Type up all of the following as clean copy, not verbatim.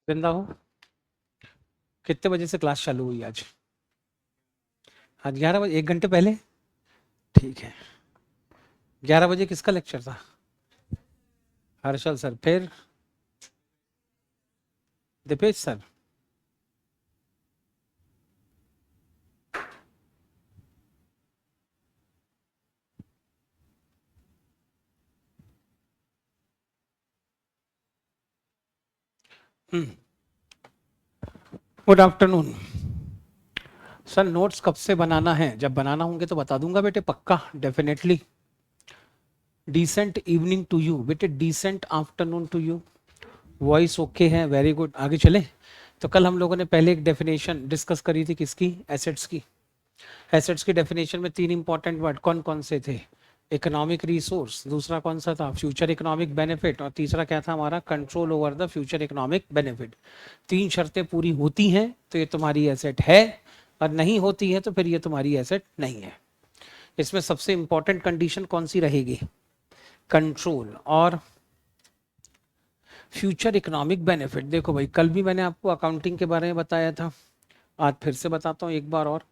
जिंदा हो। कितने बजे से क्लास चालू हुई आज? आज 11 बजे, 1 घंटे पहले। ठीक है। 11 बजे किसका लेक्चर था? हर्षल सर, फिर Dipesh sir. Good afternoon sir. Notes कब से बनाना है? जब बनाना होंगे तो बता दूंगा बेटे, पक्का, definitely. Decent evening to you बेटे, decent afternoon to you. Voice okay है, वेरी गुड। आगे चले। तो कल हम लोगों ने पहले एक डेफिनेशन डिस्कस करी थी, किसकी? एसेट्स की। एसेट्स की डेफिनेशन में 3 इंपॉर्टेंट वर्ड कौन कौन से थे? इकोनॉमिक रिसोर्स, दूसरा कौन सा था? फ्यूचर इकोनॉमिक बेनिफिट, और तीसरा क्या था हमारा? Control over the future economic benefit. 3 शर्तें पूरी होती हैं तो ये तुम्हारी एसेट है, और नहीं होती है तो फिर ये तुम्हारी एसेट नहीं है। इसमें सबसे इंपॉर्टेंट कंडीशन कौन सी रहेगी? कंट्रोल और फ्यूचर इकोनॉमिक बेनिफिट। देखो भाई, कल भी मैंने आपको अकाउंटिंग के बारे में बताया था, आज फिर से बताता हूँ एक बार और।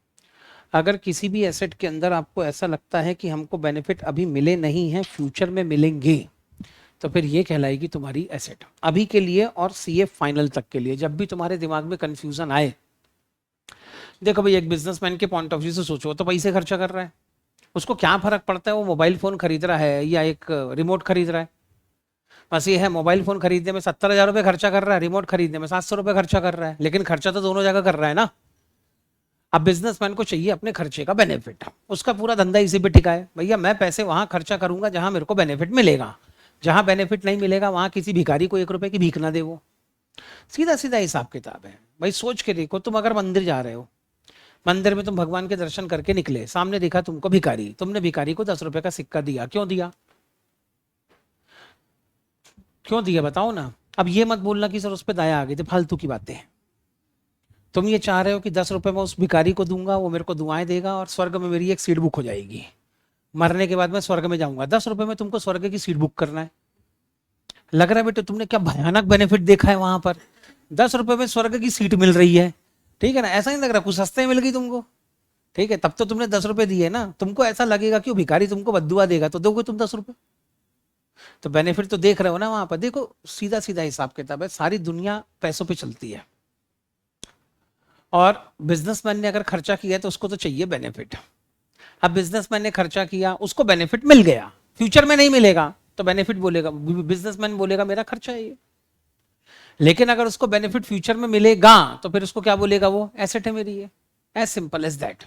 अगर किसी भी एसेट के अंदर आपको ऐसा लगता है कि हमको बेनिफिट अभी मिले नहीं है, फ्यूचर में मिलेंगे, तो फिर ये कहलाएगी तुम्हारी एसेट अभी के लिए, और सीए फाइनल तक के लिए। जब भी तुम्हारे दिमाग में कंफ्यूजन आए, देखो भाई, एक बिजनेसमैन के पॉइंट ऑफ व्यू से सोचो, तो पैसे खर्चा कर रहा है, उसको क्या फर्क पड़ता है वो मोबाइल फोन खरीद रहा है या एक रिमोट खरीद रहा है? बस ये है, मोबाइल फोन खरीदने में 70,000 रुपये खर्चा कर रहा है, रिमोट खरीदने में 700 रुपये खर्चा कर रहा है, लेकिन खर्चा तो दोनों जगह कर रहा है ना। अब बिजनेसमैन को चाहिए अपने खर्चे का बेनिफिट, उसका पूरा धंधा इसी पे टिका है, भैया मैं पैसे वहां खर्चा करूंगा जहां मेरे को बेनिफिट मिलेगा, जहां बेनिफिट नहीं मिलेगा वहां किसी भिखारी को 1 रुपए की भीख ना दे वो। सीधा सीधा हिसाब किताब है भाई। सोच के देखो, तुम अगर मंदिर जा रहे हो, मंदिर में तुम भगवान के दर्शन करके निकले, सामने दिखा तुमको भिखारी, तुमने भिखारी को 10 रुपए का सिक्का दिया, क्यों दिया? क्यों दिया बताओ ना। अब ये मत बोलना कि सर उस पर दया आ गई थी, फालतू की बातें हैं। तुम ये चाह रहे हो कि 10 रुपए मैं उस भिखारी को दूंगा, वो मेरे को दुआएं देगा और स्वर्ग में मेरी एक सीट बुक हो जाएगी, मरने के बाद मैं स्वर्ग में जाऊंगा। 10 रुपए में तुमको स्वर्ग की सीट बुक करना है? लग रहा है बेटे तुमने क्या भयानक बेनिफिट देखा है वहां पर। 10 रुपए में स्वर्ग की सीट मिल रही है, ठीक है ना? ऐसा नहीं लग रहा कुछ सस्ते मिल गई तुमको? ठीक है, तब तो तुमने 10 रुपए दिए ना। तुमको ऐसा लगेगा कि वो भिखारी तुमको बद्दुआ देगा, तो दोगे तुम 10 रुपए? तो बेनिफिट तो देख रहे हो ना वहां पर। देखो, सीधा सीधा हिसाब किताब है, सारी दुनिया पैसों पे चलती है, और बिजनेसमैन ने अगर खर्चा किया तो उसको तो चाहिए बेनिफिट। अब बिजनेसमैन ने खर्चा किया, उसको बेनिफिट मिल गया, फ्यूचर में नहीं मिलेगा तो बेनिफिट बोलेगा, बिजनेसमैन बोलेगा मेरा खर्चा है ये। लेकिन अगर उसको बेनिफिट फ्यूचर में मिलेगा तो फिर उसको क्या बोलेगा? वो एसेट है मेरी ये। As simple as that.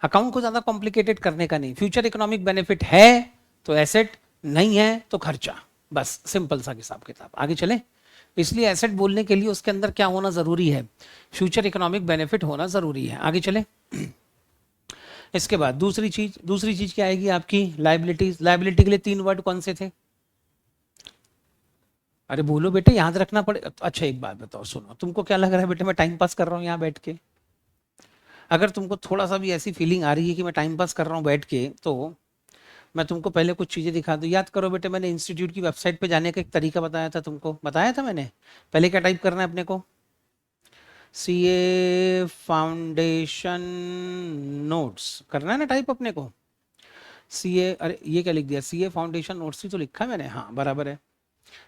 Account को ज्यादा कॉम्प्लिकेटेड करने का नहीं। फ्यूचर इकोनॉमिक बेनिफिट है तो एसेट, नहीं है तो खर्चा, बस सिंपल सा हिसाब किताब। आगे चले। इसलिए एसेट बोलने के लिए उसके अंदर क्या होना जरूरी है? फ्यूचर इकोनॉमिक बेनिफिट होना जरूरी है। आगे चले। इसके बाद दूसरी चीज क्या आएगी आपकी? लाइबिलिटीज। लाइबिलिटी के लिए 3 वर्ड कौन से थे? अरे बोलो बेटे, याद रखना पड़े। अच्छा एक बात बताओ, सुनो, तुमको क्या लग रहा है बेटे मैं टाइम पास कर रहा हूँ यहाँ बैठ के? अगर तुमको थोड़ा सा भी ऐसी फीलिंग आ रही है कि मैं टाइम पास कर रहा हूँ बैठ के, तो मैं तुमको पहले कुछ चीजें दिखा दूं। याद करो बेटे, मैंने इंस्टीट्यूट की वेबसाइट पे जाने का एक तरीका बताया था तुमको, बताया था मैंने। पहले क्या टाइप करना है अपने को? सीए फाउंडेशन नोट्स करना है ना टाइप अपने को। सीए, अरे ये क्या लिख दिया? सीए फाउंडेशन नोट्स ही तो लिखा है मैंने, हाँ बराबर है।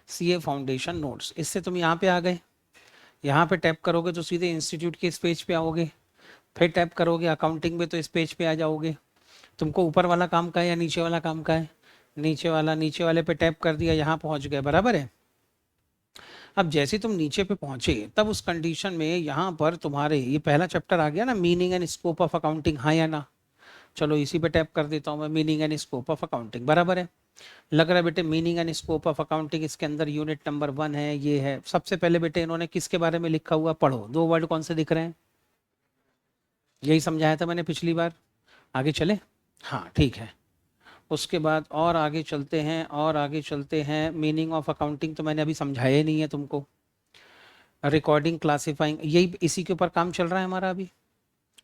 सीए फाउंडेशन नोट्स, इससे तुम यहाँ पे आ गए। यहाँ पे टैप करोगे तो सीधे इंस्टीट्यूट के इस पेज पे आओगे। फिर टैप करोगे अकाउंटिंग में तो इस पेज पे आ जाओगे। तुमको ऊपर वाला काम का है या नीचे वाला काम का है? नीचे वाला। नीचे वाले पे टैप कर दिया, यहाँ पहुंच गए, बराबर है। अब जैसे तुम नीचे पे पहुंचे, तब उस कंडीशन में यहाँ पर तुम्हारे ये पहला चैप्टर आ गया ना, meaning and scope of accounting, हाँ या ना? चलो इसी पे टैप कर देता हूँ मैं, meaning and scope of accounting, बराबर है। लग रहा है बेटे meaning and scope of accounting, इसके अंदर यूनिट नंबर 1 है, ये है। सबसे पहले बेटे इन्होंने किसके बारे में लिखा हुआ पढ़ो, 2 वर्ड कौन से दिख रहे हैं? यही समझाया था मैंने पिछली बार। आगे चले। हाँ ठीक है। उसके बाद और आगे चलते हैं, और आगे चलते हैं। मीनिंग ऑफ अकाउंटिंग तो मैंने अभी समझाया ही नहीं है तुमको। रिकॉर्डिंग, क्लासिफाइंग, यही इसी के ऊपर काम चल रहा है हमारा अभी।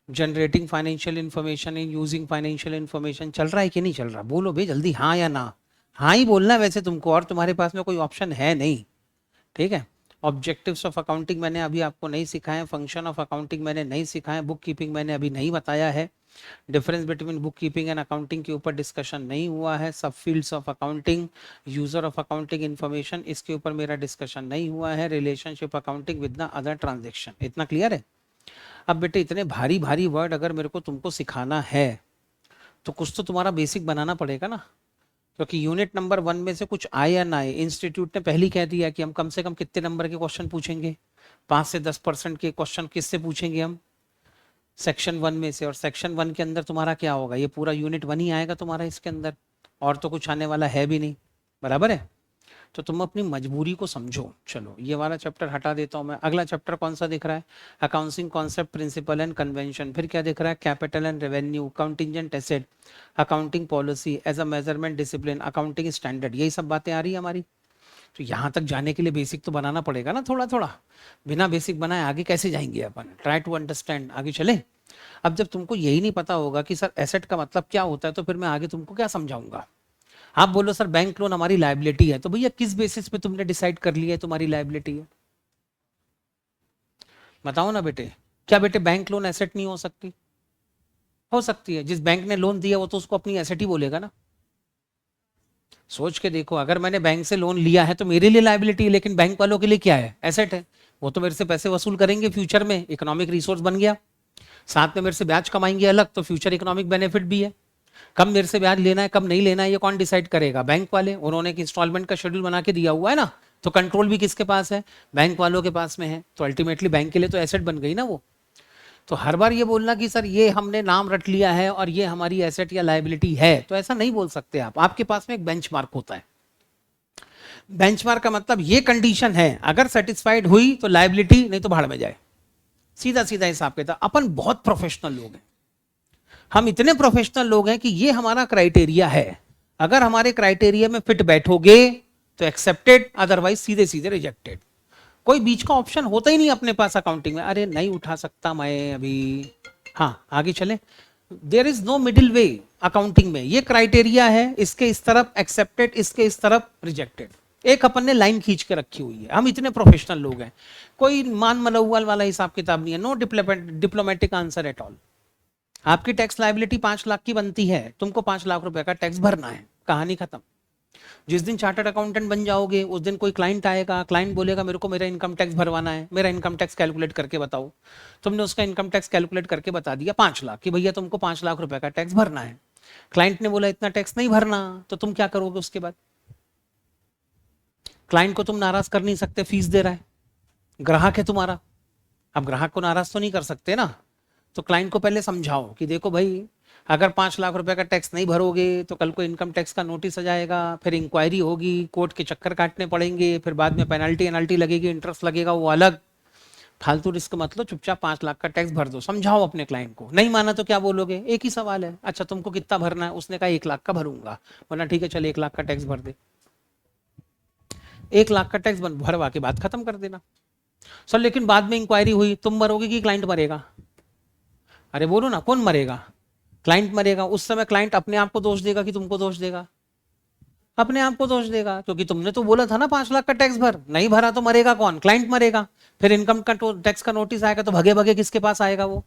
Generating financial information in using financial information चल रहा है कि नहीं चल रहा? बोलो भाई जल्दी, हाँ या ना। हाँ ही बोलना है वैसे तुमको, और तुम्हारे पास में कोई ऑप्शन है नहीं, ठीक है। ऑब्जेक्टिव्स ऑफ अकाउंटिंग मैंने अभी आपको नहीं सिखाए, फंक्शन ऑफ अकाउंटिंग मैंने नहीं सिखाए, बुक कीपिंग मैंने अभी नहीं बताया है, difference between book keeping and accounting के ऊपर डिस्कशन नहीं हुआ है, सब fields of accounting, user of accounting information, इसके ऊपर मेरा डिस्कशन नहीं हुआ है, relationship accounting with the other transaction. इतना क्लियर है? अब बेटे इतने भारी भारी वर्ड अगर मेरे को तुमको सिखाना है तो कुछ तो तुम्हारा बेसिक बनाना पड़ेगा ना, क्योंकि यूनिट नंबर 1 में से कुछ आए या ना आए, इंस्टीट्यूट ने पहले कह दिया कि हम कम से कम कितने नंबर के क्वेश्चन पूछेंगे, 5 से 10% के क्वेश्चन किससे पूछेंगे हम, सेक्शन 1 में से। और सेक्शन 1 के अंदर तुम्हारा क्या होगा, ये पूरा यूनिट 1 ही आएगा तुम्हारा इसके अंदर, और तो कुछ आने वाला है भी नहीं, बराबर है? तो तुम अपनी मजबूरी को समझो। चलो ये वाला चैप्टर हटा देता हूँ मैं। अगला चैप्टर कौन सा दिख रहा है? Accounting concept, principle and convention. फिर क्या दिख रहा है? Capital and revenue, contingent asset, accounting policy as a measurement discipline, accounting standard, यही सब बातें आ रही है हमारी। तो यहाँ तक जाने के लिए बेसिक तो बनाना पड़ेगा ना थोड़ा थोड़ा, बिना बेसिक बनाए आगे कैसे जाएंगे अपन? ट्राई टू अंडरस्टैंड, आगे चले। अब जब तुमको यही नहीं पता होगा कि सर एसेट का मतलब क्या होता है, तो फिर मैं आगे तुमको क्या समझाऊंगा? आप बोलो सर बैंक लोन हमारी लायबिलिटी है, तो भैया किस बेसिस पे तुमने डिसाइड कर लिया है तुम्हारी लायबिलिटी है? बताओ ना बेटे। क्या बेटे बैंक लोन एसेट नहीं हो सकती? हो सकती है। जिस बैंक ने लोन दिया वो तो उसको अपनी एसेट ही बोलेगा ना। सोच के देखो, अगर मैंने बैंक से लोन लिया है तो मेरे लिए लायबिलिटी है, लेकिन बैंक वालों के लिए क्या है? एसेट है। वो तो मेरे से पैसे वसूल करेंगे फ्यूचर में, इकोनॉमिक रिसोर्स बन गया, साथ में मेरे से ब्याज कमाएंगे अलग, तो फ्यूचर इकोनॉमिक बेनिफिट भी है। कब मेरे से ब्याज लेना है कब नहीं लेना है ये कौन डिसाइड करेगा? बैंक वाले। उन्होंने एक इंस्टॉलमेंट का शेड्यूल बना के दिया हुआ है ना, तो कंट्रोल भी किसके पास है? बैंक वालों के पास में है। तो अल्टीमेटली बैंक के लिए तो एसेट बन गई ना वो। तो हर बार ये बोलना कि सर ये हमने नाम रट लिया है और ये हमारी एसेट या लायबिलिटी है, तो ऐसा नहीं बोल सकते आप। आपके पास में एक बेंचमार्क होता है। बेंचमार्क का मतलब ये कंडीशन है, अगर सेटिस्फाइड हुई तो लायबिलिटी, नहीं तो भाड़ में जाए। सीधा सीधा हिसाब किताब। अपन बहुत प्रोफेशनल लोग हैं, हम इतने प्रोफेशनल लोग हैं कि ये हमारा क्राइटेरिया है, अगर हमारे क्राइटेरिया में फिट बैठोगे तो एक्सेप्टेड, अदरवाइज सीधे सीधे रिजेक्टेड। कोई बीच का ऑप्शन होता ही नहीं अपने पास अकाउंटिंग में। अरे नहीं उठा सकता मैं अभी, हाँ आगे चले। There is no middle way accounting में। ये क्राइटेरिया है, इसके इस तरफ एक्सेप्टेड, इसके इस तरफ रिजेक्टेड। एक अपन ने लाइन खींच के रखी हुई है। हम इतने प्रोफेशनल लोग हैं, कोई मान मलौल वाला हिसाब किताब नहीं है। No diplomatic answer at all. आपकी टैक्स लायबिलिटी 5 लाख की बनती है, तुमको 5 लाख रुपए का टैक्स भरना है, कहानी खत्म। जिस दिन चार्टर्ड अकाउंटेंट बन जाओगे उस दिन कोई क्लाइंट आएगा, क्लाइंट बोलेगा मेरे को मेरा इनकम टैक्स भरवाना है, मेरा इनकम टैक्स कैलकुलेट करके बताओ। तुमने उसका इनकम टैक्स कैलकुलेट करके बता दिया 5 लाख, कि भैया तुमको 5 लाख रुपए का टैक्स भरना है। क्लाइंट ने बोला इतना टैक्स नहीं भरना, तो तुम क्या करोगे उसके बाद? क्लाइंट को तुम नाराज कर नहीं सकते, फीस दे रहा है, ग्राहक है तुम्हारा। अब ग्राहक को नाराज तो नहीं कर सकते ना, तो क्लाइंट को पहले समझाओ कि देखो भाई, अगर 5 लाख रुपए का टैक्स नहीं भरोगे तो कल को इनकम टैक्स का नोटिस आ जाएगा, फिर इंक्वायरी होगी, कोर्ट के चक्कर काटने पड़ेंगे, फिर बाद में पेनल्टी लगेगी, इंटरेस्ट लगेगा, वो अलग। फालतू रिस्क मत लो, चुपचाप 5 लाख का टैक्स भर दो। समझाओ अपने क्लाइंट को। नहीं माना तो क्या बोलोगे? एक ही सवाल है, अच्छा तुमको कितना भरना है? उसने कहा 1 लाख का भरूंगा। बोला ठीक है चल 1 लाख का टैक्स भर दे। 1 लाख का टैक्स भरवा के बात खत्म कर देना। सर लेकिन बाद में इंक्वायरी हुई, तुम मरोगे कि क्लाइंट मरेगा? अरे बोलो ना, कौन मरेगा? क्लाइंट मरेगा। उस समय क्लाइंट अपने आप को दोष देगा कि तुमको दोष देगा? अपने आप को दोष देगा, क्योंकि तुमने तो बोला था ना 5 लाख का टैक्स भर, नहीं भरा तो मरेगा कौन? क्लाइंट मरेगा। फिर इनकम का टैक्स का नोटिस आएगा तो भगे भगे किसके पास आएगा? वो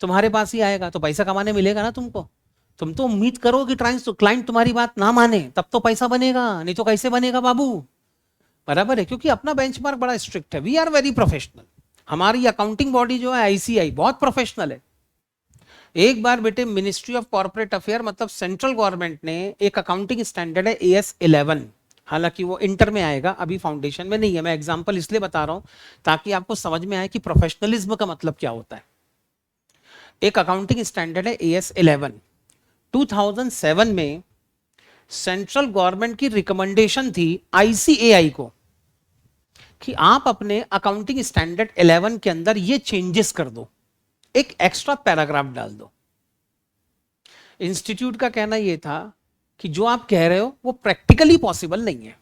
तुम्हारे पास ही आएगा। तो पैसा कमाने मिलेगा ना तुमको। तुम तो उम्मीद करो कि क्लाइंट तुम्हारी बात ना माने, तब तो पैसा बनेगा, नहीं तो कैसे बनेगा बाबू? बराबर है, क्योंकि अपना बेंचमार्क बड़ा स्ट्रिक्ट है। We are very professional. हमारी अकाउंटिंग बॉडी जो है आईसीआई बहुत प्रोफेशनल है। एक बार बेटे मिनिस्ट्री ऑफ कॉर्पोरेट अफेयर मतलब सेंट्रल गवर्नमेंट ने एक अकाउंटिंग स्टैंडर्ड है AS11, हालांकि वो इंटर में आएगा, अभी फाउंडेशन में नहीं है। मैं एग्जांपल इसलिए बता रहा हूं ताकि आपको समझ में आए कि प्रोफेशनलिज्म का मतलब क्या होता है। एक अकाउंटिंग स्टैंडर्ड है AS11। 2007 में सेंट्रल गवर्नमेंट की रिकमेंडेशन थी ICAI को कि आप अपने अकाउंटिंग स्टैंडर्ड 11 के अंदर ये चेंजेस कर दो, एक एक्स्ट्रा पैराग्राफ डाल दो। इंस्टीट्यूट का कहना यह था कि जो आप कह रहे हो वो प्रैक्टिकली पॉसिबल नहीं है।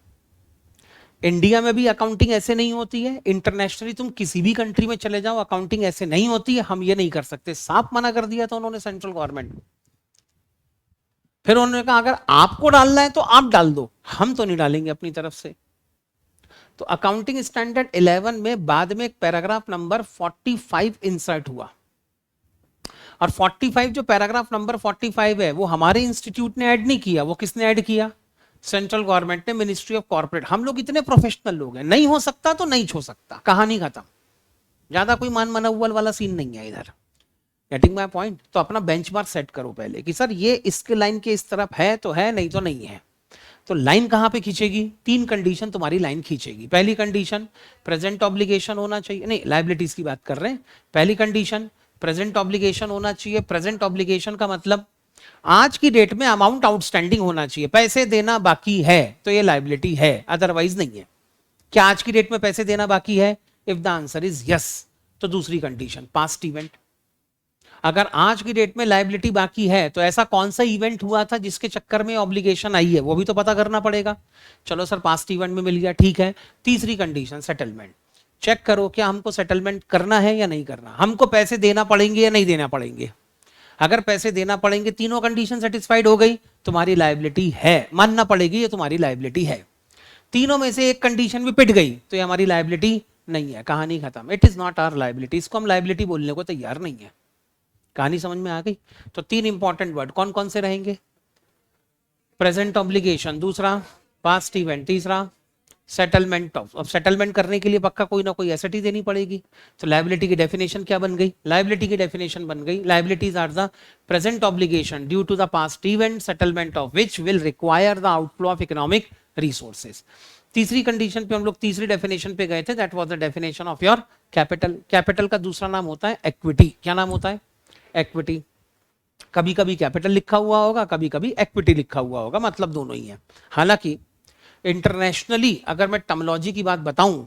इंडिया में भी अकाउंटिंग ऐसे नहीं होती है, इंटरनेशनली तुम किसी भी कंट्री में चले जाओ अकाउंटिंग ऐसे नहीं होती है, हम ये नहीं कर सकते। साफ मना कर दिया था उन्होंने सेंट्रल गवर्नमेंट। फिर उन्होंने कहा अगर आपको डालना है तो आप डाल दो, हम तो नहीं डालेंगे अपनी तरफ से। तो अकाउंटिंग स्टैंडर्ड 11 में बाद में एक पैराग्राफ नंबर 45 इंसर्ट हुआ, और 45 जो पैराग्राफ नंबर 45 है वो हमारे इंस्टीट्यूट ने ऐड नहीं किया, वो किसने ऐड किया? सेंट्रल गवर्नमेंट ने, मिनिस्ट्री ऑफ कॉर्पोरेट। हम लोग इतने प्रोफेशनल लोग हैं, नहीं हो सकता तो नहीं हो सकता, कहानी खत्म। ज्यादा कोई मान मनौवल वाला सीन नहीं है इधर। Getting my point? तो अपना बेंचमार्क सेट करो पहले कि सर ये इसके लाइन के इस तरफ है तो है, नहीं तो नहीं है। तो लाइन कहां पे खींचेगी? 3 कंडीशन तुम्हारी लाइन खींचेगी। पहली कंडीशन प्रेजेंट ऑब्लिगेशन होना चाहिए, नहीं लायबिलिटीज की बात कर रहे हैं। पहली कंडीशन प्रेजेंट ऑब्लिगेशन होना चाहिए। प्रेजेंट ऑब्लिगेशन का मतलब आज की डेट में अमाउंट आउटस्टैंडिंग होना चाहिए, पैसे देना बाकी है तो ये लायबिलिटी है, अदरवाइज नहीं है। क्या आज की डेट में पैसे देना बाकी है? If the answer is yes तो दूसरी कंडीशन पास्ट इवेंट। अगर आज की डेट में लायबिलिटी बाकी है तो ऐसा कौन सा इवेंट हुआ था जिसके चक्कर में ऑब्लिगेशन आई है, वो भी तो पता करना पड़ेगा। चलो सर पास्ट इवेंट में मिल गया, ठीक है। तीसरी कंडीशन सेटलमेंट। चेक करो क्या हमको सेटलमेंट करना है या नहीं करना, हमको पैसे देना पड़ेंगे या नहीं देना पड़ेंगे। अगर पैसे देना पड़ेंगे, तीनों कंडीशन सेटिस्फाइड हो गई, तुम्हारी लायबिलिटी है, मानना पड़ेगी ये तुम्हारी लायबिलिटी है। तीनों में से एक कंडीशन भी पिट गई तो ये हमारी लायबिलिटी नहीं है, कहानी खत्म। It is not our liability, इसको हम लायबिलिटी बोलने को तैयार नहीं है। कहानी समझ में आ गई? तो 3 इंपॉर्टेंट वर्ड कौन कौन से रहेंगे? प्रेजेंट ऑब्लिगेशन, दूसरा पास्ट इवेंट, तीसरा सेटलमेंट ऑफ। अब सेटलमेंट करने के लिए पक्का कोई ना कोई एसेट ही देनी पड़ेगी। तो लायबिलिटी की डेफिनेशन क्या बन गई? लायबिलिटी की डेफिनेशन बन गई, liabilities are the present obligation due to the past event, settlement of which will require the outflow of economic resources. तीसरी कंडीशन पे हम लोग तीसरी डेफिनेशन पे गए थे, that was the definition of your capital. Capital का दूसरा नाम होता है इक्विटी। क्या नाम होता है? इक्विटी। कभी कभी कैपिटल लिखा हुआ होगा, कभी कभी इक्विटी लिखा हुआ होगा, मतलब दोनों ही है। हालांकि इंटरनेशनली अगर मैं टर्मिनोलॉजी की बात बताऊं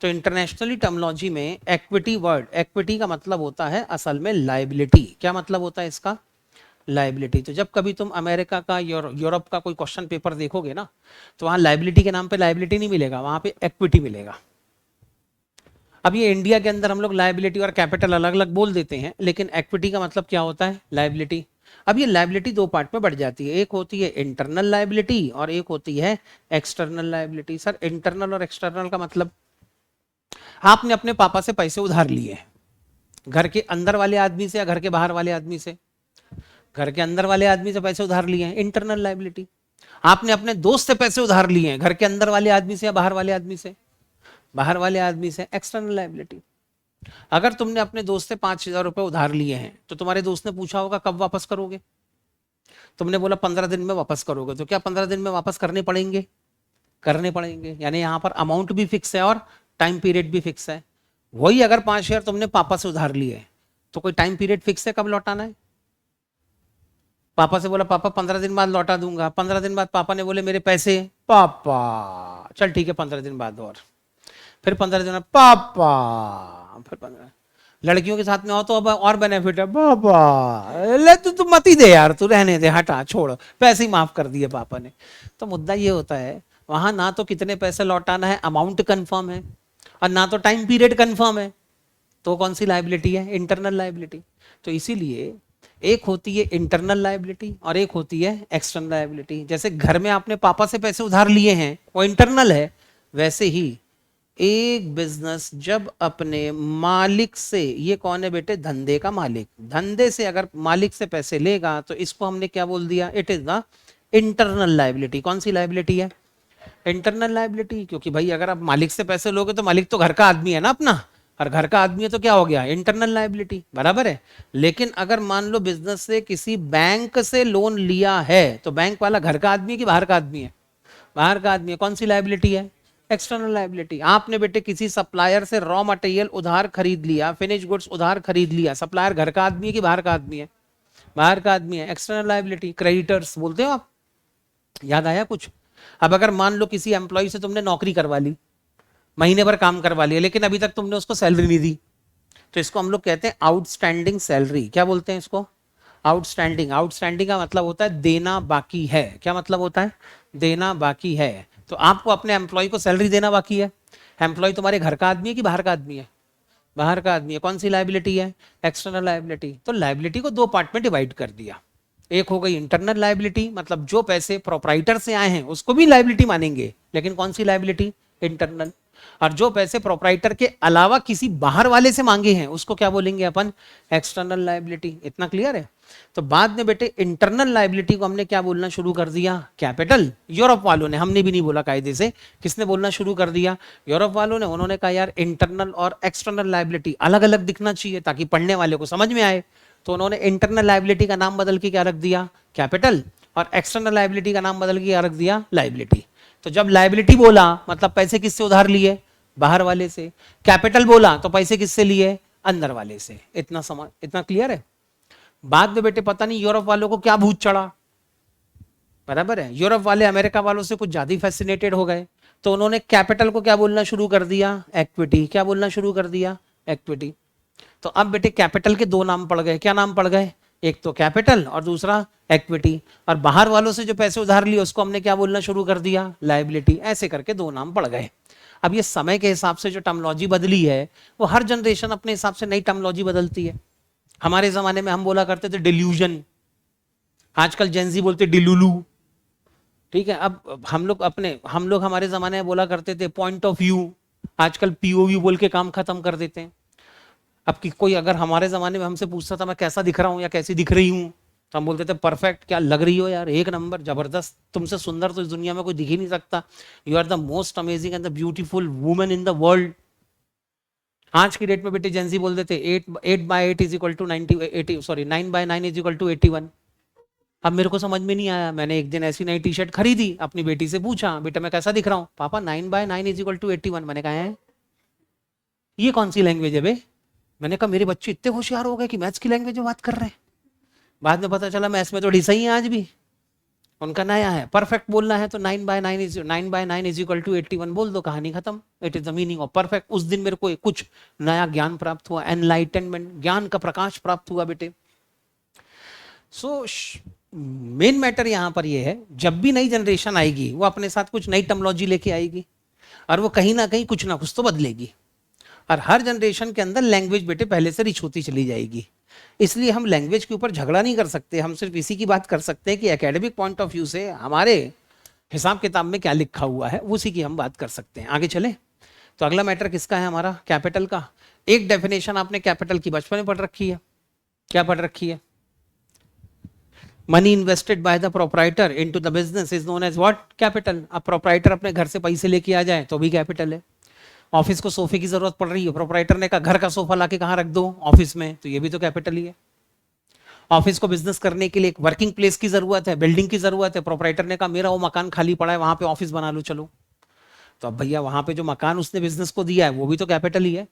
तो इंटरनेशनली टर्मिनोलॉजी में इक्विटी वर्ड, इक्विटी का मतलब होता है असल में लायबिलिटी। क्या मतलब होता है इसका? लायबिलिटी। तो जब कभी तुम अमेरिका का यूरोप का कोई क्वेश्चन पेपर देखोगे ना, तो वहां लायबिलिटी के नाम पे लायबिलिटी नहीं मिलेगा, वहां पे इक्विटी मिलेगा। अब ये इंडिया के अंदर हम लोग लायबिलिटी और कैपिटल अलग अलग बोल देते हैं, लेकिन इक्विटी का मतलब क्या होता है? लायबिलिटी। अब ये लायबिलिटी 2 पार्ट में बढ़ जाती है, एक होती है इंटरनल लायबिलिटी और एक होती है एक्सटर्नल लायबिलिटी। सर इंटरनल और एक्सटर्नल का मतलब, आपने अपने पापा से पैसे उधार लिए, घर के अंदर वाले आदमी से या घर के बाहर वाले आदमी से? घर के अंदर वाले आदमी से पैसे उधार लिए हैं, इंटरनल लायबिलिटी। आपने अपने दोस्त से पैसे उधार लिए हैं, घर के अंदर वाले आदमी से या बाहर वाले आदमी से? बाहर वाले आदमी से, एक्सटर्नल लायबिलिटी। अगर तुमने अपने दोस्त से 5,000 रुपए उधार लिए हैं तो तुम्हारे दोस्त ने पूछा होगा कब वापस करोगे, तुमने बोला 15 दिन में वापस करोगे, तो क्या 15 दिन में वापस करने पड़ेंगे? करने पड़ेंगे। यानी यहां पर अमाउंट भी फिक्स है और टाइम पीरियड भी फिक्स है। वही अगर 5,000 तुमने पापा से उधार लिए तो कोई टाइम पीरियड फिक्स है कब लौटाना है? पापा से बोला पापा 15 दिन बाद लौटा दूंगा, 15 दिन बाद पापा ने बोले मेरे पैसे, पापा चल ठीक है 15 दिन बाद, और फिर 15 दिन पापा, फिर 15। लड़कियों के साथ में हो तो अब और बेनिफिट है, पापा ले तू मत ही दे यार, तू रहने दे, हटा छोड़, पैसे ही माफ कर दिए पापा ने। तो मुद्दा ये होता है वहां ना तो कितने पैसे लौटाना है, अमाउंट कंफर्म है, और ना तो टाइम पीरियड कंफर्म है। तो कौन सी लायबिलिटी है? Internal liability. तो इसीलिए एक होती है इंटरनल लायबिलिटी और एक होती है एक्सटर्नल लायबिलिटी। जैसे घर में आपने पापा से पैसे उधार लिए हैं वो इंटरनल है, वैसे ही एक बिजनेस जब अपने मालिक से, ये कौन है बेटे? धंधे का मालिक, धंधे से अगर मालिक से पैसे लेगा तो इसको हमने क्या बोल दिया? It is the internal liability. कौन सी लायबिलिटी है? Internal liability. क्योंकि भाई अगर आप मालिक से पैसे लोगे तो मालिक तो घर का आदमी है ना अपना, और घर का आदमी है तो क्या हो गया? इंटरनल लायबिलिटी, बराबर है। लेकिन अगर मान लो बिजनेस से किसी बैंक से लोन लिया है तो बैंक वाला घर का आदमी है कि बाहर का आदमी है? बाहर का आदमी है। कौन सी लायबिलिटी है? External liability. आपने बेटे किसी सप्लायर से रॉ मटेरियल उधार खरीद लिया, फिनिश गुड्स उधार खरीद लिया, सप्लायर घर का आदमी है कि बाहर का आदमी है? बाहर का आदमी है, एक्सटर्नल लायबिलिटी। क्रेडिटर्स बोलते हो आप, याद आया कुछ? अब अगर मान लो किसी एम्प्लॉय से तुमने नौकरी करवा ली, महीने भर काम करवा लिया, लेकिन अभी तक तुमने उसको सैलरी नहीं दी, तो इसको हम लोग कहते हैं आउटस्टैंडिंग सैलरी। क्या बोलते हैं इसको? आउटस्टैंडिंग। आउटस्टैंडिंग का मतलब होता है देना बाकी है। क्या मतलब होता है? देना बाकी है। तो आपको अपने एम्प्लॉय को सैलरी देना बाकी है। एम्प्लॉय तुम्हारे घर का आदमी है कि बाहर का आदमी है? बाहर का आदमी है। कौन सी लायबिलिटी है? External liability. तो लायबिलिटी को 2 पार्ट में डिवाइड कर दिया। एक हो गई इंटरनल लायबिलिटी, मतलब जो पैसे प्रोप्राइटर से आए हैं उसको भी लायबिलिटी मानेंगे, लेकिन कौन सी लायबिलिटी? इंटरनल। और जो पैसे प्रोप्राइटर के अलावा किसी बाहर वाले से मांगे हैं उसको क्या बोलेंगे अपन, एक्सटर्नल लायबिलिटी। इतना क्लियर है? तो बाद में बेटे इंटरनल लायबिलिटी को हमने क्या बोलना शुरू कर दिया, कैपिटल। यूरोप वालों ने, हमने भी नहीं बोला कायदे से, किसने बोलना शुरू कर दिया, यूरोप वालों ने। उन्होंने कहा यार इंटरनल और एक्सटर्नल लायबिलिटी अलग अलग दिखना चाहिए ताकि पढ़ने वाले को समझ में आए। तो उन्होंने इंटरनल लायबिलिटी का नाम बदल के क्या रख दिया, कैपिटल, और एक्सटर्नल लायबिलिटी का नाम बदल के क्या रख दिया, लायबिलिटी। तो जब लायबिलिटी बोला मतलब पैसे किससे उधार लिए, बाहर वाले से। कैपिटल बोला तो पैसे किससे लिए, अंदर वाले से। इतना समझ, इतना क्लियर है? बाद में बेटे पता नहीं यूरोप वालों को क्या भूत चढ़ा, बराबर है, यूरोप वाले अमेरिका वालों से कुछ ज्यादा फैसिनेटेड हो गए, तो उन्होंने कैपिटल को क्या बोलना शुरू कर दिया, इक्विटी। क्या बोलना शुरू कर दिया, इक्विटी। तो अब बेटे कैपिटल के दो नाम पड़ गए। क्या नाम पड़ गए, एक तो कैपिटल और दूसरा इक्विटी। और बाहर वालों से जो पैसे उधार लिए उसको हमने क्या बोलना शुरू कर दिया, लायबिलिटी। ऐसे करके दो नाम पड़ गए। अब ये समय के हिसाब से जो टर्मोलॉजी बदली है वो हर जनरेशन अपने हिसाब से नई टर्मोलॉजी बदलती है। हमारे जमाने में हम बोला करते थे डिल्यूजन, आजकल जेंजी बोलते डिलुलू। ठीक है, अब हम लोग हमारे जमाने में बोला करते थे पॉइंट ऑफ व्यू, आजकल पीओवी बोल के काम खत्म कर देते हैं। अब कि कोई अगर हमारे जमाने में हमसे पूछता था मैं कैसा दिख रहा हूं या कैसी दिख रही हूं, तो हम बोलते थे परफेक्ट, क्या लग रही हो यार, एक नंबर, जबरदस्त, तुमसे सुंदर तो इस दुनिया में कोई दिख ही नहीं सकता, you are the most amazing and the beautiful women in the world. आज की डेट में बेटे जेंजी बोल देते 8/8 is equal to 90, sorry 9/9 is equal to 81। अब मेरे को समझ में नहीं आया, मैंने एक दिन ऐसी नई टी शर्ट खरीदी, अपनी बेटी से पूछा बेटा मैं कैसा दिख रहा हूँ, पापा 9/9 इज इक्वल टू 81। मैंने कहा है ये कौन सी लैंग्वेज है बे? मैंने कहा मेरे बच्चे इतने होशियार हो गए कि मैथ्स की लैंग्वेज में बात कर रहे हैं। बाद में पता चला मैथ्स में तो ढिसा ही है आज भी, उनका नया है। परफेक्ट बोलना है तो 9/9 इज इक्वल टू 81 बोल दो, कहानी खत्म। It is the meaning of perfect. उस दिन मेरे को कुछ नया ज्ञान प्राप्त हुआ, एनलाइटनमेंट, ज्ञान का प्रकाश प्राप्त हुआ बेटे। सो मेन मैटर यहां पर यह है, जब भी नई जनरेशन आएगी वो अपने साथ कुछ नई टर्मोलॉजी लेके आएगी और वो कहीं ना कहीं कुछ ना कुछ तो बदलेगी। और हर जनरेशन के अंदर लैंग्वेज बेटे पहले से रिच होती चली जाएगी। इसलिए हम लैंग्वेज के ऊपर झगड़ा नहीं कर सकते, हम सिर्फ इसी की बात कर सकते हैं कि एकेडमिक पॉइंट ऑफ व्यू से हमारे हिसाब किताब में क्या लिखा हुआ है, उसी की हम बात कर सकते हैं। आगे चले तो अगला मैटर किसका है, हमारा कैपिटल का। एक डेफिनेशन आपने कैपिटल की बचपन में पढ़ रखी है, क्या पढ़ रखी है, money invested by the proprietor into the business is known as what, capital. अब प्रोप्राइटर अपने घर से पैसे लेके आ जाए तो भी कैपिटल है। ऑफिस को सोफे की जरूरत पड़ रही है, प्रोप्राइटर ने कहा घर का सोफा लाके कहां रख दो, ऑफिस में, तो ये भी तो कैपिटल ही है। ऑफिस को बिजनेस करने के लिए एक वर्किंग प्लेस की जरूरत है, बिल्डिंग की जरूरत है, प्रोप्राइटर ने कहा मेरा वो मकान खाली पड़ा है वहां पे ऑफिस बना लो चलो। तो अब भैया वहां पे जो मकान उसने बिजनेस को दिया है वो भी तो कैपिटल ही है।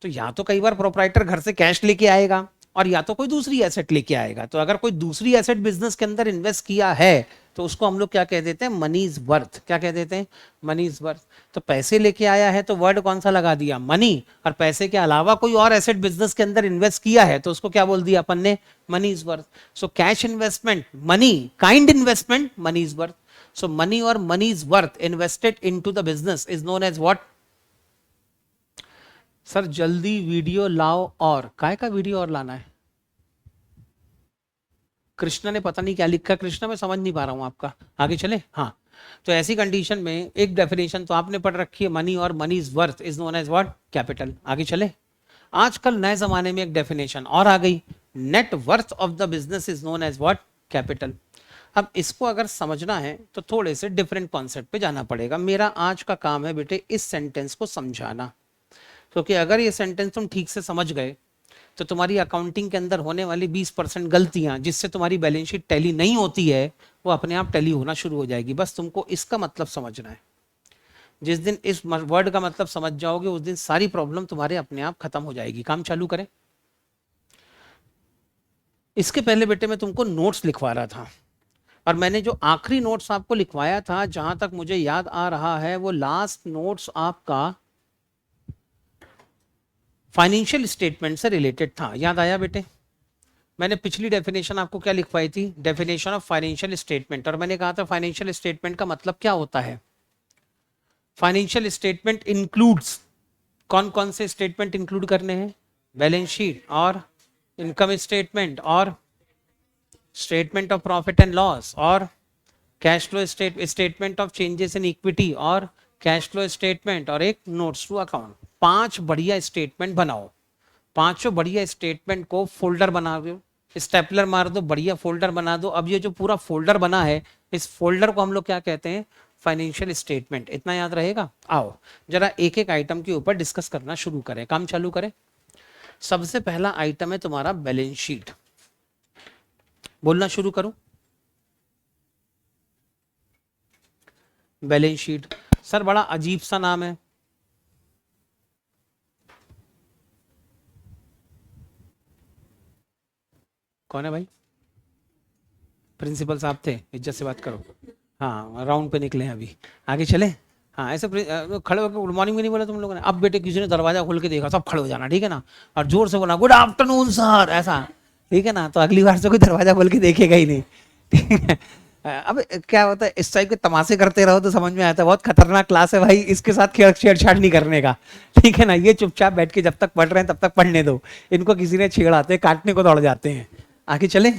तो या तो कई बार प्रोप्राइटर घर से कैश लेके आएगा और या तो कोई दूसरी एसेट लेके आएगा। तो अगर कोई दूसरी एसेट बिजनेस के अंदर इन्वेस्ट किया है तो उसको हम लोग क्या कह देते हैं, मनी इज वर्थ। क्या कह देते हैं, मनी इज वर्थ। तो पैसे लेके आया है तो वर्ड कौन सा लगा दिया, मनी। और पैसे के अलावा कोई और एसेट बिजनेस के अंदर इन्वेस्ट किया है तो उसको क्या बोल दिया अपन ने, money is worth. So cash investment money, kind investment money is worth. So money और money is worth invested into the business is known as what. Sir जल्दी वीडियो लाओ, और काय का वीडियो और लाना है, कृष्णा ने पता नहीं क्या लिखा, कृष्णा मैं समझ नहीं पा रहा हूं आपका। आगे चले, हाँ। तो ऐसी कंडीशन में एक डेफिनेशन तो आपने पढ़ रखी है, मनी और money is worth is known as what, capital. आगे चले, आजकल नए जमाने में एक डेफिनेशन और आ गई, net worth of the business is known as what, capital. अब इसको अगर समझना है तो थोड़े से डिफरेंट कॉन्सेप्ट पे जाना पड़ेगा। मेरा आज का काम है बेटे इस सेंटेंस को समझाना, क्योंकि अगर ये सेंटेंस तुम ठीक से समझ गए तो तुम्हारी अकाउंटिंग के अंदर होने वाली 20% गलतियां जिससे तुम्हारी बैलेंस शीट टैली नहीं होती है वो अपने आप टैली होना शुरू हो जाएगी। बस तुमको इसका मतलब समझना है। जिस दिन इस वर्ड का मतलब समझ जाओगे उस दिन सारी प्रॉब्लम तुम्हारे अपने आप खत्म हो जाएगी। काम चालू करें। इसके पहले बेटे मैं तुमको नोट्स लिखवा रहा था और मैंने जो आखिरी नोट्स आपको लिखवाया था, जहां तक मुझे याद आ रहा है, वो लास्ट नोट्स आपका फाइनेंशियल स्टेटमेंट से रिलेटेड था। याद आया बेटे? मैंने पिछली डेफिनेशन आपको क्या लिखवाई थी, डेफिनेशन ऑफ फाइनेंशियल स्टेटमेंट। और मैंने कहा था फाइनेंशियल स्टेटमेंट का मतलब क्या होता है। फाइनेंशियल स्टेटमेंट इंक्लूड्स, कौन कौन से स्टेटमेंट इंक्लूड करने हैं, बैलेंस शीट और इनकम स्टेटमेंट और statement of profit and loss और cash flow statement of changes in equity और कैश फ्लो स्टेटमेंट और एक नोट्स टू अकाउंट। 5 बढ़िया स्टेटमेंट बनाओ, पांचों बढ़िया स्टेटमेंट को फोल्डर बना दो, स्टेपलर मार दो, बढ़िया फोल्डर बना दो। अब ये जो पूरा फोल्डर बना है, इस फोल्डर को हम लोग क्या कहते हैं, फाइनेंशियल स्टेटमेंट। इतना याद रहेगा। आओ जरा एक एक आइटम के ऊपर डिस्कस करना शुरू करें, काम चालू करें। सबसे पहला आइटम है तुम्हारा बैलेंस शीट। बोलना शुरू करो। बैलेंस शीट सर बड़ा अजीब सा नाम है। कौन है भाई? प्रिंसिपल साहब थे, इज्जत से बात करो। हाँ राउंड पे निकले हैं अभी, आगे चले। हाँ ऐसे खड़े होकर गुड मॉर्निंग भी नहीं बोला तुम लोगों ने। अब बेटे किसी ने दरवाजा खोल के देखा, सब खड़े हो जाना, ठीक है ना, और जोर से बोला गुड आफ्टरनून सर, ऐसा, ठीक है ना। तो अगली बार से कोई दरवाजा खोल के देखेगा ही नहीं, ठीक है। अब क्या होता है, इस टाइप के तमाशे करते रहो तो समझ में आता है बहुत खतरनाक क्लास है भाई, इसके साथ छेड़छाड़ नहीं करने का, ठीक है ना। ये चुपचाप बैठ के जब तक पढ़ रहे हैं तब तक पढ़ने दो, इनको किसी ने छेड़ाते काटने को दौड़ जाते हैं। आगे चले।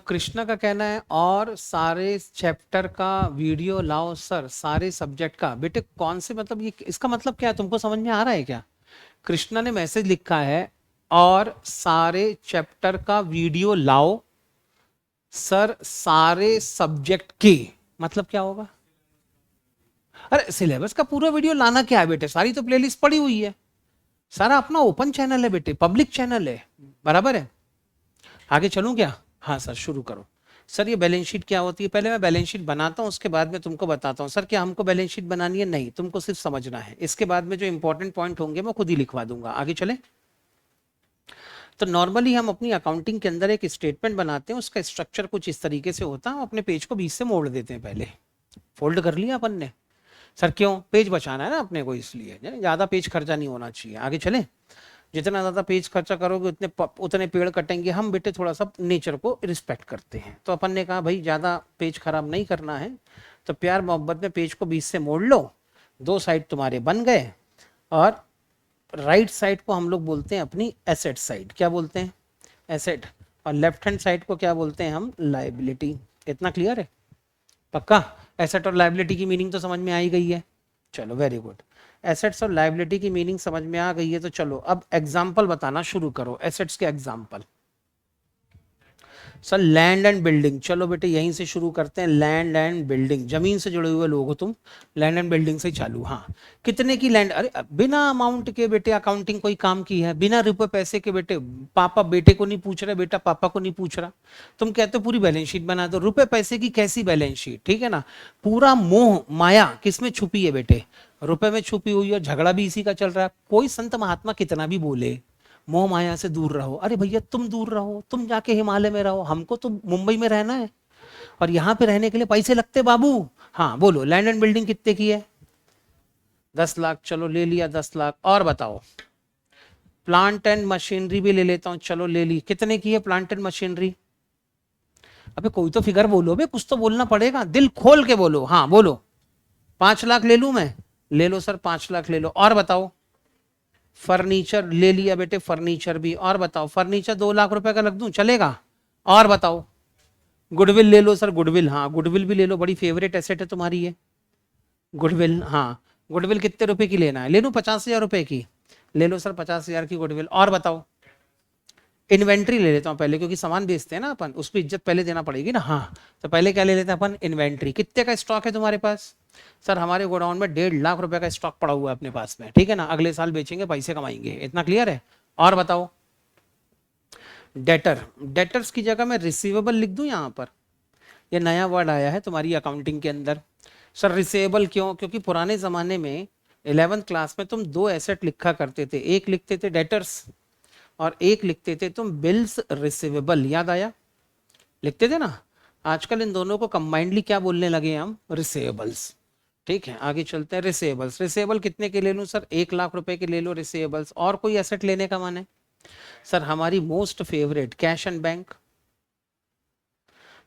कृष्णा का कहना है और सारे चैप्टर का वीडियो लाओ सर, सारे सब्जेक्ट का। बेटे कौन से, मतलब ये इसका मतलब क्या है, तुमको समझ में आ रहा है क्या? कृष्णा ने मैसेज लिखा है और सारे चैप्टर का वीडियो लाओ सर, सारे सब्जेक्ट के, मतलब क्या होगा? अरे सिलेबस का पूरा वीडियो लाना क्या है बेटे, सारी तो प्लेलिस्ट पड़ी हुई है, सारा अपना ओपन चैनल है बेटे, पब्लिक चैनल है, बराबर है। आगे चलूं क्या? हाँ सर शुरू करो। सर ये बैलेंस शीट क्या होती है, पहले मैं बैलेंस शीट बनाता हूँ उसके बाद में तुमको बताता हूँ। सर क्या हमको बैलेंस शीट बनानी है? नहीं, तुमको सिर्फ समझना है, इसके बाद में जो इंपॉर्टेंट पॉइंट होंगे मैं खुद ही लिखवा दूंगा। आगे चले। तो नॉर्मली हम अपनी अकाउंटिंग के अंदर एक स्टेटमेंट बनाते हैं, उसका स्ट्रक्चर कुछ इस तरीके से होता है। हम अपने पेज को बीच से मोड़ देते हैं, पहले फोल्ड कर लिया अपन ने। सर क्यों? पेज बचाना है ना अपने को, इसलिए ज्यादा पेज खर्चा नहीं होना चाहिए। आगे चले। जितना ज़्यादा पेज खर्चा करोगे उतने पेड़ कटेंगे। हम बेटे थोड़ा सा नेचर को रिस्पेक्ट करते हैं, तो अपन ने कहा भाई ज़्यादा पेज खराब नहीं करना है, तो प्यार मोहब्बत में पेज को बीच से मोड़ लो। 2 साइड तुम्हारे बन गए, और राइट साइड को हम लोग बोलते हैं अपनी एसेट साइड। क्या बोलते हैं? एसेट। और लेफ्ट हैंड साइड को क्या बोलते हैं हम? लाइबिलिटी। इतना क्लियर है? पक्का? एसेट और लाइबिलिटी की मीनिंग तो समझ में आ ही गई है। चलो वेरी गुड। एसेट्स और लायबिलिटी की मीनिंग समझ में आ गई है, तो चलो अब एग्जाम्पल बताना शुरू करो। एसेट्स के example. Sir land and building. चलो बेटे यहीं से शुरू करते हैं। लैंड एंड बिल्डिंग, जमीन से जुड़े हुए लोग हो तुम, लैंड एंड बिल्डिंग से चालू। हाँ कितने की लैंड? अरे बिना अमाउंट के बेटे अकाउंटिंग कोई काम की है? बिना रुपए पैसे के बेटे, पापा बेटे को नहीं पूछ रहे, बेटा पापा को नहीं पूछ रहा, तुम कहते हो पूरी बैलेंस शीट बना दो। रुपए पैसे की कैसी बैलेंस शीट, ठीक है ना। पूरा मोह माया किसमें छुपी है बेटे? रुपए में छुपी हुई है, झगड़ा भी इसी का चल रहा है। कोई संत महात्मा कितना भी बोले मोह माया से दूर रहो, अरे भैया तुम दूर रहो, तुम जाके हिमालय में रहो, हमको तो मुंबई में रहना है, और यहाँ पे रहने के लिए पैसे लगते बाबू। हाँ बोलो, लैंड एंड बिल्डिंग कितने की है? 10 लाख। चलो ले लिया 10 लाख। और बताओ। प्लांट एंड मशीनरी भी ले लेता हूँ, चलो ले ली। कितने की है प्लांट एंड मशीनरी? अबे कोई तो फिगर बोलो बे, कुछ तो बोलना पड़ेगा, दिल खोल के बोलो। हाँ बोलो। 5 लाख ले लूं मैं? ले लो सर 5 लाख ले लो। और बताओ। फर्नीचर ले लिया बेटे, फर्नीचर भी। और बताओ। फर्नीचर 2 लाख रुपए का लग दूं, चलेगा? और बताओ। गुडविल ले लो सर, गुडविल। हाँ गुडविल भी ले लो, बड़ी फेवरेट एसेट है तुम्हारी ये गुडविल। हाँ गुडविल कितने रुपए की लेना है? ले लूं 50,000 रुपए की? ले लो सर 50,000 की गुडविल। और बताओ। इन्वेंट्री ले लेता हूँ पहले, क्योंकि सामान बेचते हैं ना अपन, उस पर इज्जत पहले देना पड़ेगी ना। हाँ तो पहले क्या ले लेते हैं अपन? इन्वेंट्री। कितने का स्टॉक है तुम्हारे पास? सर हमारे गोडाउन में 1.5 लाख रुपए का स्टॉक पड़ा हुआ है अपने पास में, ठीक है ना, अगले साल बेचेंगे, पैसे कमाएंगे। इतना क्लियर है? और बताओ। डेटर। डेटर्स की जगह मैं रिसीवेबल लिख दूं यहां पर? ये नया वर्ड आया है तुम्हारी अकाउंटिंग के अंदर। सर रिसीवेबल क्यों? क्योंकि पुराने जमाने में 11th क्लास में तुम 2 एसेट लिखा करते थे, एक लिखते थे डेटर्स और एक लिखते थे तुम बिल्स रिसीवेबल। याद आया? लिखते थे ना। आजकल इन दोनों को कंबाइंडली क्या बोलने लगे हम? रिसीवेबल्स। ठीक है आगे चलते हैं। रिसीवेबल्स। रिसीवेबल कितने के ले लूं सर? 1 लाख रुपए के ले लो रिसीवेबल्स। और कोई एसेट लेने का मन है? सर हमारी most favourite cash and bank.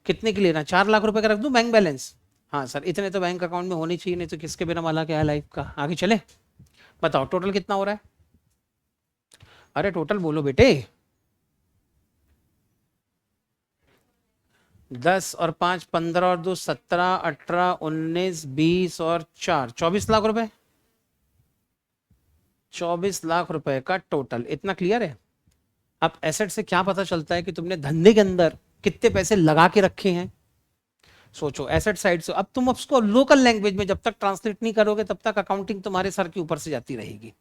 कितने की लेना? 4 लाख रुपए का रख दूं बैंक बैलेंस? हाँ सर इतने तो बैंक अकाउंट में होनी चाहिए, नहीं तो किसके बिना माला क्या है लाइफ का। आगे चले। बताओ टोटल कितना हो रहा है? अरे टोटल बोलो बेटे। 10 और 5 15 और 2 17 18 19 20 और 4 24 लाख रुपए, 24 लाख रुपए का टोटल, इतना क्लियर है। अब एसेट से क्या पता चलता है कि तुमने धंधे के अंदर कितने पैसे लगा के रखे हैं। सोचो एसेट साइड से, अब तुम उसको लोकल लैंग्वेज में जब तक ट्रांसलेट नहीं करोगे तब तक अकाउंटिंग तुम्हारे सर के ऊपर से जाती रहेगी।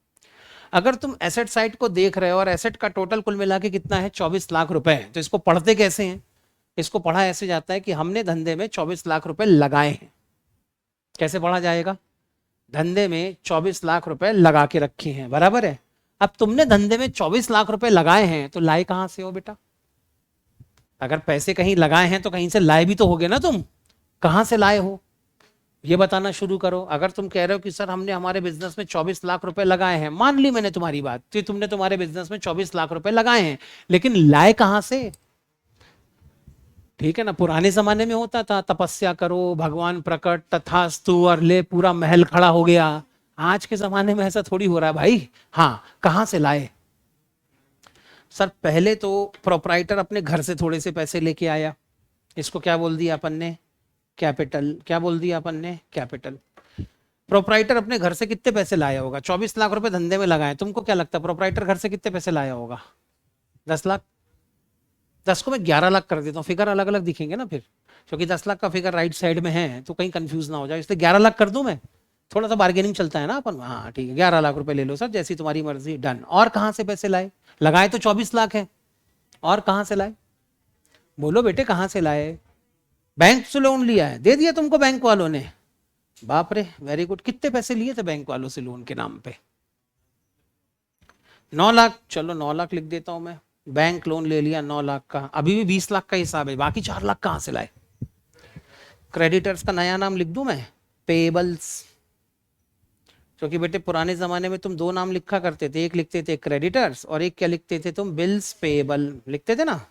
अगर तुम एसेट साइड को देख रहे हो और एसेट का टोटल कुल मिला के कितना है 24 लाख रुपए, तो इसको पढ़ते कैसे हैं? इसको पढ़ा ऐसे जाता है कि हमने धंधे में 24 लाख रुपए लगाए हैं। कैसे पढ़ा जाएगा? धंधे में 24 लाख रुपए लगा के रखे हैं, बराबर है। अब तुमने धंधे में 24 लाख रुपए लगाए हैं तो लाए कहां से हो बेटा? अगर पैसे कहीं लगाए हैं तो कहीं से लाए भी तो होगे ना तुम। कहां से लाए हो ये बताना शुरू करो। अगर तुम कह रहे हो कि सर हमने हमारे बिजनेस में 24 लाख रुपए लगाए हैं, मान ली मैंने तुम्हारी बात, तो तुमने तुम्हारे बिजनेस में 24 लाख रुपए लगाए हैं, लेकिन लाए कहां से? ठीक है ना, पुराने जमाने में होता था तपस्या करो, भगवान प्रकट, तथास्तु, और ले पूरा महल खड़ा हो गया। आज के जमाने में ऐसा थोड़ी हो रहा है भाई। हाँ, कहां से लाए? सर पहले तो प्रोपराइटर अपने घर से थोड़े से पैसे लेके आया, इसको क्या बोल दिया अपन ने? कैपिटल। क्या बोल दिया अपन ने? कैपिटल। प्रोपराइटर अपने घर से कितने पैसे लाया होगा? 24 लाख रुपए धंधे में लगाए, तुमको क्या लगता है प्रोपराइटर घर से कितने पैसे लाया होगा? 10 लाख। 10 को मैं 11 लाख कर देता हूँ, फिगर अलग अलग दिखेंगे ना फिर, क्योंकि 10 लाख का फिगर राइट साइड में है तो कहीं कंफ्यूज ना हो जाए, इसलिए 11 लाख कर दूं मैं। थोड़ा सा बार्गेनिंग चलता है ना अपन। हाँ ठीक है, 11 लाख रुपए ले लो सर, जैसी तुम्हारी मर्जी, डन। और कहां से पैसे लाए? लगाए तो 24 लाख है, और कहां से लाए? बोलो बेटे कहां से लाए? बैंक से लोन लिया है, दे दिया तुमको बैंक वालों ने? बाप रे, वेरी गुड। कितने पैसे लिए थे बैंक वालों से लोन के नाम पे? 9 लाख। चलो 9 लाख लिख देता हूं मैं। बैंक लोन ले लिया 9 लाख का, अभी भी 20 लाख का हिसाब है, बाकी 4 लाख कहां से लाए? क्रेडिटर्स का नया नाम लिख दूं मैं? पेबल्स। क्योंकि बेटे पुराने जमाने में तुम दो नाम लिखा करते थे, एक लिखते थे क्रेडिटर्स और एक क्या लिखते थे तुम? बिल्स पेबल लिखते थे ना।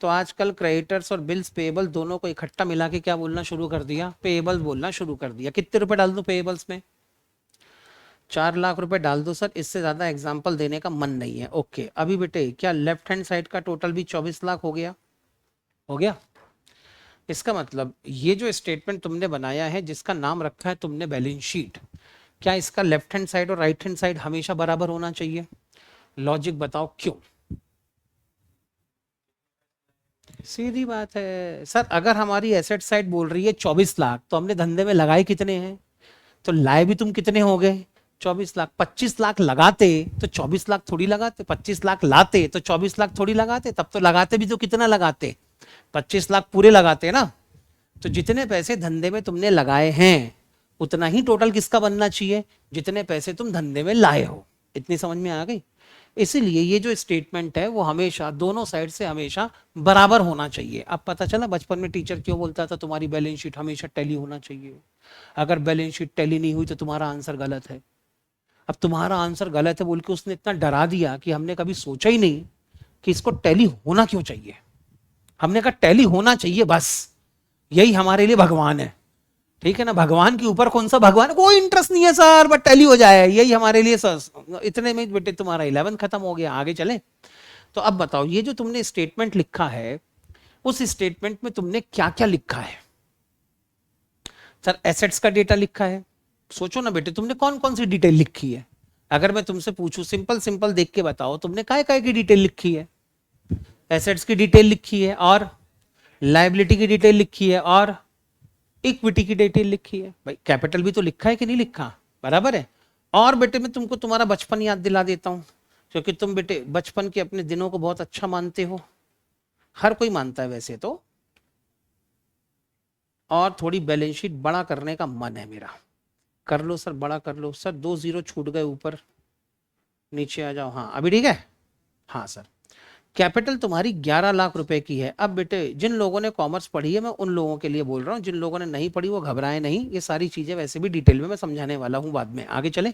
तो आजकल क्रेडिटर्स और बिल्स पेबल दोनों को इकट्ठा मिला के क्या बोलना शुरू कर दिया? पेबल बोलना शुरू कर दिया। कितने रुपए डाल दूं पेबल्स में? 4 लाख रुपए डाल दो सर, इससे ज्यादा एग्जाम्पल देने का मन नहीं है। ओके, अभी बेटे क्या लेफ्ट हैंड साइड का टोटल भी 24 लाख हो गया? हो गया। इसका मतलब ये जो स्टेटमेंट तुमने बनाया है जिसका नाम रखा है तुमने बैलेंस शीट, क्या इसका लेफ्ट हैंड साइड और राइट हैंड साइड हमेशा बराबर होना चाहिए? लॉजिक बताओ क्यों? सीधी बात है सर, अगर हमारी एसेट साइड बोल रही है 24 लाख तो हमने धंधे में लगाए कितने हैं? तो लाए भी तुम कितने हो गए? 24 लाख। 25 लाख लगाते तो 24 लाख थोड़ी लगाते, 25 लाख लाते तो 24 लाख थोड़ी लगाते, तब तो लगाते भी तो कितना लगाते? 25 लाख पूरे लगाते ना। तो जितने पैसे धंधे में तुमने लगाए हैं उतना ही टोटल किसका बनना चाहिए? जितने पैसे तुम धंधे में लाए हो। इतनी समझ में आ गई? इसीलिए ये जो स्टेटमेंट है वो हमेशा दोनों साइड से हमेशा बराबर होना चाहिए। अब पता चला बचपन में टीचर क्यों बोलता था तुम्हारी बैलेंस शीट हमेशा टैली होना चाहिए। अगर बैलेंस शीट टैली नहीं हुई तो तुम्हारा आंसर गलत है। अब तुम्हारा आंसर गलत है बोल के उसने इतना डरा दिया कि हमने कभी सोचा ही नहीं कि इसको टैली होना क्यों चाहिए। हमने कहा टैली होना चाहिए बस, यही हमारे लिए भगवान है। ठीक है ना, भगवान के ऊपर कौन सा भगवान, कोई इंटरेस्ट नहीं है सर, बट टैली हो जाए यही हमारे लिए सर। इतने में बेटे तुम्हारा 11 खत्म हो गया। आगे चले तो अब बताओ ये जो तुमने स्टेटमेंट लिखा है उस स्टेटमेंट में तुमने क्या क्या लिखा है? सर एसेट्स का डेटा लिखा है। सोचो ना बेटे तुमने कौन कौन सी डिटेल लिखी है? अगर मैं तुमसे पूछूं सिंपल सिंपल देख के बताओ तुमने काय की डिटेल लिखी है? एसेट्स की डिटेल लिखी है, और लायबिलिटी की डिटेल लिखी है, और इक्विटी की डिटेल लिखी है। भाई कैपिटल भी तो लिखा है कि नहीं लिखा? बराबर है। और बेटे मैं तुमको तुम्हारा बचपन याद दिला देता हूं, क्योंकि तुम बेटे बचपन के अपने दिनों को बहुत अच्छा मानते हो, हर कोई मानता है वैसे तो। और थोड़ी बैलेंस शीट बड़ा करने का मन है मेरा, कर लो सर, बड़ा कर लो सर। 2 जीरो छूट गए ऊपर, नीचे आ जाओ। हाँ अभी ठीक है। हाँ सर, कैपिटल तुम्हारी 11 लाख रुपए की है। अब बेटे जिन लोगों ने कॉमर्स पढ़ी है मैं उन लोगों के लिए बोल रहा हूँ, जिन लोगों ने नहीं पढ़ी वो घबराए नहीं, ये सारी चीजें वैसे भी डिटेल में मैं समझाने वाला हूँ बाद में। आगे चले।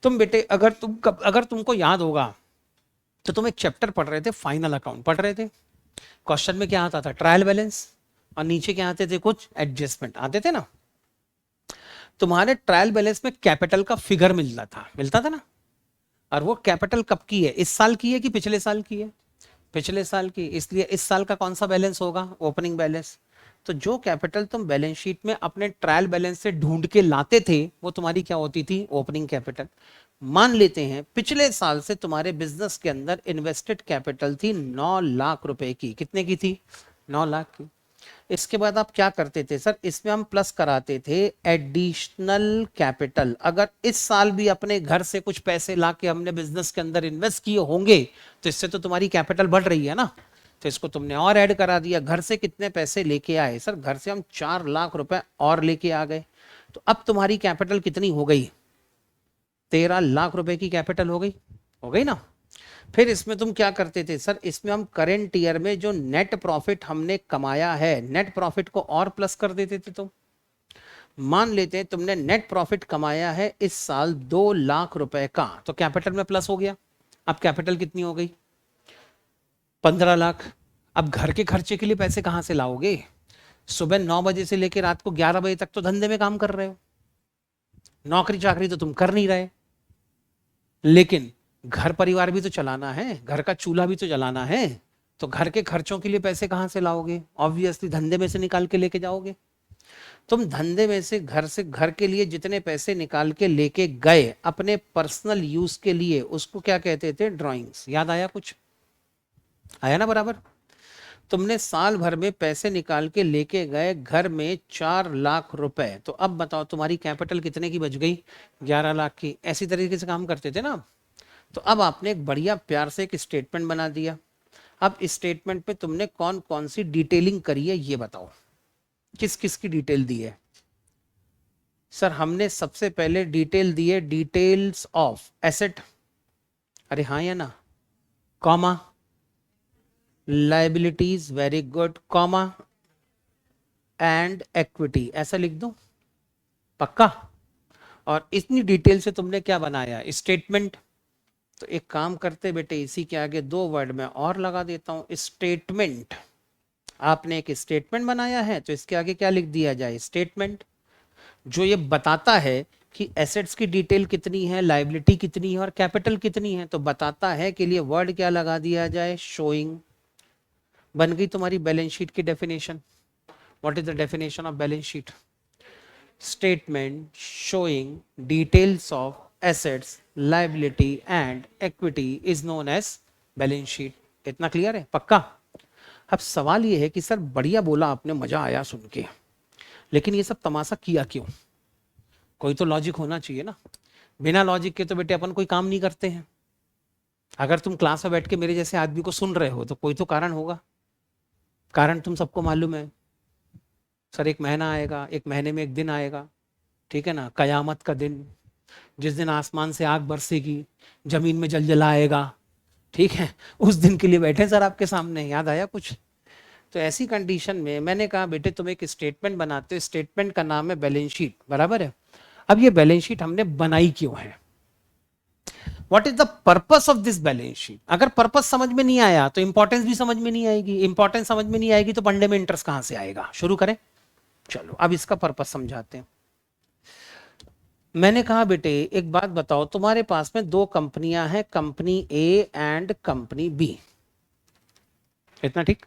तुम बेटे अगर तुमको याद होगा तो तुम एक चैप्टर पढ़ रहे थे, फाइनल अकाउंट पढ़ रहे थे। क्वेश्चन में क्या आता था? ट्रायल बैलेंस, और नीचे क्या आते थे? कुछ एडजस्टमेंट आते थे ना। तुम्हारे ट्रायल बैलेंस में कैपिटल का फिगर मिलता था ना। और वो कैपिटल कब की है? इस साल की है कि पिछले साल की है? पिछले साल की, इसलिए इस साल का कौन सा बैलेंस होगा? Opening balance. तो जो कैपिटल तुम बैलेंस शीट में अपने ट्रायल बैलेंस से ढूंढ के लाते थे वो तुम्हारी क्या होती थी? Opening capital. मान लेते हैं पिछले साल से तुम्हारे बिजनेस के अंदर इन्वेस्टेड कैपिटल थी 9 लाख रुपए की। कितने की थी? 9 लाख की। इसके बाद आप क्या करते थे सर? इसमें हम प्लस कराते थे एडिशनल कैपिटल। अगर इस साल भी अपने घर से कुछ पैसे लाके हमने बिजनेस के अंदर इन्वेस्ट किए होंगे तो इससे तो तुम्हारी कैपिटल बढ़ रही है ना, तो इसको तुमने और ऐड करा दिया। घर से कितने पैसे लेके आए सर? घर से हम 4 लाख रुपए और लेके आ गए। तो अब तुम्हारी कैपिटल कितनी हो गई? 13 लाख रुपए की कैपिटल हो गई। हो गई ना? फिर इसमें तुम क्या करते थे सर? इसमें हम करेंट ईयर में जो नेट प्रॉफिट हमने कमाया है, नेट प्रॉफिट को और प्लस कर देते थे। तुम मान लेते हैं तुमने नेट प्रॉफिट कमाया है इस साल 2 लाख रुपए का, तो कैपिटल में प्लस हो गया। अब कैपिटल कितनी हो गई? 15 लाख। अब घर के खर्चे के लिए पैसे कहां से लाओगे? सुबह 9 बजे से लेकर रात को 11 बजे तक तो धंधे में काम कर रहे हो, नौकरी चाकरी तो तुम कर नहीं रहे, लेकिन घर परिवार भी तो चलाना है, घर का चूल्हा भी तो जलाना है। तो घर के खर्चों के लिए पैसे कहां से लाओगे? ऑब्वियसली धंधे में से निकाल के लेके जाओगे। तुम धंधे में से घर के लिए जितने पैसे निकाल के लेके गए अपने पर्सनल यूज के लिए, उसको क्या कहते थे? ड्राइंग्स। याद आया कुछ? आया ना बराबर? तुमने साल भर में पैसे निकाल के लेके गए घर में 4 लाख रुपए, तो अब बताओ तुम्हारी कैपिटल कितने की बच गई? 11 लाख की। ऐसी तरीके से काम करते थे ना। तो अब आपने एक बढ़िया प्यार से एक स्टेटमेंट बना दिया। अब इस स्टेटमेंट पे तुमने कौन कौन सी डिटेलिंग करी है ये बताओ, किस किस की डिटेल दी है? सर हमने सबसे पहले डिटेल दी है डिटेल्स ऑफ एसेट, अरे हाँ या ना, comma, liabilities, very good, comma, and equity, ऐसा लिख दो, पक्का? और इतनी डिटेल से तुमने क्या बनाया? स्टेटमेंट। तो एक काम करते बेटे, इसी के आगे 2 वर्ड में और लगा देता हूं, स्टेटमेंट। आपने एक स्टेटमेंट बनाया है तो इसके आगे क्या लिख दिया जाए? स्टेटमेंट। जो ये बताता है कि एसेट्स की डिटेल कितनी है, लाइबिलिटी कितनी है और कैपिटल कितनी है, तो बताता है के लिए वर्ड क्या लगा दिया जाए? शोइंग। बन गई तुम्हारी बैलेंस शीट की डेफिनेशन। What is the definition of balance sheet? Statement showing details of assets, liability and equity is known as balance sheet. इतना क्लियर है? पक्का? अब सवाल ये है कि सर बढ़िया बोला आपने, मजा आया सुन के, लेकिन ये सब तमाशा किया क्यों? कोई तो लॉजिक होना चाहिए ना। बिना लॉजिक के तो बेटे अपन कोई काम नहीं करते हैं। अगर तुम क्लास में बैठ के मेरे जैसे आदमी को सुन रहे हो तो कोई तो कारण होगा। कारण तुम सबको मालूम है सर, एक महीना आएगा, एक महीने में एक दिन आएगा, ठीक है ना, कयामत का दिन, जिस दिन आसमान से आग बरसेगी, जमीन में जलजला आएगा, ठीक है, उस दिन के लिए बैठे सर आपके सामने। याद आया कुछ? तो ऐसी कंडीशन में मैंने कहा बेटे तुम एक स्टेटमेंट बनाते हो, स्टेटमेंट का नाम है बैलेंस शीट, बराबर है? अब ये बैलेंस शीट हमने बनाई क्यों है? What is the purpose of this balance sheet? अगर पर्पस समझ में नहीं आया तो इंपॉर्टेंस भी समझ में नहीं आएगी, इंपॉर्टेंस समझ में नहीं आएगी तो पढ़ने में इंटरेस्ट कहां से आएगा? शुरू करें? चलो अब इसका पर्पस समझाते हैं। मैंने कहा बेटे एक बात बताओ, तुम्हारे पास में 2 कंपनियां हैं, company A and company B, इतना ठीक?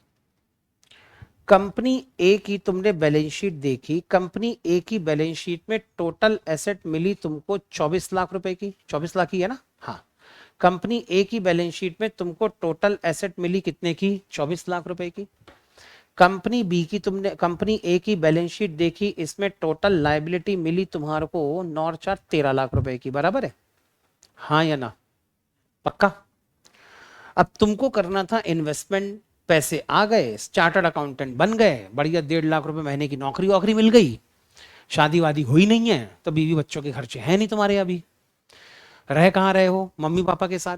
कंपनी ए की तुमने बैलेंस शीट देखी, कंपनी ए की बैलेंस शीट में टोटल एसेट मिली तुमको 24 लाख रुपए की। 24 लाख ही है ना? हाँ। कंपनी ए की बैलेंस शीट में तुमको टोटल एसेट मिली कितने की? 24 लाख रुपए की। कंपनी बी की तुमने, कंपनी ए की बैलेंस शीट देखी, इसमें टोटल लाइबिलिटी मिली तुम्हारे को 9 और 4 13 लाख रुपए की, बराबर है? हाँ या ना? पक्का? अब तुमको करना था इन्वेस्टमेंट, पैसे आ गए, चार्टर्ड अकाउंटेंट बन गए, बढ़िया 1.5 लाख रुपए महीने की नौकरी वोकरी मिल गई, शादी वादी हुई नहीं है तो बीवी बच्चों के खर्चे हैं नहीं तुम्हारे, अभी रह कहाँ रहे हो? मम्मी पापा के साथ,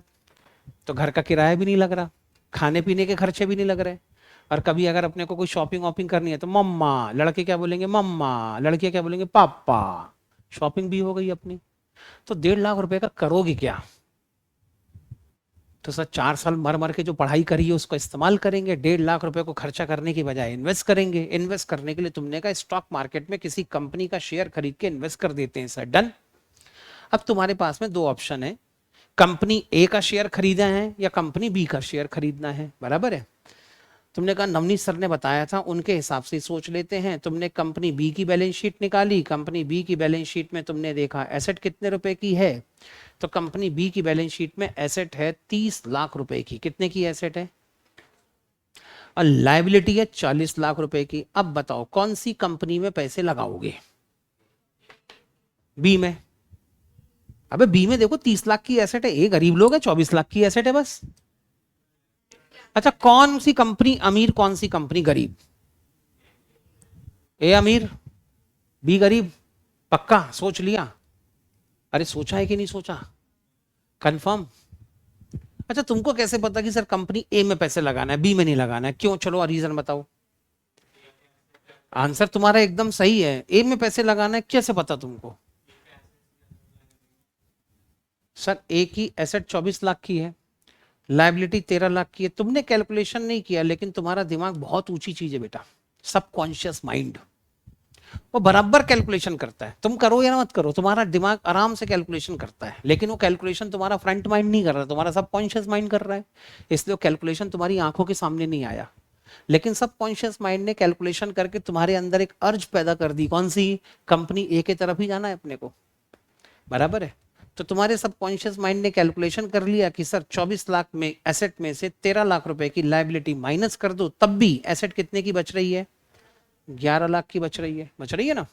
तो घर का किराया भी नहीं लग रहा, खाने पीने के खर्चे भी नहीं लग रहे। और कभी अगर अपने को कोई शॉपिंग वॉपिंग करनी है तो मम्मा, लड़के क्या बोलेंगे? मम्मा, लड़कियां क्या बोलेंगे? पापा। शॉपिंग भी हो गई अपनी। तो 1.5 लाख रुपए का करोगे क्या? तो सर 4 साल मर मर के जो पढ़ाई करी है उसको इस्तेमाल करेंगे, 1.5 लाख रुपए को खर्चा करने की बजाय इन्वेस्ट करेंगे। इन्वेस्ट करने के लिए तुमने कहा स्टॉक मार्केट में किसी कंपनी का शेयर खरीद के इन्वेस्ट कर देते हैं सर। डन। अब तुम्हारे पास में 2 ऑप्शन है कंपनी ए का शेयर खरीदा है या कंपनी बी का शेयर खरीदना है, बराबर है। तुमने कहा नवनीत सर ने बताया था, उनके हिसाब से सोच लेते हैं। तुमने कंपनी बी की बैलेंस शीट निकाली, कंपनी बी की बैलेंस शीट में तुमने देखा एसेट कितने रुपए की है, तो कंपनी बी की बैलेंस शीट में एसेट है 30 लाख रुपए की। कितने की एसेट है? और लायबिलिटी है 40 लाख रुपए की। अब बताओ कौन सी कंपनी में पैसे लगाओगे? बी में। अबे बी में देखो 30 लाख की एसेट है, ये गरीब लोग है, 24 लाख की एसेट है बस। अच्छा कौन सी कंपनी अमीर, कौन सी कंपनी गरीब? ए अमीर बी गरीब, पक्का सोच लिया? अरे सोचा है कि नहीं सोचा? कंफर्म? अच्छा तुमको कैसे पता कि सर कंपनी ए में पैसे लगाना है, बी में नहीं लगाना है? क्यों, चलो रीजन बताओ। आंसर तुम्हारा एकदम सही है, ए में पैसे लगाना है। कैसे पता तुमको? सर ए की एसेट 24 लाख की है, लायबिलिटी 13 लाख की है। तुमने कैलकुलेशन नहीं किया, लेकिन तुम्हारा दिमाग बहुत ऊंची चीज है बेटा, सबकॉन्शियस माइंड, वो बराबर कैलकुलेशन करता है। तुम करो या मत करो, तुम्हारा दिमाग आराम से कैलकुलेशन करता है, लेकिन वो कैलकुलेशन तुम्हारा फ्रंट माइंड नहीं कर रहा, तुम्हारा सबकॉन्शियस माइंड कर रहा है। इसलिए वो कैलकुलेशन तुम्हारी आंखों के सामने नहीं आया, लेकिन सबकॉन्शियस माइंड ने कैलकुलेशन करके तुम्हारे अंदर एक अर्ज पैदा कर दी। कौन सी? कंपनी ए की तरफ ही जाना है अपने को, बराबर है। तो तुम्हारे सबकॉन्शियस माइंड ने कैलकुलेशन कर लिया कि सर 24 लाख में एसेट में से 13 लाख रुपए की लायबिलिटी माइनस कर दो, तब भी एसेट कितने की बच रही है? 11 लाख की बच रही है, बच रही है ना।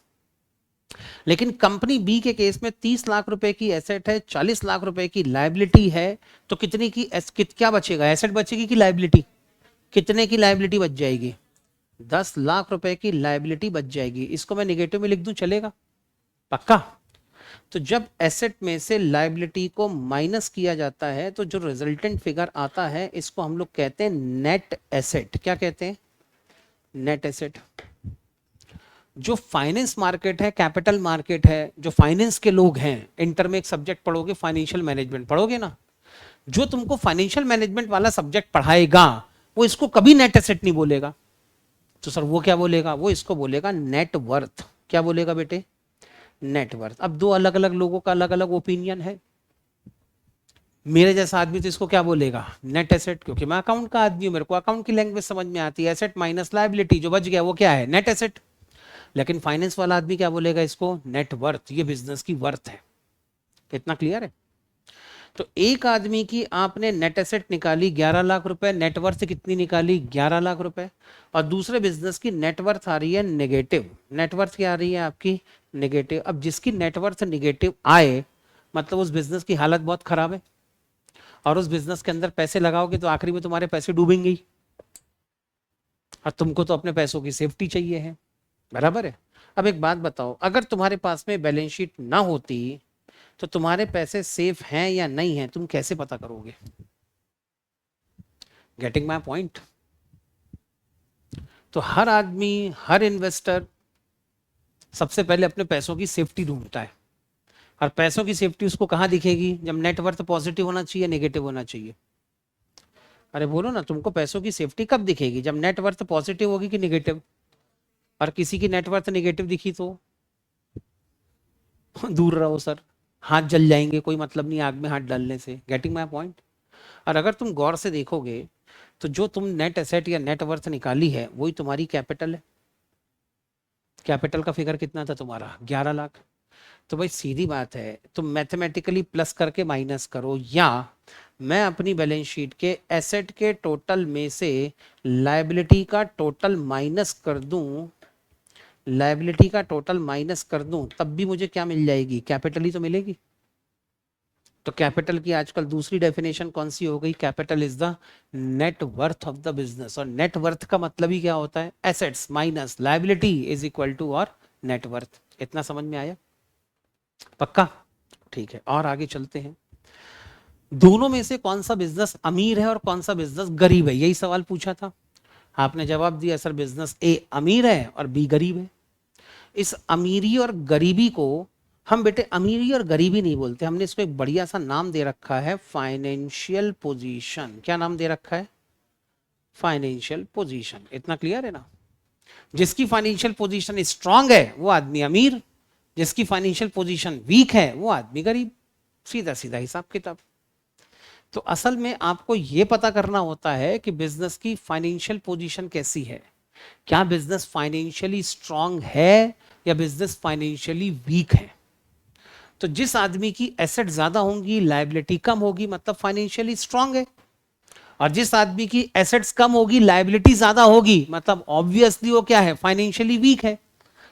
लेकिन कंपनी बी के केस में 30 लाख रुपए की एसेट है, 40 लाख रुपए की लायबिलिटी है, तो कितने की क्या बचेगा? एसेट बचेगी कि लायबिलिटी? कितने की लायबिलिटी बच जाएगी? 10 लाख रुपए की लायबिलिटी बच जाएगी। इसको मैं निगेटिव में लिख दूं, चलेगा? पक्का? तो जब एसेट में से लायबिलिटी को माइनस किया जाता है तो जो रिजल्टेंट फिगर आता है, इसको हम लोग कहते हैं नेट एसेट। क्या कहते हैं? Net asset. जो फाइनेंस मार्केट है, कैपिटल मार्केट है, जो फाइनेंस के लोग हैं, इंटर में एक सब्जेक्ट पढ़ोगे फाइनेंशियल मैनेजमेंट, पढ़ोगे ना? जो तुमको फाइनेंशियल मैनेजमेंट वाला सब्जेक्ट पढ़ाएगा वो इसको कभी नेट एसेट नहीं बोलेगा। तो सर वो क्या बोलेगा? वो इसको बोलेगा नेट वर्थ। क्या बोलेगा बेटे? नेटवर्थ। अब दो अलग अलग लोगों का अलग अलग ओपिनियन है। मेरे जैसा आदमी तो इसको क्या बोलेगा? नेट एसेट, क्योंकि मैं अकाउंट का आदमी हूं, मेरे को अकाउंट की लैंग्वेज समझ में आती है। एसेट माइनस लायबिलिटी, जो बच गया वो क्या है? Net asset. लेकिन फाइनेंस वाला आदमी क्या बोलेगा इसको? नेटवर्थ। ये बिजनेस की वर्थ है। इतना क्लियर है? तो एक आदमी की आपने नेट एसेट निकाली 11 लाख रुपए, नेटवर्थ कितनी निकाली? 11 लाख रुपए। और दूसरे बिजनेस की नेटवर्थ आ रही है नेगेटिव। नेटवर्थ क्या आ रही है आपकी? नेगेटिव। अब जिसकी नेटवर्थ नेगेटिव आए, मतलब उस बिजनेस की हालत बहुत खराब है, और उस बिजनेस के अंदर पैसे लगाओगे तो आखिरी में तुम्हारे पैसे डूबेंगे ही, और तुमको तो अपने पैसों की सेफ्टी चाहिए है, बराबर है। अब एक बात बताओ, अगर तुम्हारे पास में बैलेंस शीट ना होती तो तुम्हारे पैसे सेफ हैं या नहीं है, तुम कैसे पता करोगे? Getting my point? तो हर आदमी, हर इन्वेस्टर सबसे पहले अपने पैसों की सेफ्टी ढूंढता है, और पैसों की सेफ्टी उसको कहां दिखेगी? जब नेटवर्थ पॉजिटिव होना चाहिए, नेगेटिव होना चाहिए। अरे बोलो ना, तुमको पैसों की सेफ्टी कब दिखेगी? जब नेटवर्थ पॉजिटिव होगी कि नेगेटिव? और किसी की नेटवर्थ नेगेटिव दिखी तो दूर रहो सर, हाथ जल जाएंगे, कोई मतलब नहीं आग में हाथ डालने से। Getting my point? और अगर तुम गौर से देखोगे तो जो तुम नेट एसेट या नेटवर्थ निकाली है वही तुम्हारी कैपिटल है। कैपिटल का फिगर कितना था तुम्हारा? 11 लाख। तो भाई सीधी बात है, तुम मैथमेटिकली प्लस करके माइनस करो, या मैं अपनी बैलेंस शीट के एसेट के टोटल में से लायबिलिटी का टोटल माइनस कर दूं, लायबिलिटी का टोटल माइनस कर दूं, तब भी मुझे क्या मिल जाएगी? कैपिटल ही तो मिलेगी। तो कैपिटल की आजकल दूसरी डेफिनेशन कौन सी हो गई? Capital is the net worth of the business. और नेट वर्थ का मतलब ही क्या होता है? Assets minus liability is equal to और नेट वर्थ। इतना समझ में आया? पक्का? ठीक है, और आगे चलते हैं। दोनों में से कौन सा बिजनेस अमीर है और कौन सा बिजनेस गरीब है? यही सवाल पूछा था, आपने जवाब दिया सर बिजनेस ए अमीर है और बी गरीब है। इस अमीरी और गरीबी को हम बेटे अमीरी और गरीबी नहीं बोलते, हमने इसको एक बढ़िया सा नाम दे रखा है, फाइनेंशियल पोजीशन। क्या नाम दे रखा है? Financial position. इतना क्लियर है ना? जिसकी फाइनेंशियल पोजीशन स्ट्रांग है वो आदमी अमीर, जिसकी फाइनेंशियल पोजीशन वीक है वो आदमी गरीब। सीधा सीधा हिसाब किताब। तो असल में आपको ये पता करना होता है कि बिजनेस की फाइनेंशियल पोजीशन कैसी है, क्या बिजनेस फाइनेंशियली स्ट्रांग है या बिजनेस फाइनेंशियली वीक है। तो जिस आदमी की एसेट ज्यादा होंगी, लायबिलिटी कम होगी, मतलब फाइनेंशियली स्ट्रांग है। और जिस आदमी की एसेट्स कम होगी, लायबिलिटी ज्यादा होगी, मतलब ऑब्वियसली वो क्या है, फाइनेंशियली वीक है।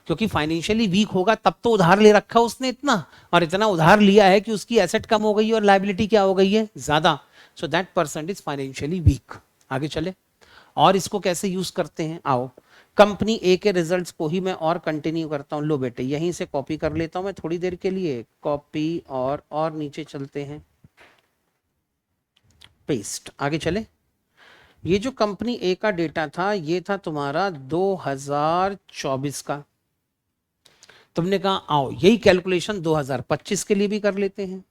क्योंकि फाइनेंशियली वीक होगा तब तो उधार ले रखा उसने इतना, और इतना उधार लिया है कि उसकी एसेट कम हो गई और लायबिलिटी क्या हो गई है, ज्यादा। So that person is financially week. आगे चले, और इसको कैसे यूज करते हैं, आओ। कंपनी ए के रिजल्ट्स को ही मैं और कंटिन्यू करता हूं। लो बेटे, यहीं से कॉपी कर लेता हूं मैं थोड़ी देर के लिए, कॉपी और नीचे चलते हैं, पेस्ट। आगे चले। ये जो कंपनी ए का डेटा था, ये था तुम्हारा 2024 का। तुमने कहा आओ यही कैलकुलेशन 2025 के लिए भी कर लेते हैं,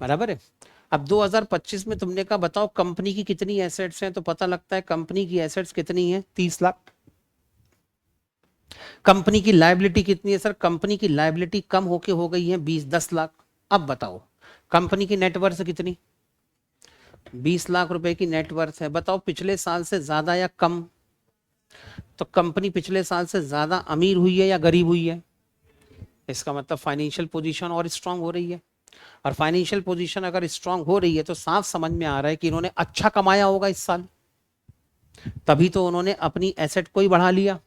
बराबर है। अब 2025 में तुमने कहा बताओ कंपनी की कितनी एसेट्स हैं, तो पता लगता है कंपनी की एसेट्स कितनी है, 30 लाख। कंपनी की लायबिलिटी कितनी है, सर कंपनी की लायबिलिटी कम होके हो गई है 10 लाख। अब बताओ कंपनी की नेटवर्थ कितनी, 20 लाख रुपए की नेटवर्थ है। बताओ पिछले साल से ज्यादा या कम। तो कंपनी पिछले साल से ज्यादा अमीर हुई है या गरीब हुई है, इसका मतलब फाइनेंशियल पोजीशन और स्ट्रांग हो रही है। और फाइनेंशियल पोजीशन अगर स्ट्रांग हो रही है तो साफ समझ में आ रहा है कि इन्होंने अच्छा कमाया होगा इस साल, तभी तो उन्होंने अपनी एसेट को ही बढ़ा लिया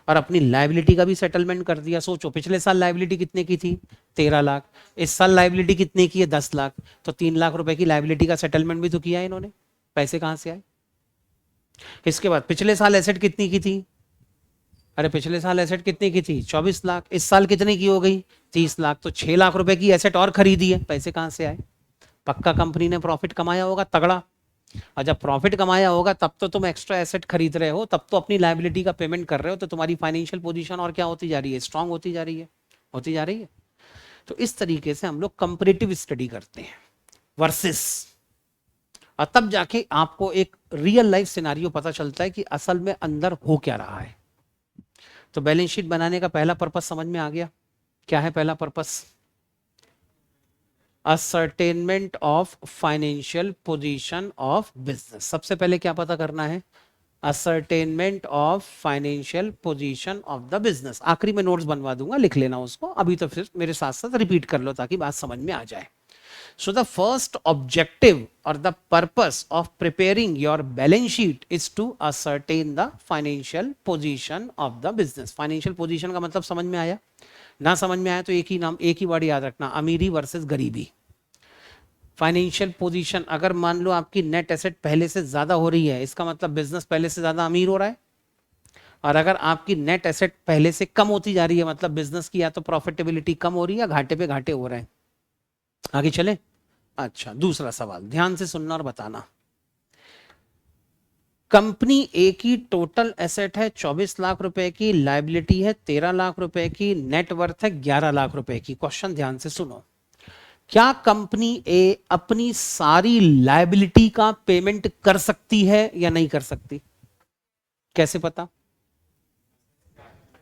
और अपनी लायबिलिटी का भी सेटलमेंट कर दिया। सोचो पिछले साल लायबिलिटी कितने की थी, 13 लाख। इस साल लायबिलिटी कितने की है, 10 लाख। तो 3 लाख रुपए की लायबिलिटी का सेटलमेंट भी तो किया है इन्होंने। पैसे कहां से आए। इसके बाद पिछले साल एसेट कितनी की थी, अरे पिछले साल एसेट कितनी की थी, 24 लाख। इस साल कितने की हो गई, 30 लाख। तो 6 लाख रुपए की एसेट और खरीदी है, पैसे कहां से आए। पक्का कंपनी ने प्रॉफिट कमाया होगा तगड़ा। और जब प्रॉफिट कमाया होगा तब तो तुम एक्स्ट्रा एसेट खरीद रहे हो, तब तो अपनी लायबिलिटी का पेमेंट कर रहे हो, तो तुम्हारी फाइनेंशियल पोजीशन और क्या होती जा रही है, स्ट्रांग होती जा रही है, होती जा रही है। तो इस तरीके से हम लोग कंपैरेटिव स्टडी करते हैं वर्सेस, और तब जाके आपको एक रियल लाइफ सिनेरियो पता चलता है कि असल में अंदर हो क्या रहा है। तो बैलेंस शीट बनाने का पहला पर्पस समझ में आ गया, क्या है पहला purpose, ascertainment of financial position of business. सबसे पहले क्या पता करना है, ascertainment of financial position of the business. आखिरी में नोट्स बनवा दूंगा, लिख लेना उसको, अभी तो फिर मेरे साथ साथ रिपीट कर लो ताकि बात समझ में आ जाए। So the first objective or the purpose of preparing your balance sheet is to ascertain the financial position of the business. Financial position का मतलब समझ में आया, ना समझ में आया तो एक ही नाम, एक ही वर्ड याद रखना, अमीरी वर्सेस गरीबी। फाइनेंशियल पोजीशन, अगर मान लो आपकी नेट एसेट पहले से ज्यादा हो रही है, इसका मतलब बिजनेस पहले से ज्यादा अमीर हो रहा है। और अगर आपकी नेट एसेट पहले से कम होती जा रही है, मतलब बिजनेस की या तो प्रॉफिटेबिलिटी कम हो रही है या घाटे पे घाटे हो रहे हैं। आगे चले। अच्छा, दूसरा सवाल ध्यान से सुनना और बताना। कंपनी ए की टोटल एसेट है 24 लाख रुपए की, लायबिलिटी है 13 लाख रुपए की, नेटवर्थ है 11 लाख रुपए की। क्वेश्चन ध्यान से सुनो, क्या कंपनी ए अपनी सारी लायबिलिटी का पेमेंट कर सकती है या नहीं कर सकती। कैसे पता,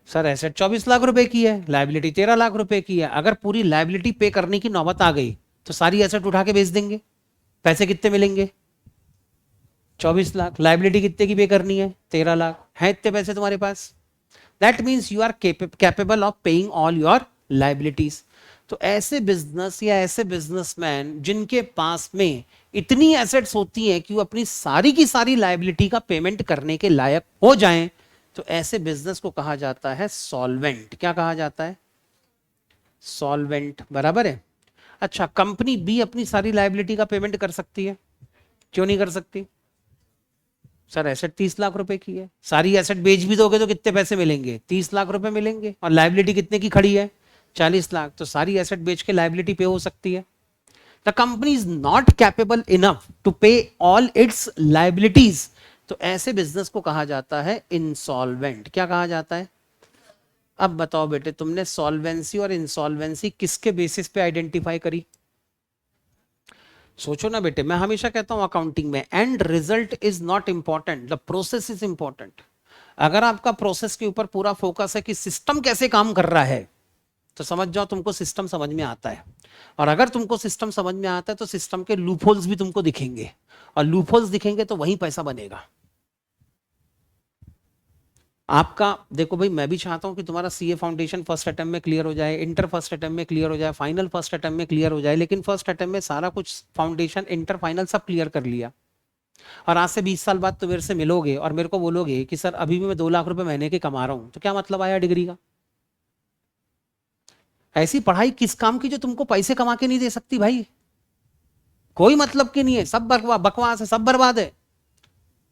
सर एसेट 24 लाख रुपए की है, लायबिलिटी 13 लाख रुपए की है। अगर पूरी लायबिलिटी पे करने की नौबत आ गई तो सारी एसेट उठा के बेच देंगे, पैसे कितने मिलेंगे, 24 लाख। लायबिलिटी कितने की पे करनी है, 13 लाख। है इतने पैसे तुम्हारे पास, that means you are capable of paying all your liabilities. तो ऐसे बिजनेस या ऐसे बिजनेसमैन जिनके पास में इतनी एसेट्स होती हैं कि वो अपनी सारी की सारी लायबिलिटी का पेमेंट करने के लायक हो जाएं, तो ऐसे बिजनेस को कहा जाता है सॉल्वेंट। क्या कहा जाता है, सॉल्वेंट, बराबर है। अच्छा, कंपनी बी अपनी सारी लायबिलिटी का पेमेंट कर सकती है, क्यों नहीं कर सकती। सर एसेट 30 लाख रुपए की है, सारी एसेट बेच भी दोगे तो कितने पैसे मिलेंगे, 30 लाख रुपए मिलेंगे। और लायबिलिटी कितने की खड़ी है, 40 लाख। तो सारी एसेट बेच के लायबिलिटी पे हो सकती है। The company is not capable enough to pay all its liabilities. तो ऐसे बिजनेस को कहा जाता है इंसॉल्वेंट। क्या कहा जाता है। अब बताओ बेटे, तुमने सॉल्वेंसी और इंसॉल्वेंसी किसके बेसिस पे आइडेंटिफाई करी। सोचो ना बेटे, मैं हमेशा कहता हूं अकाउंटिंग में and result is not important, the process is important. अगर आपका प्रोसेस के ऊपर पूरा फोकस है कि सिस्टम कैसे काम कर रहा है, तो समझ जाओ तुमको सिस्टम समझ में आता है। और अगर तुमको सिस्टम समझ में आता है तो सिस्टम के लूपहोल्स भी तुमको दिखेंगे, और लूपहोल्स दिखेंगे तो वहीं पैसा बनेगा आपका। देखो भाई, मैं भी चाहता हूं कि तुम्हारा सीए फाउंडेशन फर्स्ट अटेम्प्ट में क्लियर हो जाए, इंटर फर्स्ट अटेम्प्ट में क्लियर हो जाए, फाइनल फर्स्ट अटेम्प्ट में क्लियर हो जाए, लेकिन फर्स्ट अटेम्प्ट में सारा कुछ फाउंडेशन इंटर फाइनल सब क्लियर कर लिया, और आज से 20 साल बाद तो मेरे से मिलोगे और मेरे को बोलोगे कि सर अभी भी मैं 2 लाख रुपए महीने के कमा रहा हूं, तो क्या मतलब आया डिग्री का? ऐसी पढ़ाई किस काम की जो तुमको पैसे कमा के नहीं दे सकती भाई? कोई मतलब की नहीं है, सब बकवास है, सब बर्बाद है।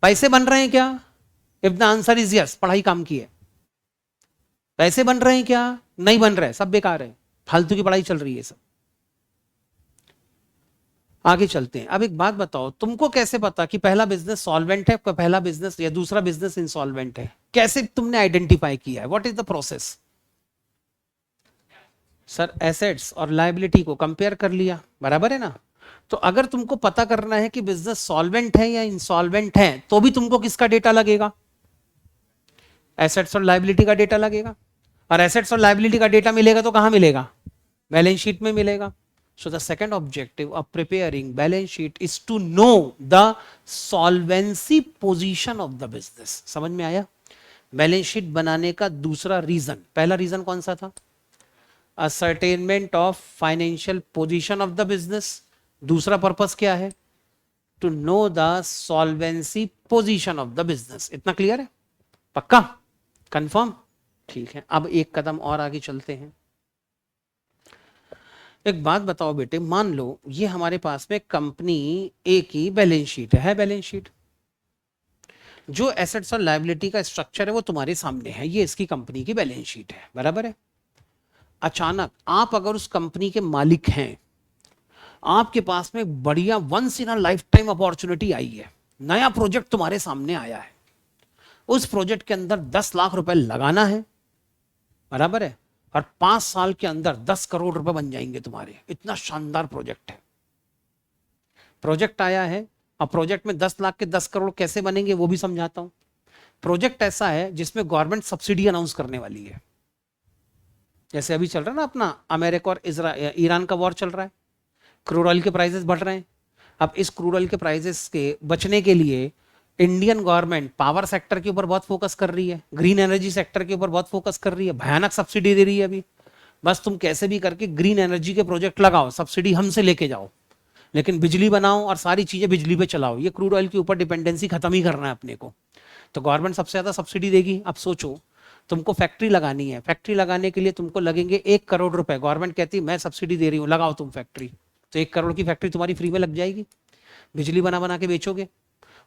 पैसे बन रहे हैं क्या? If the answer is yes, पढ़ाई काम की है। पैसे बन रहे हैं क्या? नहीं बन रहे, सब बेकार है, फालतू की पढ़ाई चल रही है सब। आगे चलते हैं। अब एक बात बताओ, तुमको कैसे पता कि पहला बिजनेस सॉल्वेंट है, पहला बिजनेस या दूसरा बिजनेस इंसॉल्वेंट है? कैसे तुमने आइडेंटिफाई किया है? What is the process? Sir assets और लायबिलिटी को कंपेयर कर लिया, बराबर है ना? तो अगर तुमको पता करना है कि बिजनेस सॉल्वेंट है या इंसॉल्वेंट है, तो भी तुमको किसका डेटा लगेगा? एसेट्स और लायबिलिटी का डेटा लगेगा। और एसेट्स और लायबिलिटी का डेटा मिलेगा तो कहां मिलेगा? बैलेंस शीट में मिलेगा। So the second objective of preparing balance sheet is to know the solvency position of the business. समझ में आया? बैलेंस शीट बनाने का दूसरा रीजन, पहला रीजन कौन सा था? Ascertainment of financial position of the business. दूसरा पर्पस क्या है? To know the solvency position of the business. इतना क्लियर है? पक्का? कंफर्म? ठीक है, अब एक कदम और आगे चलते हैं। एक बात बताओ बेटे, मान लो ये हमारे पास में कंपनी ए की बैलेंस शीट है बैलेंस शीट। जो एसेट्स और लायबिलिटी का स्ट्रक्चर है वो तुम्हारे सामने है, ये इसकी कंपनी की बैलेंस शीट है, बराबर है? अचानक आप अगर उस कंपनी के मालिक हैं, आपके पास में बढ़िया once in a lifetime opportunity आई है, नया प्रोजेक्ट तुम्हारे सामने आया है, उस प्रोजेक्ट के अंदर 10 लाख रुपए लगाना है, बराबर है? और 5 साल के अंदर 10 करोड़ रुपए बन जाएंगे तुम्हारे, इतना शानदार प्रोजेक्ट है। प्रोजेक्ट आया है, अब प्रोजेक्ट में 10 लाख के 10 करोड़ कैसे बनेंगे वो भी समझाता हूं। प्रोजेक्ट ऐसा है जिसमें गवर्नमेंट सब्सिडी अनाउंस करने वाली है। जैसे अभी चल रहा है ना अपना अमेरिका और ईरान का वॉर चल रहा है, क्रूड ऑयल के प्राइसेस बढ़ रहे हैं। अब इस क्रूड ऑयल के प्राइसेस के बचने के लिए इंडियन गवर्नमेंट पावर सेक्टर के ऊपर बहुत फोकस कर रही है, ग्रीन एनर्जी सेक्टर के ऊपर बहुत फोकस कर रही है, भयानक सब्सिडी दे रही है अभी। बस तुम कैसे भी करके ग्रीन एनर्जी के प्रोजेक्ट लगाओ, सब्सिडी हमसे लेके जाओ, लेकिन बिजली बनाओ और सारी चीजें बिजली पे चलाओ। ये क्रूड ऑयल के ऊपर डिपेंडेंसी खत्म ही करना है अपने को, तो गवर्नमेंट सबसे ज्यादा सब्सिडी देगी। अब सोचो, तुमको फैक्ट्री लगानी है, फैक्ट्री लगाने के लिए तुमको लगेंगे 1 करोड़ रुपए, गवर्नमेंट कहती है मैं सब्सिडी दे रही हूँ, लगाओ तुम फैक्ट्री, तो 1 करोड़ की फैक्ट्री तुम्हारी फ्री में लग जाएगी, बिजली बना बना के बेचोगे।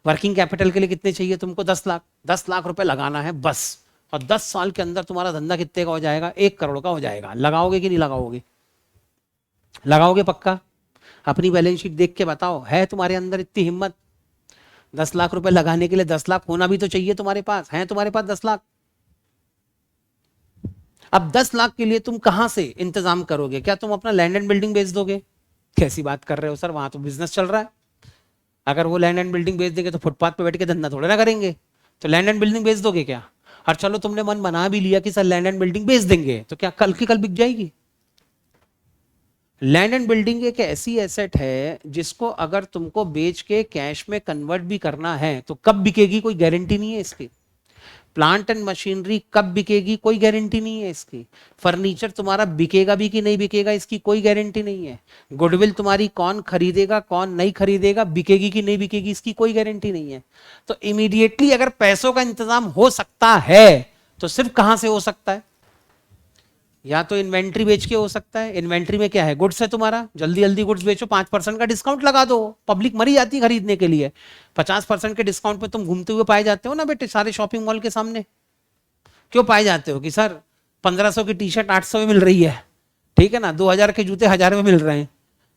वर्किंग कैपिटल के लिए कितने चाहिए तुमको? 10 लाख। 10 लाख रुपए लगाना है बस, और 10 साल के अंदर तुम्हारा धंधा कितने का हो जाएगा? 1 करोड़ का हो जाएगा। लगाओगे कि नहीं लगाओगे? लगाओगे पक्का? अपनी बैलेंस शीट देख के बताओ, है तुम्हारे अंदर इतनी हिम्मत? 10 लाख रुपए लगाने के लिए 10 लाख होना भी तो चाहिए तुम्हारे पास, है तुम्हारे पास 10 लाख? अब 10 लाख के लिए तुम कहां से इंतजाम करोगे? क्या तुम अपना लैंड एंड बिल्डिंग बेच दोगे? कैसी बात कर रहे हो सर, वहां तो बिजनेस चल रहा है। अगर वो लैंड एंड बिल्डिंग बेच देंगे तो फुटपाथ पे बैठ के धंधा थोड़ा ना करेंगे, तो लैंड एंड बिल्डिंग बेच दोगे क्या? और चलो तुमने मन बना भी लिया कि सर लैंड एंड बिल्डिंग बेच देंगे, तो क्या कल की कल बिक जाएगी? लैंड एंड बिल्डिंग एक ऐसी एसेट है जिसको अगर तुमको बेच के कैश में कन्वर्ट भी करना है तो कब बिकेगी कोई गारंटी नहीं है इसकी। प्लांट एंड मशीनरी कब बिकेगी कोई गारंटी नहीं है इसकी। फर्नीचर तुम्हारा बिकेगा भी कि नहीं बिकेगा इसकी कोई गारंटी नहीं है। गुडविल तुम्हारी कौन खरीदेगा कौन नहीं खरीदेगा, बिकेगी कि नहीं बिकेगी इसकी कोई गारंटी नहीं है। तो इमीडिएटली अगर पैसों का इंतजाम हो सकता है तो सिर्फ कहां से हो सकता है? या तो इन्वेंट्री बेच के हो सकता है। इन्वेंट्री में क्या है? गुड्स है तुम्हारा, जल्दी जल्दी गुड्स बेचो, 5% का डिस्काउंट लगा दो, पब्लिक मरी जाती है खरीदने के लिए। 50% के डिस्काउंट पे तुम घूमते हुए पाए जाते हो ना बेटे सारे शॉपिंग मॉल के सामने। क्यों पाए जाते हो? कि सर 1500 की टी शर्ट 800 में मिल रही है, ठीक है ना, 2000 के जूते 1000 में मिल रहे हैं,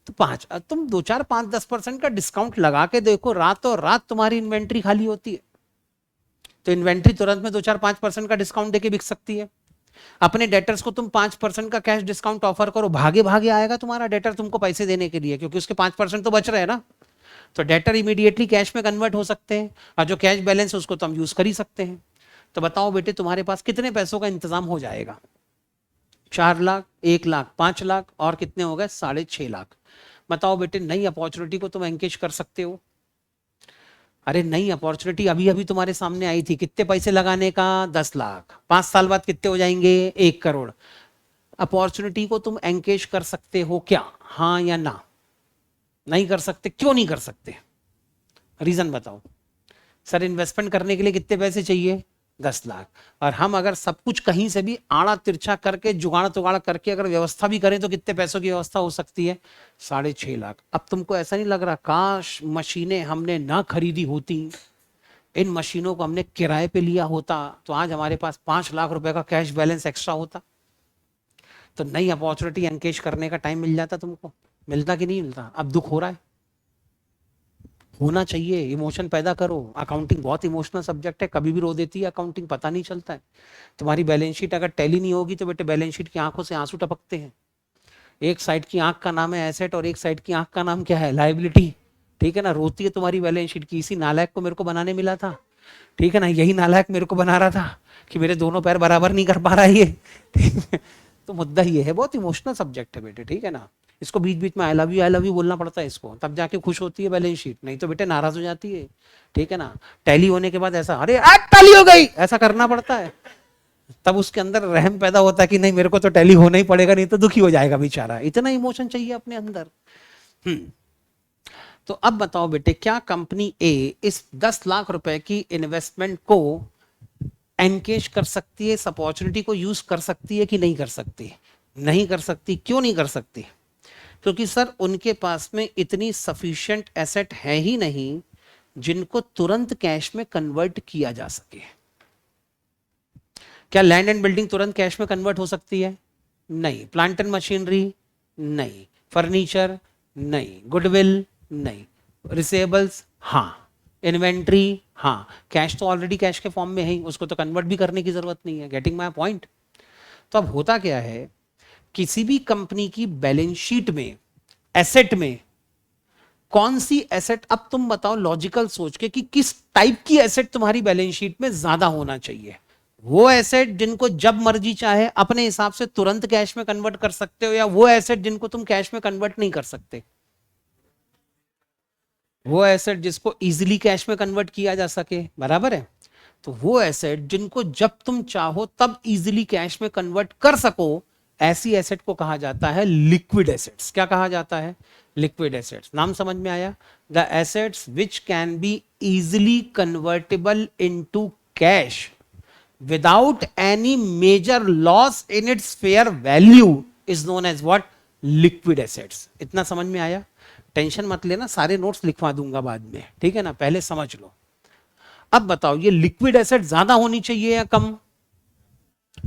तो तुम 2 4 5 10% का डिस्काउंट लगा के देखो, रातों रात तुम्हारी इन्वेंट्री खाली होती है। तो इन्वेंट्री तुरंत में 2 4 5% का डिस्काउंट देके बिक सकती है। अपने डेटर्स को तुम 5% का कैश डिस्काउंट ऑफर करो, भागे भागे आएगा तुम्हारा डेटर तुमको पैसे देने के लिए, क्योंकि उसके 5% तो बच रहे हैं ना। तो डेटर इमीडिएटली कैश में कन्वर्ट हो सकते हैं, और जो कैश बैलेंस है उसको तो हम यूज कर ही सकते हैं। तो बताओ बेटे तुम्हारे पास कितने पैसों का इंतजाम हो जाएगा? 4 लाख, 1 लाख, 5 लाख और कितने हो गए 6.5 लाख। बताओ बेटे नई अपॉर्चुनिटी को तुम एंकेज कर सकते हो? अरे नई अपॉर्चुनिटी अभी अभी तुम्हारे सामने आई थी, कितने पैसे लगाने का 10 लाख, 5 साल बाद कितने हो जाएंगे 1 करोड़। अपॉर्चुनिटी को तुम एंकेज कर सकते हो क्या? हाँ या ना? नहीं कर सकते, क्यों नहीं कर सकते? रीजन बताओ। सर इन्वेस्टमेंट करने के लिए कितने पैसे चाहिए 10 लाख, और हम अगर सब कुछ कहीं से भी आड़ा तिरछा करके जुगाड़ तुगाड़ करके अगर व्यवस्था भी करें तो कितने पैसों की व्यवस्था हो सकती है 6.5 लाख। अब तुमको ऐसा नहीं लग रहा काश मशीनें हमने ना खरीदी होती, इन मशीनों को हमने किराए पे लिया होता तो आज हमारे पास 5 लाख रुपए का कैश बैलेंस एक्स्ट्रा होता, तो नई अपॉर्चुनिटी एंकेज करने का टाइम मिल जाता तुमको। मिलता कि नहीं मिलता? अब दुख हो रहा है, होना चाहिए, इमोशन पैदा करो। अकाउंटिंग बहुत इमोशनल सब्जेक्ट है, कभी भी रो देती है अकाउंटिंग, पता नहीं चलता है। तुम्हारी बैलेंस शीट अगर टैली नहीं होगी तो बेटे बैलेंस शीट की आंखों से आंसू टपकते हैं। एक साइड की आंख का नाम है एसेट और एक साइड की आंख का नाम क्या है लायबिलिटी। ठीक है ना, रोती है तुम्हारी बैलेंस शीट की। इसी नालायक को मेरे को बनाने मिला था, ठीक है ना, यही नालायक मेरे को बना रहा था कि मेरे दोनों पैर बराबर नहीं कर पा रहा ये। ठीक है? तो मुद्दा ये है, बहुत इमोशनल सब्जेक्ट है बेटे, ठीक है ना। इसको बीच बीच में आई लव यू बोलना पड़ता है इसको, तब जाके खुश होती है बैलेंस शीट, नहीं तो बेटे नाराज हो जाती है। ठीक है ना, टैली होने के बाद ऐसा अरे आज टैली हो गई ऐसा करना पड़ता है, तब उसके अंदर रहम पैदा होता है कि नहीं मेरे को तो टैली होना ही पड़ेगा, नहीं तो दुखी हो जाएगा बेचारा। इतना इमोशन चाहिए अपने अंदर। तो अब बताओ बेटे क्या कंपनी ए इस 10 लाख रुपए की इन्वेस्टमेंट को एनकेज कर सकती है, इस अपॉर्चुनिटी को यूज कर सकती है कि नहीं कर सकती? नहीं कर सकती। क्यों नहीं कर सकती? क्योंकि सर उनके पास में इतनी सफिशिएंट एसेट है ही नहीं जिनको तुरंत कैश में कन्वर्ट किया जा सके। क्या लैंड एंड बिल्डिंग तुरंत कैश में कन्वर्ट हो सकती है? नहीं। Plant and machinery? नहीं। फर्नीचर? नहीं। गुडविल? नहीं। रिसेबल्स? हाँ। इन्वेंट्री? हाँ। कैश तो ऑलरेडी कैश के फॉर्म में है ही, उसको तो कन्वर्ट भी करने की जरूरत नहीं है। Getting my point? तो अब होता क्या है, किसी भी कंपनी की बैलेंस शीट में एसेट में कौन सी एसेट, अब तुम बताओ लॉजिकल सोच के कि किस टाइप की एसेट तुम्हारी बैलेंस शीट में ज्यादा होना चाहिए। वो एसेट जिनको जब मर्जी चाहे अपने हिसाब से तुरंत कैश में कन्वर्ट कर सकते हो, या वो एसेट जिनको तुम कैश में कन्वर्ट नहीं कर सकते? वो एसेट जिसको इजीली कैश में कन्वर्ट किया जा सके, बराबर है। तो वो एसेट जिनको जब तुम चाहो तब इजीली कैश में कन्वर्ट कर सको, ऐसी एसेट को कहा जाता है लिक्विड एसेट्स। क्या कहा जाता है? Liquid assets. नाम समझ में आया? The assets which can be easily convertible into cash without any major loss in its fair value is known as what? liquid assets। इतना समझ में आया? टेंशन मत लेना, सारे नोट्स लिखवा दूंगा बाद में, ठीक है ना, पहले समझ लो। अब बताओ ये लिक्विड एसेट ज्यादा होनी चाहिए या कम?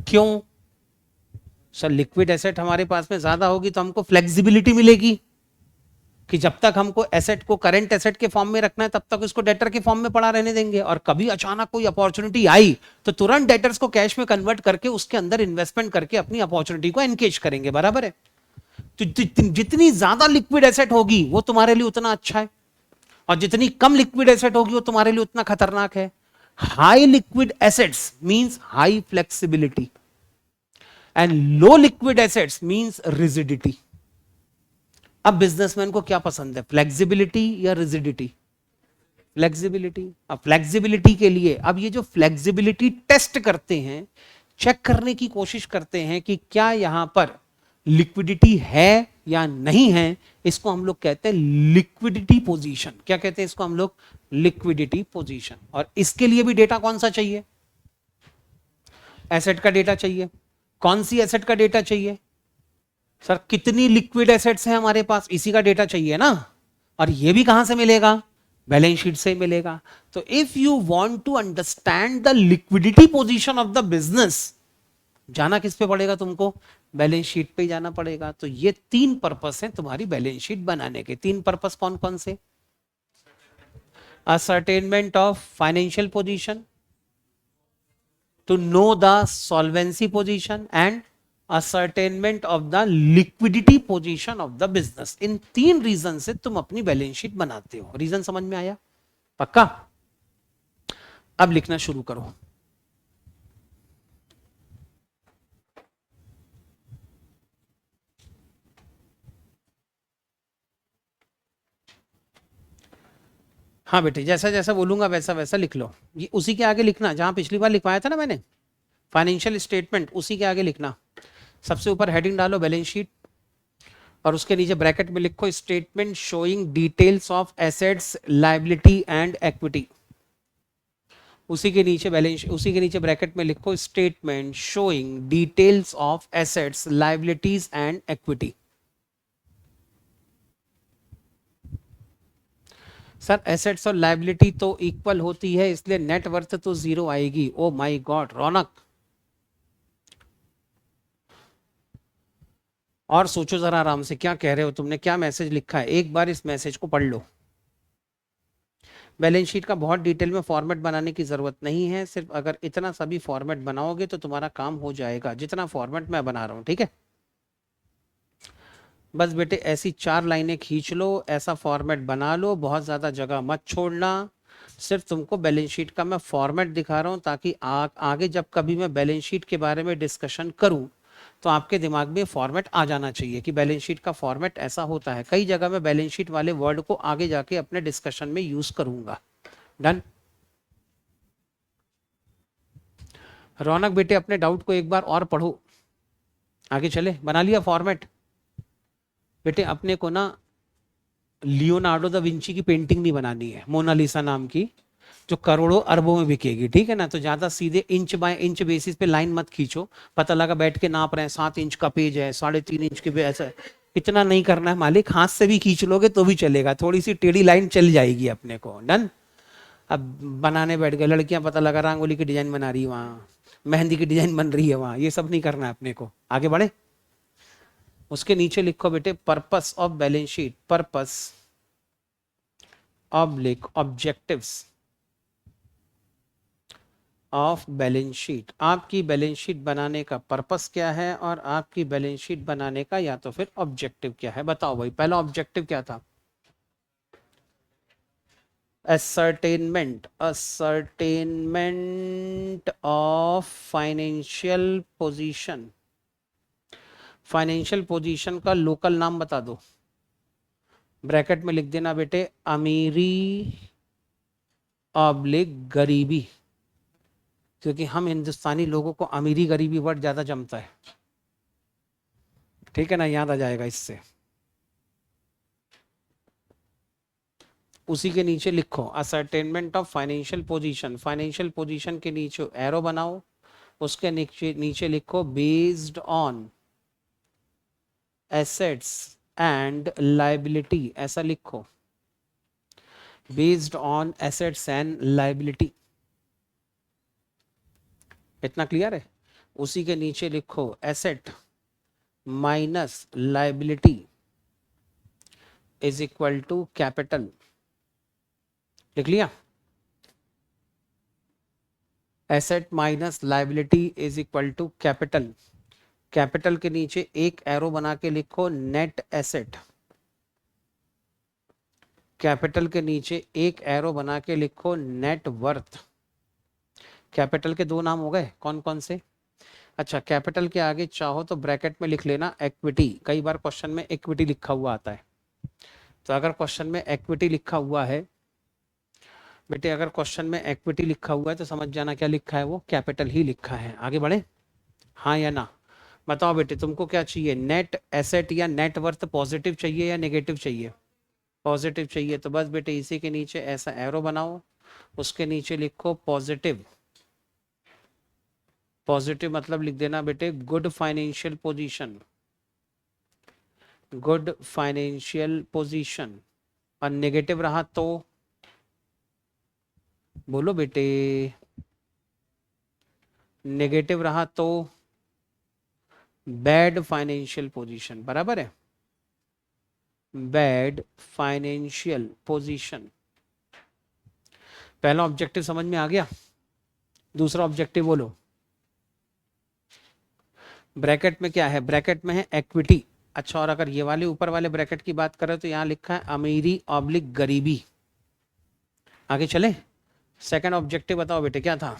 क्यों? सर लिक्विड एसेट हमारे पास में ज्यादा होगी तो हमको फ्लेक्सिबिलिटी मिलेगी कि जब तक हमको एसेट को करंट एसेट के फॉर्म में रखना है तब तक उसको डेटर के फॉर्म में पड़ा रहने देंगे, और कभी अचानक कोई अपॉर्चुनिटी आई तो तुरंत डेटर्स को कैश में कन्वर्ट करके उसके अंदर इन्वेस्टमेंट करके अपनी अपॉर्चुनिटी को एनकेज करेंगे, बराबर है। तो जितनी ज्यादा लिक्विड एसेट होगी वो तुम्हारे लिए उतना अच्छा है, और जितनी कम लिक्विड एसेट होगी वो तुम्हारे लिए उतना खतरनाक है। High liquid assets means high flexibility and low liquid assets means rigidity. अब बिजनेसमैन को क्या पसंद है, फ्लेक्सिबिलिटी या रिजिडिटी? फ्लेक्सिबिलिटी। अब फ्लेक्सिबिलिटी के लिए अब ये जो फ्लेक्सिबिलिटी टेस्ट करते हैं, चेक करने की कोशिश करते हैं कि क्या यहां पर लिक्विडिटी है या नहीं है, इसको हम लोग कहते हैं लिक्विडिटी पोजीशन। क्या कहते हैं इसको हम लोग? Liquidity position. और इसके लिए भी डेटा कौन सा चाहिए? एसेट का डेटा चाहिए। कौन सी एसेट का डेटा चाहिए? सर कितनी लिक्विड एसेट्स हैं हमारे पास, इसी का डेटा चाहिए ना। और ये भी कहां से मिलेगा? बैलेंस शीट से मिलेगा। तो if you want to understand the liquidity position of the business, जाना किस पे पड़ेगा तुमको? बैलेंस शीट पे जाना पड़ेगा। तो ये 3 पर्पस हैं तुम्हारी बैलेंस शीट बनाने के। 3 पर्पस कौन कौन से? Ascertainment of financial position, to know the solvency position and ascertainment of the liquidity position of the business. इन 3 रीजन से तुम अपनी बैलेंस शीट बनाते हो। रीजन समझ में आया? पक्का? अब लिखना शुरू करो। हाँ बेटे, जैसा जैसा बोलूंगा वैसा वैसा लिख लो। ये उसी के आगे लिखना जहां पिछली बार लिखवाया था ना मैंने, फाइनेंशियल स्टेटमेंट, उसी के आगे लिखना। सबसे ऊपर हेडिंग डालो बैलेंस शीट, और उसके नीचे ब्रैकेट में लिखो statement showing details of assets liability and equity. उसी के नीचे बैलेंस, उसी के नीचे ब्रैकेट में लिखो statement showing details of assets liabilities and equity. Sir assets और लायबिलिटी तो इक्वल होती है, इसलिए नेट वर्थ तो जीरो आएगी। ओ माय गॉड रौनक, और सोचो जरा आराम से, क्या कह रहे हो तुमने, क्या मैसेज लिखा है, एक बार इस मैसेज को पढ़ लो। बैलेंस शीट का बहुत डिटेल में फॉर्मेट बनाने की जरूरत नहीं है, सिर्फ अगर इतना सा भी फॉर्मेट बनाओगे तो तुम्हारा काम हो जाएगा, जितना फॉर्मेट मैं बना रहा हूं, ठीक है। बस बेटे ऐसी 4 लाइनें खींच लो, ऐसा फॉर्मेट बना लो, बहुत ज्यादा जगह मत छोड़ना। सिर्फ तुमको बैलेंस शीट का मैं फॉर्मेट दिखा रहा हूं, ताकि आगे जब कभी मैं बैलेंस शीट के बारे में डिस्कशन करूं तो आपके दिमाग में फॉर्मेट आ जाना चाहिए कि बैलेंस शीट का फॉर्मेट ऐसा होता है। कई जगह मैं बैलेंस शीट वाले वर्ड को आगे जाके अपने डिस्कशन में यूज करूंगा। डन। रौनक बेटे अपने डाउट को एक बार और पढ़ो, आगे चले। बना लिया फॉर्मेट? बेटे अपने को ना लियोनार्डो दा विंची की पेंटिंग नहीं बनानी है, मोनालिसा नाम की, जो करोड़ों अरबों में बिकेगी, ठीक है ना। तो ज्यादा सीधे इंच बाय इंच बेसिस पे लाइन मत खींचो, पता लगा बैठ के नाप रहे हैं 7 इंच का पेज है, 3.5 इंच के पेज, ऐसा इतना नहीं करना है मालिक। हाथ से भी खींच लोगे तो भी चलेगा, थोड़ी सी टेढ़ी लाइन चल जाएगी अपने को। डन। अब बनाने बैठ गए लड़कियां, पता लगा रंगोली की डिजाइन बना रही है वहां, मेहंदी की डिजाइन बन रही है वहां, ये सब नहीं करना है अपने को। आगे बढ़े। उसके नीचे लिखो बेटे purpose of balance sheet, purpose oblique objectives of balance sheet. आपकी बैलेंस शीट बनाने का पर्पस क्या है और आपकी बैलेंस शीट बनाने का या तो फिर ऑब्जेक्टिव क्या है, बताओ भाई। पहला ऑब्जेक्टिव क्या था? ascertainment, ascertainment of financial position। Financial position का लोकल नाम बता दो, ब्रैकेट में लिख देना बेटे अमीरी ऑब्लिक गरीबी, क्योंकि हम हिंदुस्तानी लोगों को अमीरी गरीबी वर्ड ज्यादा जमता है, ठीक है ना, याद आ जाएगा इससे। उसी के नीचे लिखो ascertainment of financial position, financial position के नीचे एरो बनाओ, उसके नीचे नीचे लिखो based on assets and liability, ऐसा लिखो, based on assets and liability. इतना क्लियर है? उसी के नीचे लिखो asset minus liability is equal to capital. लिख लिया? Asset minus liability is equal to capital. Capital के नीचे एक एरो बना के लिखो नेट एसेट। कैपिटल के नीचे एक एरो बना के लिखो नेट वर्थ। कैपिटल के 2 नाम हो गए, कौन कौन से? अच्छा, कैपिटल के आगे चाहो तो ब्रैकेट में लिख लेना इक्विटी, कई बार क्वेश्चन में इक्विटी लिखा हुआ आता है। तो अगर क्वेश्चन में इक्विटी लिखा हुआ है बेटे, अगर क्वेश्चन में इक्विटी लिखा हुआ है तो समझ जाना क्या लिखा है, वो कैपिटल ही लिखा है। आगे बढ़े, हाँ या ना? बताओ बेटे तुमको क्या चाहिए, नेट एसेट या नेट वर्थ पॉजिटिव चाहिए या नेगेटिव चाहिए? पॉजिटिव चाहिए। तो बस बेटे इसी के नीचे ऐसा एरो बनाओ, उसके नीचे लिखो पॉजिटिव। पॉजिटिव मतलब लिख देना बेटे good financial position, good financial position. और नेगेटिव रहा तो बोलो बेटे, नेगेटिव रहा तो बैड फाइनेंशियल पोजीशन, बराबर है, बैड फाइनेंशियल पोजीशन। पहला ऑब्जेक्टिव समझ में आ गया? दूसरा ऑब्जेक्टिव बोलो। ब्रैकेट में क्या है? ब्रैकेट में है इक्विटी। अच्छा, और अगर ये वाले ऊपर वाले ब्रैकेट की बात करें तो यहां लिखा है अमीरी ऑब्लिक गरीबी। आगे चले, सेकंड ऑब्जेक्टिव बताओ बेटे क्या था?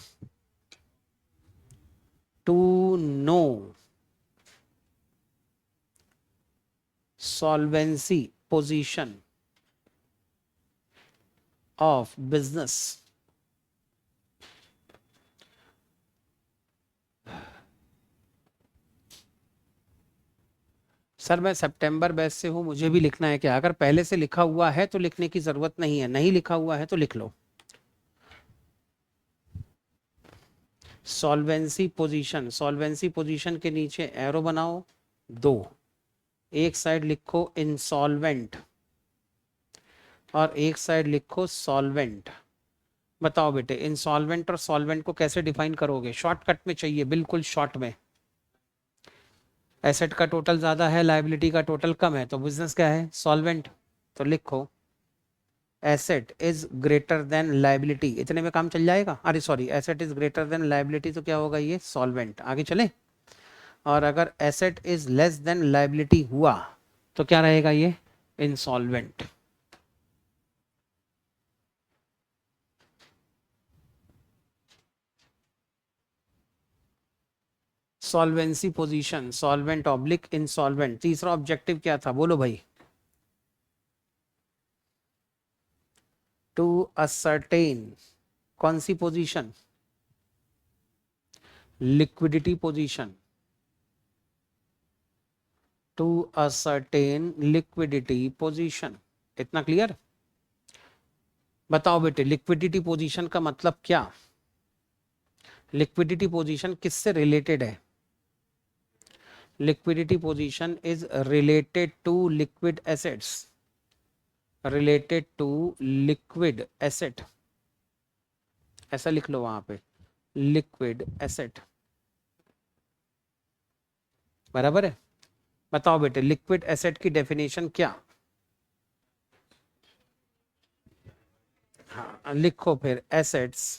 To know solvency position, of business sir मैं सितंबर बैच से हूं, मुझे भी लिखना है क्या? अगर पहले से लिखा हुआ है तो लिखने की जरूरत नहीं है, नहीं लिखा हुआ है तो लिख लो। सॉल्वेंसी पोजीशन, सॉल्वेंसी पोजीशन के नीचे एरो बनाओ दो, एक साइड लिखो इंसॉल्वेंट और एक साइड लिखो सॉल्वेंट। बताओ बेटे इंसॉल्वेंट और सॉल्वेंट को कैसे डिफाइन करोगे? शॉर्टकट में चाहिए, बिल्कुल शॉर्ट में। एसेट का टोटल ज्यादा है, लायबिलिटी का टोटल कम है, तो बिजनेस क्या है? सॉल्वेंट। तो लिखो asset is greater than liability, इतने में काम चल जाएगा। अरे sorry, asset is greater than liability तो क्या होगा? ये सॉल्वेंट। आगे चले। और अगर asset is less than liability हुआ तो क्या रहेगा? ये insolvent. Solvency position, solvent oblique insolvent. तीसरा ऑब्जेक्टिव क्या था? बोलो भाई। टू असरटेन कौन सी position? Liquidity position. To ascertain liquidity position. इतना क्लियर? बताओ बेटे लिक्विडिटी पोजीशन का मतलब क्या? लिक्विडिटी पोजीशन किससे रिलेटेड है? Liquidity position is related to liquid assets, related to liquid asset. ऐसा लिख लो वहां पे, लिक्विड एसेट। बराबर है? बताओ बेटे लिक्विड एसेट की डेफिनेशन क्या? हाँ लिखो फिर, assets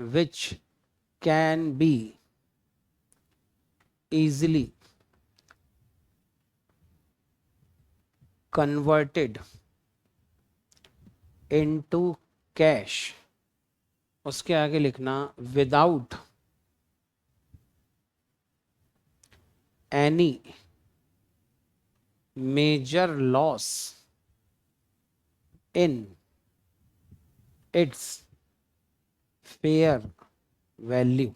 which can be easily converted into cash। उसके आगे लिखना without any major loss in its fair value.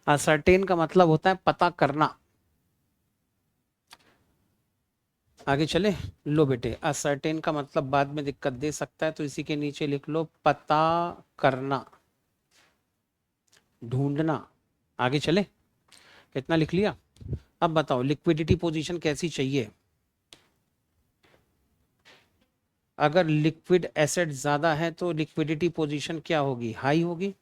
Ascertain का मतलब होता है पता करना। आगे चले। लो बेटे असर्टेन का मतलब बाद में दिक्कत दे सकता है, तो इसी के नीचे लिख लो पता करना, ढूंढना। आगे चले, इतना लिख लिया। अब बताओ लिक्विडिटी पोजीशन कैसी चाहिए? अगर लिक्विड एसेट ज्यादा है तो लिक्विडिटी पोजीशन क्या होगी? हाई होगी।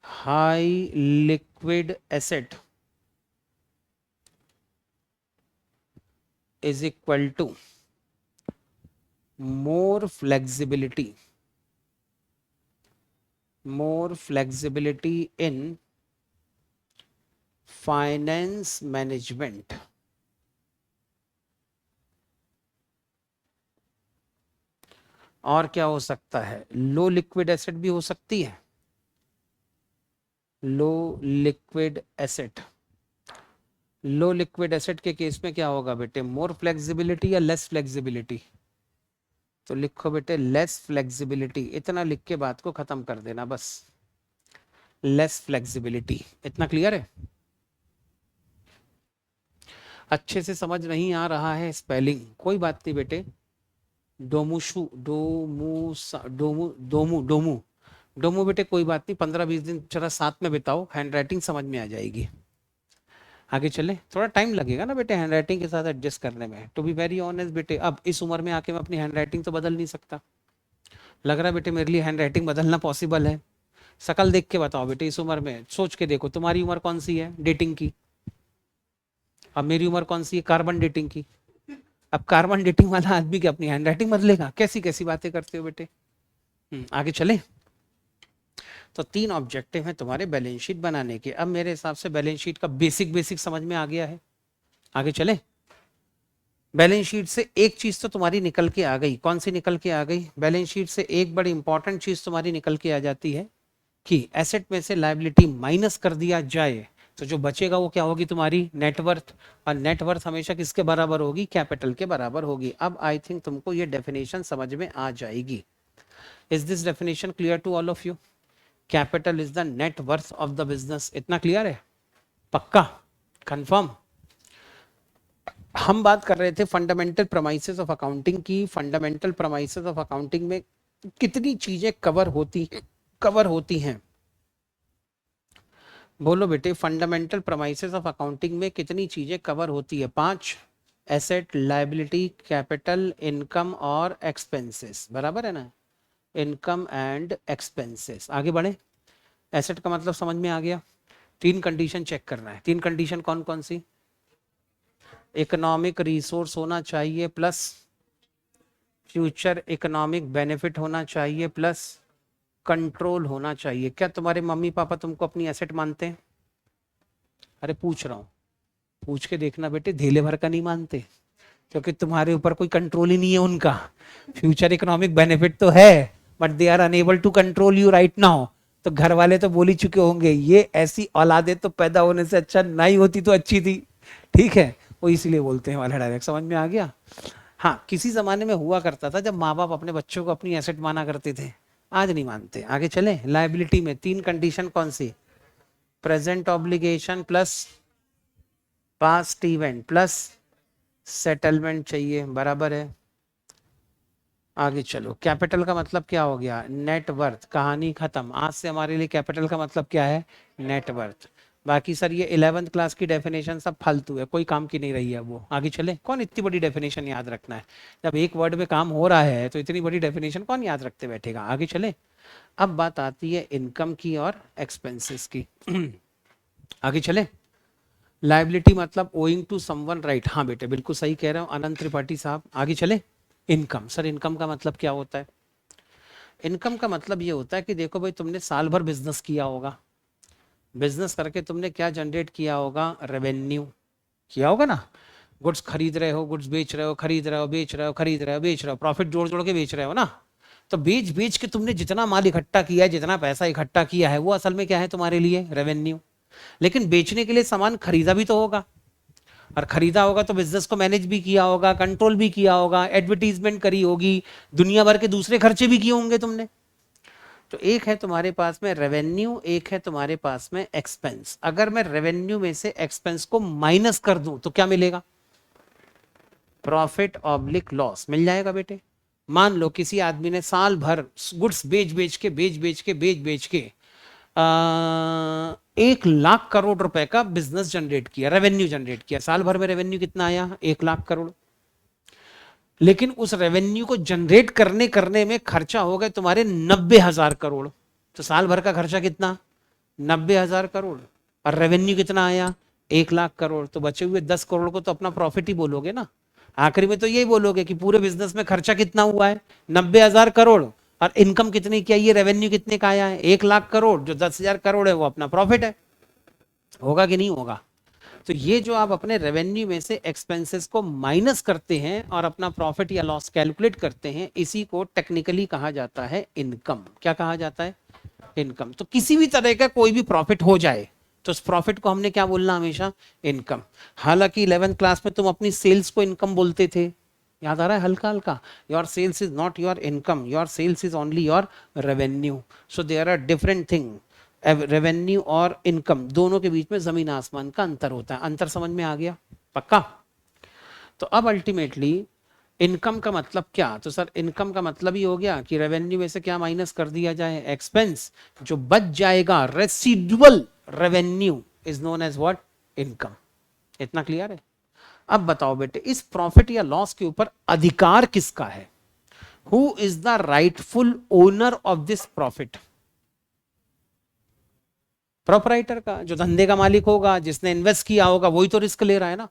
High liquid asset is equal to more flexibility, more flexibility in finance management। और क्या हो सकता है? लो लिक्विड एसेट भी हो सकती है, लो लिक्विड एसेट। लो लिक्विड एसेट के केस में क्या होगा बेटे? मोर फ्लेक्सिबिलिटी या लेस फ्लेक्सिबिलिटी? तो लिखो बेटे लेस फ्लेक्सिबिलिटी। इतना लिख के बात को खत्म कर देना बस, लेस फ्लेक्सिबिलिटी। इतना क्लियर है? अच्छे से समझ नहीं आ रहा है स्पेलिंग? कोई बात नहीं बेटे, डोमुशु डोमू डोमू डोमू डोमू डोमू बेटे कोई बात नहीं, 15-20 दिन जरा साथ में बिताओ, हैंड राइटिंग समझ में आ जाएगी। आगे चले। थोड़ा टाइम लगेगा ना बेटे हैंड राइटिंग के साथ एडजस्ट करने में, टू बी वेरी ऑनेस्ट बेटे। अब इस उम्र में आके मैं अपनी हैंड राइटिंग तो बदल नहीं सकता। लग रहा है बेटे मेरे लिए हैंड राइटिंग बदलना पॉसिबल है? शकल देख के बताओ बेटे, इस उम्र में सोच के देखो, तुम्हारी उम्र कौन सी है डेटिंग की? अब मेरी उम्र कौन सी है कार्बन डेटिंग की? अब कार्बन डेटिंग वाला आदमी क्या अपनी हैंड राइटिंग बदलेगा? कैसी कैसी बातें करते हो बेटे। आगे चले। तो 3 ऑब्जेक्टिव हैं तुम्हारे बैलेंस शीट बनाने के। अब मेरे हिसाब से बैलेंस शीट का बेसिक बेसिक समझ में आ गया है। आगे चले। बैलेंस शीट से एक चीज तो तुम्हारी निकल के आ गई। कौन सी निकल के आ गई? बैलेंस शीट से एक बड़ी इंपॉर्टेंट चीज तुम्हारी निकल के आ जाती है कि एसेट में से लायबिलिटी माइनस कर दिया जाए तो जो बचेगा वो क्या होगी, तुम्हारी नेटवर्थ। और नेटवर्थ हमेशा किसके बराबर होगी, कैपिटल के बराबर होगी। अब आई थिंक तुमको ये डेफिनेशन समझ में आ जाएगी। Is this definition clear to all of you? Capital is the net worth of the business. इतना क्लियर है? पक्का? कंफर्म? हम बात कर रहे थे फंडामेंटल प्रमाइसेस ऑफ अकाउंटिंग की। फंडामेंटल प्रमाइसेस ऑफ अकाउंटिंग में कितनी चीजें कवर होती हैं? बोलो बेटे, फंडामेंटल प्रमाइसेस ऑफ अकाउंटिंग में कितनी चीजें कवर होती है? 5। एसेट, लायबिलिटी, कैपिटल, इनकम और एक्सपेंसेस। बराबर है ना? Income and expenses. आगे बढ़े। एसेट का मतलब समझ में आ गया। 3 कंडीशन चेक करना है। 3 कंडीशन कौन कौन सी? इकोनॉमिक रिसोर्स होना चाहिए, प्लस फ्यूचर इकोनॉमिक बेनिफिट होना चाहिए, प्लस कंट्रोल होना चाहिए। क्या तुम्हारे मम्मी पापा तुमको अपनी एसेट मानते हैं? अरे पूछ रहा हूँ, पूछ के देखना बेटे, धेले भर का नहीं मानते, क्योंकि तुम्हारे ऊपर कोई कंट्रोल ही नहीं है उनका। फ्यूचर इकोनॉमिक बेनिफिट तो है, but they are unable to control you right now. तो घर वाले तो बोल ही चुके होंगे, ये ऐसी औलादे तो पैदा होने से अच्छा नहीं होती तो अच्छी थी। ठीक है, वो इसीलिए बोलते हैं वाला डायरेक्ट। समझ में आ गया? हाँ, किसी जमाने में हुआ करता था जब माँ बाप अपने बच्चों को अपनी एसेट माना करते थे, आज नहीं मानते। आगे चले। लायबिलिटी में 3 कंडीशन कौन सी? Present obligation plus past event plus settlement चाहिए। बराबर है? आगे चलो। कैपिटल का मतलब क्या हो गया? नेटवर्थ। कहानी खत्म। आज से हमारे लिए कैपिटल का मतलब क्या है? नेटवर्थ। बाकी सर ये 11th क्लास की डेफिनेशन सब फालतू है, कोई काम की नहीं रही है वो। आगे चले। कौन इतनी बड़ी डेफिनेशन याद रखना है? जब एक वर्ड में काम हो रहा है तो इतनी बड़ी डेफिनेशन कौन याद रखते बैठेगा। आगे चले। अब बात आती है इनकम की और एक्सपेंसेस की। आगे चले। लायबिलिटी मतलब ओइंग टू समवन, राइट? हाँ बेटे बिल्कुल सही कह रहे हो अनंत त्रिपाठी साहब। आगे चले। इनकम। सर इनकम का मतलब क्या होता है? इनकम का मतलब ये होता है कि देखो भाई, तुमने साल भर बिजनेस किया होगा, बिजनेस करके तुमने क्या जनरेट किया होगा? रेवेन्यू किया होगा ना। गुड्स खरीद रहे हो, गुड्स बेच रहे हो, खरीद रहे हो, बेच रहे हो, खरीद रहे हो, बेच रहे हो, प्रॉफिट जोड़ जोड़ के बेच रहे हो ना। तो बेच बेच के तुमने जितना माल इकट्ठा किया है, जितना पैसा इकट्ठा किया है, वो असल में क्या है तुम्हारे लिए? रेवेन्यू। लेकिन बेचने के लिए सामान खरीदा भी तो होगा, और खरीदा होगा तो बिजनेस को मैनेज भी किया होगा, कंट्रोल भी किया होगा, एडवर्टीजमेंट करी होगी, दुनिया भर के दूसरे खर्चे भी किए होंगे तुमने। तो एक है तुम्हारे पास में रेवेन्यू, एक है तुम्हारे पास में एक्सपेंस। अगर मैं रेवेन्यू में से एक्सपेंस को माइनस कर दूं तो क्या मिलेगा? प्रॉफिट ऑब्लिक लॉस मिल जाएगा बेटे। मान लो किसी आदमी ने साल भर गुड्स बेच बेच के 1 लाख करोड़ रुपए का बिजनेस जनरेट किया, रेवेन्यू जनरेट किया। साल भर में रेवेन्यू कितना आया? 1 लाख करोड़। लेकिन उस रेवेन्यू को जनरेट करने में खर्चा हो गए तुम्हारे 90,000 करोड़। तो साल भर का खर्चा कितना? 90,000 करोड़। और रेवेन्यू कितना आया? 1 लाख करोड़। तो बचे हुए 10 करोड़ को तो अपना प्रॉफिट ही बोलोगे ना। आखिरी में तो यही बोलोगे कि पूरे बिजनेस में खर्चा कितना हुआ है? 90,000 करोड़। और इनकम कितनी की आई है? रेवेन्यू कितने का आया है? 1 लाख करोड़। जो 10,000 करोड़ है वो अपना प्रॉफिट है। होगा कि नहीं होगा? तो ये जो आप अपने रेवेन्यू में से एक्सपेंसेस को माइनस करते हैं और अपना प्रॉफिट या लॉस कैलकुलेट करते हैं, इसी को टेक्निकली कहा जाता है इनकम। क्या कहा जाता है? इनकम। तो किसी भी तरह का कोई भी प्रॉफिट हो जाए तो उस प्रॉफिट को हमने क्या बोलना? हमेशा इनकम। हालांकि 11th क्लास में तुम अपनी सेल्स को इनकम बोलते थे, याद आ रहा है हल्का हल्का? Your sales is not your income, your sales is only your revenue. So there are different thing. Revenue और इनकम दोनों के बीच में जमीन आसमान का अंतर होता है। अंतर समझ में आ गया? पक्का? तो अब अल्टीमेटली इनकम का मतलब क्या? तो सर इनकम का मतलब ही हो गया कि रेवेन्यू में से क्या माइनस कर दिया जाए? एक्सपेंस। जो बच जाएगा, residual revenue, is known as what? Income. इतना क्लियर है? अब बताओ बेटे, इस प्रॉफिट या लॉस के ऊपर अधिकार किसका है? Who is the rightful owner of this profit? Proprietor का। जो धंधे का मालिक होगा, जिसने इन्वेस्ट किया होगा, वही तो रिस्क ले रहा है ना।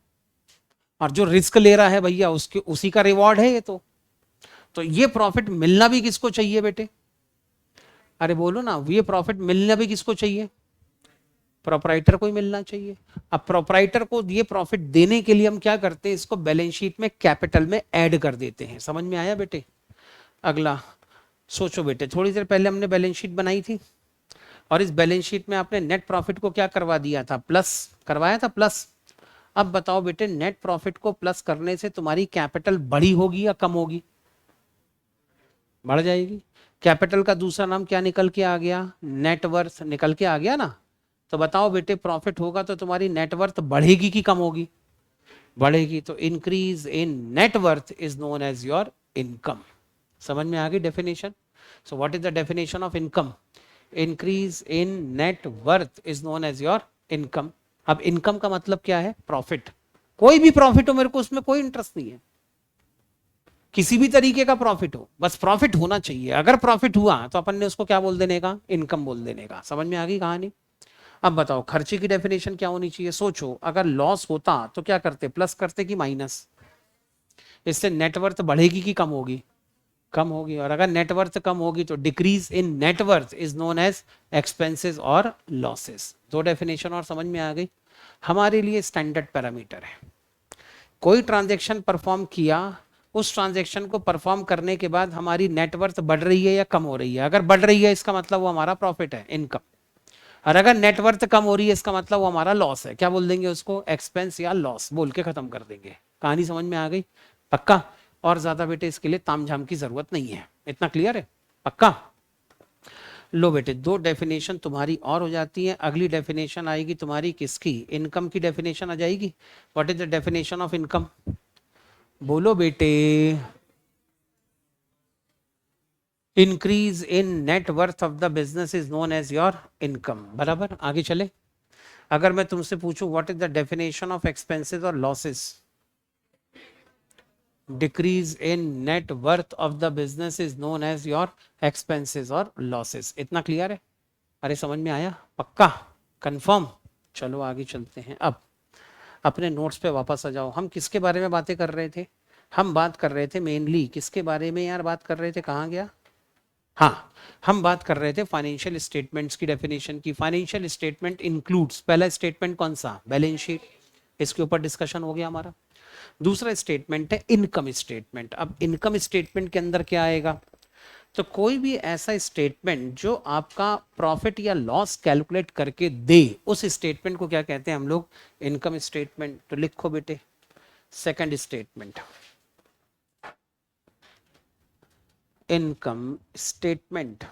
और जो रिस्क ले रहा है भैया, उसके उसी का रिवॉर्ड है ये तो ये प्रॉफिट मिलना भी किसको चाहिए बेटे? अरे बोलो ना, ये प्रॉफिट मिलना भी किसको चाहिए? प्रोपराइटर को ही मिलना चाहिए। अब प्रोपराइटर को ये प्रॉफिट देने के लिए हम क्या करते हैं? इसको बैलेंस शीट में कैपिटल में ऐड कर देते हैं। समझ में आया बेटे? अगला सोचो बेटे, थोड़ी देर पहले हमने बैलेंस शीट बनाई थी। और इस बैलेंस शीट में आपने नेट प्रॉफिट को क्या करवा दिया था, प्लस करवाया था, प्लस। अब बताओ बेटे, नेट प्रॉफिट को प्लस करने से तुम्हारी कैपिटल बड़ी होगी या कम होगी? बढ़ जाएगी। कैपिटल का दूसरा नाम क्या निकल के आ गया, नेटवर्थ निकल के आ गया ना। तो बताओ बेटे, प्रॉफिट होगा तो तुम्हारी नेटवर्थ बढ़ेगी कि कम होगी? बढ़ेगी। तो increase in net worth is known as your income. समझ में आ गई definition? So what is the definition of income? Increase in net worth is known as your income. अब इनकम का मतलब क्या है, प्रॉफिट। कोई भी प्रॉफिट हो, मेरे को उसमें कोई इंटरेस्ट नहीं है, किसी भी तरीके का प्रॉफिट हो, बस प्रॉफिट होना चाहिए। अगर प्रॉफिट हुआ तो अपन ने उसको क्या बोल देने का, इनकम बोल देने का। समझ में आ गई कहानी? अब बताओ, खर्चे की डेफिनेशन क्या होनी चाहिए? सोचो, अगर लॉस होता तो क्या करते, प्लस करते कि माइनस? इससे नेटवर्थ बढ़ेगी कि कम होगी? कम होगी। और अगर नेटवर्थ कम होगी तो decrease in net worth is known as expenses और लॉसेस। दो डेफिनेशन और समझ में आ गई? हमारे लिए स्टैंडर्ड पैरामीटर है, कोई ट्रांजैक्शन परफॉर्म किया, उस ट्रांजैक्शन को परफॉर्म करने के बाद हमारी नेटवर्थ बढ़ रही है या कम हो रही है? अगर बढ़ रही है इसका मतलब वो हमारा प्रॉफिट है, इनकम। और अगर नेटवर्थ कम हो रही है इसका मतलब वो हमारा लॉस है। क्या बोल देंगे उसको, एक्सपेंस या लॉस बोल के खत्म कर देंगे। कहानी समझ में आ गई? पक्का? और ज्यादा बेटे इसके लिए तामझाम की जरूरत नहीं है, इतना क्लियर है? पक्का? लो बेटे, दो डेफिनेशन तुम्हारी और हो जाती है। अगली डेफिनेशन आएगी तुम्हारी किसकी, इनकम की डेफिनेशन आ जाएगी। What is the definition of income? बोलो बेटे। Increase in net worth of the business is known as your income. बराबर, आगे चले। अगर मैं तुमसे पूछूं what is the definition of expenses और losses? Decrease in net worth of the business is known as your expenses और losses. इतना क्लियर है? अरे समझ में आया? पक्का? कंफर्म? चलो आगे चलते हैं। अब अपने नोट्स पे वापस आ जाओ। हम किसके बारे में बातें कर रहे थे? हम बात कर रहे थे मेनली किसके बारे में यार, बात कर रहे थे, कहाँ गया? हाँ, हम बात कर रहे थे फाइनेंशियल स्टेटमेंट्स की डेफिनेशन की। फाइनेंशियल स्टेटमेंट इंक्लूड्स, पहला स्टेटमेंट कौन सा, बैलेंस शीट, इसके ऊपर डिस्कशन हो गया हमारा। दूसरा स्टेटमेंट है इनकम स्टेटमेंट। अब इनकम स्टेटमेंट के अंदर क्या आएगा, तो कोई भी ऐसा स्टेटमेंट जो आपका प्रॉफिट या लॉस कैलकुलेट करके दे, उस स्टेटमेंट को क्या कहते हैं हम लोग, इनकम स्टेटमेंट। तो लिखो बेटे, सेकंड स्टेटमेंट, इनकम स्टेटमेंट।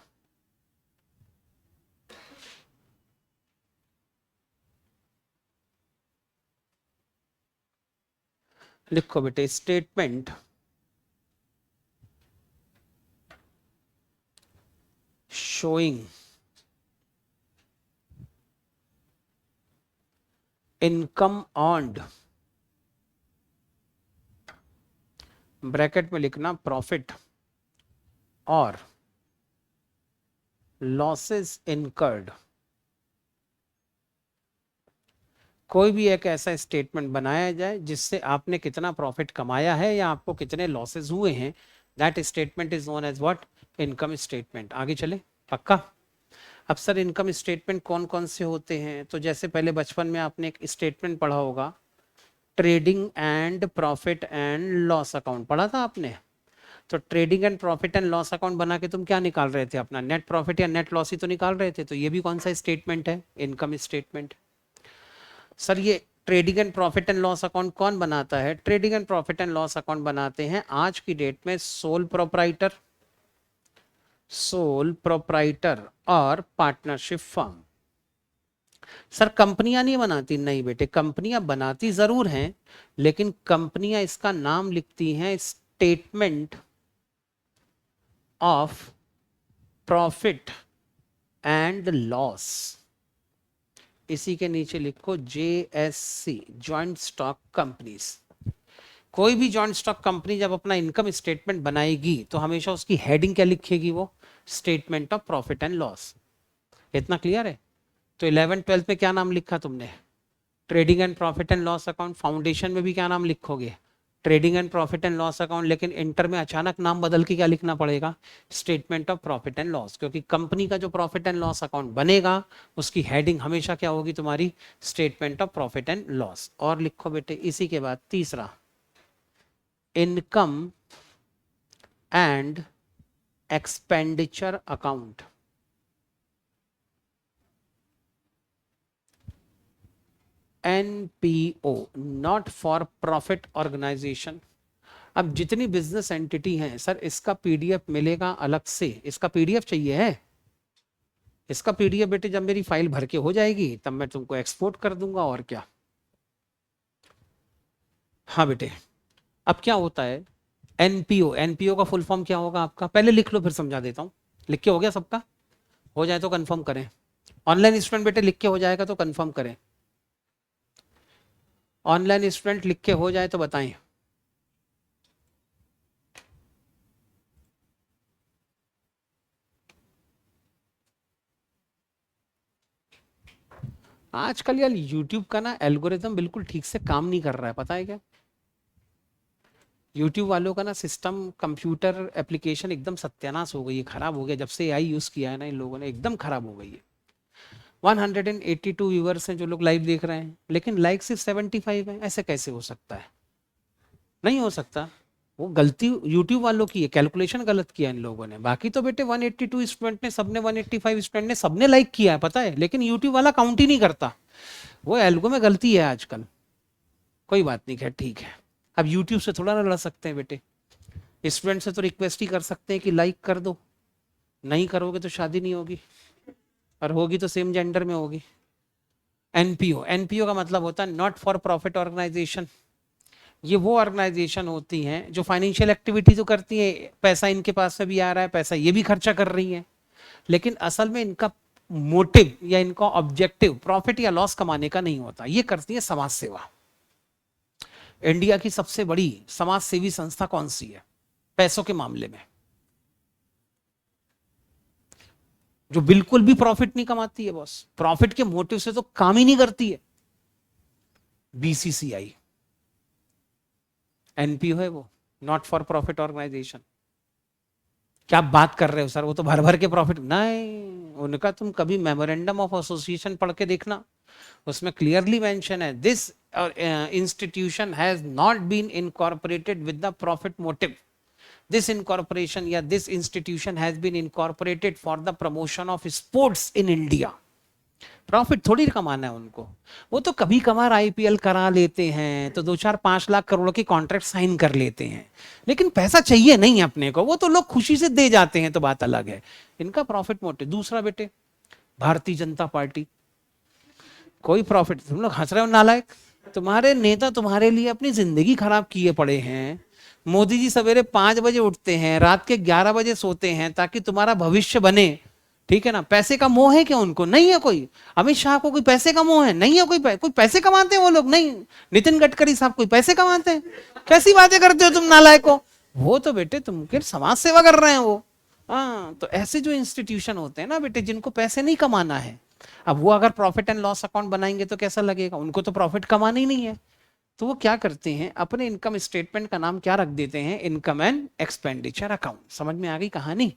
लिखो बेटे, statement showing income earned, bracket में लिखना प्रॉफिट और लॉसेस इनकर्ड। कोई भी एक ऐसा स्टेटमेंट बनाया जाए जिससे आपने कितना प्रॉफिट कमाया है या आपको कितने लॉसेस हुए हैं, that statement is known as what, income statement. आगे चले? पक्का? अब सर इनकम स्टेटमेंट कौन कौन से होते हैं? तो जैसे पहले बचपन में आपने एक स्टेटमेंट पढ़ा होगा, trading and profit and loss account पढ़ा था आपने। तो trading and profit and loss account बना के तुम क्या निकाल रहे थे, अपना नेट प्रॉफिट या नेट लॉस ही तो निकाल रहे थे। तो ये भी कौन सा स्टेटमेंट है, इनकम स्टेटमेंट। सर ये trading and profit and loss account कौन बनाता है? Trading and profit and loss account बनाते हैं आज की डेट में सोल प्रोप्राइटर और पार्टनरशिप फर्म। सर कंपनियां नहीं बनाती? नहीं बेटे, कंपनियां बनाती जरूर हैं, लेकिन कंपनियां इसका नाम लिखती हैं statement of profit and loss. इसी के नीचे लिखो JSC, जॉइंट स्टॉक कंपनीज। कोई भी जॉइंट स्टॉक कंपनी जब अपना इनकम स्टेटमेंट बनाएगी तो हमेशा उसकी हेडिंग क्या लिखेगी, वो statement of profit and loss. इतना क्लियर है? तो 11th 12th में क्या नाम लिखा तुमने, trading and profit and loss account. Foundation में भी क्या नाम लिखोगे, trading and profit and loss account. लेकिन इंटर में अचानक नाम बदल के क्या लिखना पड़ेगा, statement of profit and loss, क्योंकि कंपनी का जो प्रॉफिट एंड लॉस अकाउंट बनेगा उसकी हेडिंग हमेशा क्या होगी तुम्हारी, statement of profit and loss. और लिखो बेटे इसी के बाद तीसरा, income and expenditure account. NPO, not for profit organisation. अब जितनी बिजनेस एंटिटी हैं सर, इसका पीडीएफ मिलेगा अलग से, इसका पीडीएफ चाहिए है। इसका पीडीएफ बेटे जब मेरी फाइल भर के हो जाएगी तब मैं तुमको एक्सपोर्ट कर दूंगा, और क्या। हाँ बेटे, अब क्या होता है एनपीओ, एनपीओ का फुल फॉर्म क्या होगा आपका, पहले लिख लो फिर समझा देता हूँ। लिख के हो गया सबका? हो जाए तो कंफर्म करें। ऑनलाइन स्टूडेंट बेटे लिख के हो जाएगा तो कंफर्म करें। ऑनलाइन स्टूडेंट लिख के हो जाए तो बताएं। आजकल यार यूट्यूब का ना एल्गोरिथम बिल्कुल ठीक से काम नहीं कर रहा है, पता है क्या। यूट्यूब वालों का ना सिस्टम, कंप्यूटर एप्लीकेशन एकदम सत्यानाश हो गई है, खराब हो गया जब से एआई यूज किया है ना इन लोगों ने, एकदम खराब हो गई है। 182 व्यूवर्स हैं जो लोग लाइव देख रहे हैं, लेकिन लाइक सिर्फ 75 है, ऐसे कैसे हो सकता है? नहीं हो सकता। वो गलती यूट्यूब वालों की है, कैलकुलेशन गलत किया इन लोगों ने। बाकी तो बेटे 182 स्टूडेंट ने, सबने 185 स्टूडेंट ने सबने लाइक किया है, पता है, लेकिन यूट्यूब वाला काउंट ही नहीं करता। वो एल्गो में गलती है आजकल। कोई बात नहीं, खैर ठीक है। अब यूट्यूब से थोड़ा ना लड़ सकते हैं बेटे, स्टूडेंट से तो रिक्वेस्ट ही कर सकते हैं कि लाइक कर दो, नहीं करोगे तो शादी नहीं होगी, और होगी तो सेम जेंडर में होगी। एनपीओ, एनपीओ का मतलब होता है नॉट फॉर प्रॉफिट ऑर्गेनाइजेशन। ये वो ऑर्गेनाइजेशन होती हैं जो फाइनेंशियल एक्टिविटी तो करती है, पैसा इनके पास से भी आ रहा है, पैसा ये भी खर्चा कर रही है, लेकिन असल में इनका मोटिव या इनका ऑब्जेक्टिव प्रॉफिट या लॉस कमाने का नहीं होता। ये करती है समाज सेवा। इंडिया की सबसे बड़ी समाज सेवी संस्था कौन सी है पैसों के मामले में, जो बिल्कुल भी प्रॉफिट नहीं कमाती है, बॉस प्रॉफिट के मोटिव से तो काम ही नहीं करती है? बीसीसीआई। एनपीओ है वो, नॉट फॉर प्रॉफिट ऑर्गेनाइजेशन। क्या बात कर रहे हो सर, वो तो भर भर के प्रॉफिट नहीं, उनका तुम कभी मेमोरेंडम ऑफ एसोसिएशन पढ़ के देखना, उसमें क्लियरली मेंशन है this institution has not been incorporated with the profit motive. This incorporation या this institution has been incorporated for the promotion of sports in India. Profit थोड़ी कमाना है उनको, वो तो कभी कभार आईपीएल करा लेते हैं तो 2-4-5 लाख करोड़ के कॉन्ट्रैक्ट साइन कर लेते हैं, लेकिन पैसा चाहिए नहीं अपने को, वो तो लोग खुशी से दे जाते हैं, तो बात अलग है। इनका प्रॉफिट मोटिव दूसरा बेटे। भारतीय जनता पार्टी, कोई प्रॉफिट, तुम लोग हंस रहे हो नालायक, तुम्हारे नेता तुम्हारे लिए अपनी जिंदगी खराब किए पड़े हैं। मोदी जी सवेरे 5 बजे उठते हैं, रात के 11 बजे सोते हैं ताकि तुम्हारा भविष्य बने, ठीक है ना। पैसे का मोह है क्या उनको? नहीं है कोई। अमित शाह को कोई पैसे का मोह है? नहीं है कोई। कोई पैसे कमाते हैं वो लोग? नहीं। नितिन गडकरी साहब कोई पैसे कमाते हैं? कैसी बातें करते हो तुम नालायक को। वो तो बेटे तुमके समाज सेवा कर रहे हैं वो। हाँ, तो ऐसे जो इंस्टीट्यूशन होते हैं ना बेटे, जिनको पैसे नहीं कमाना है, अब वो अगर प्रॉफिट एंड लॉस अकाउंट बनाएंगे तो कैसा लगेगा? उनको तो प्रॉफिट कमाना ही नहीं है। तो वो क्या करते हैं, अपने इनकम स्टेटमेंट का नाम क्या रख देते हैं? Income and expenditure account. समझ में आ गई कहानी?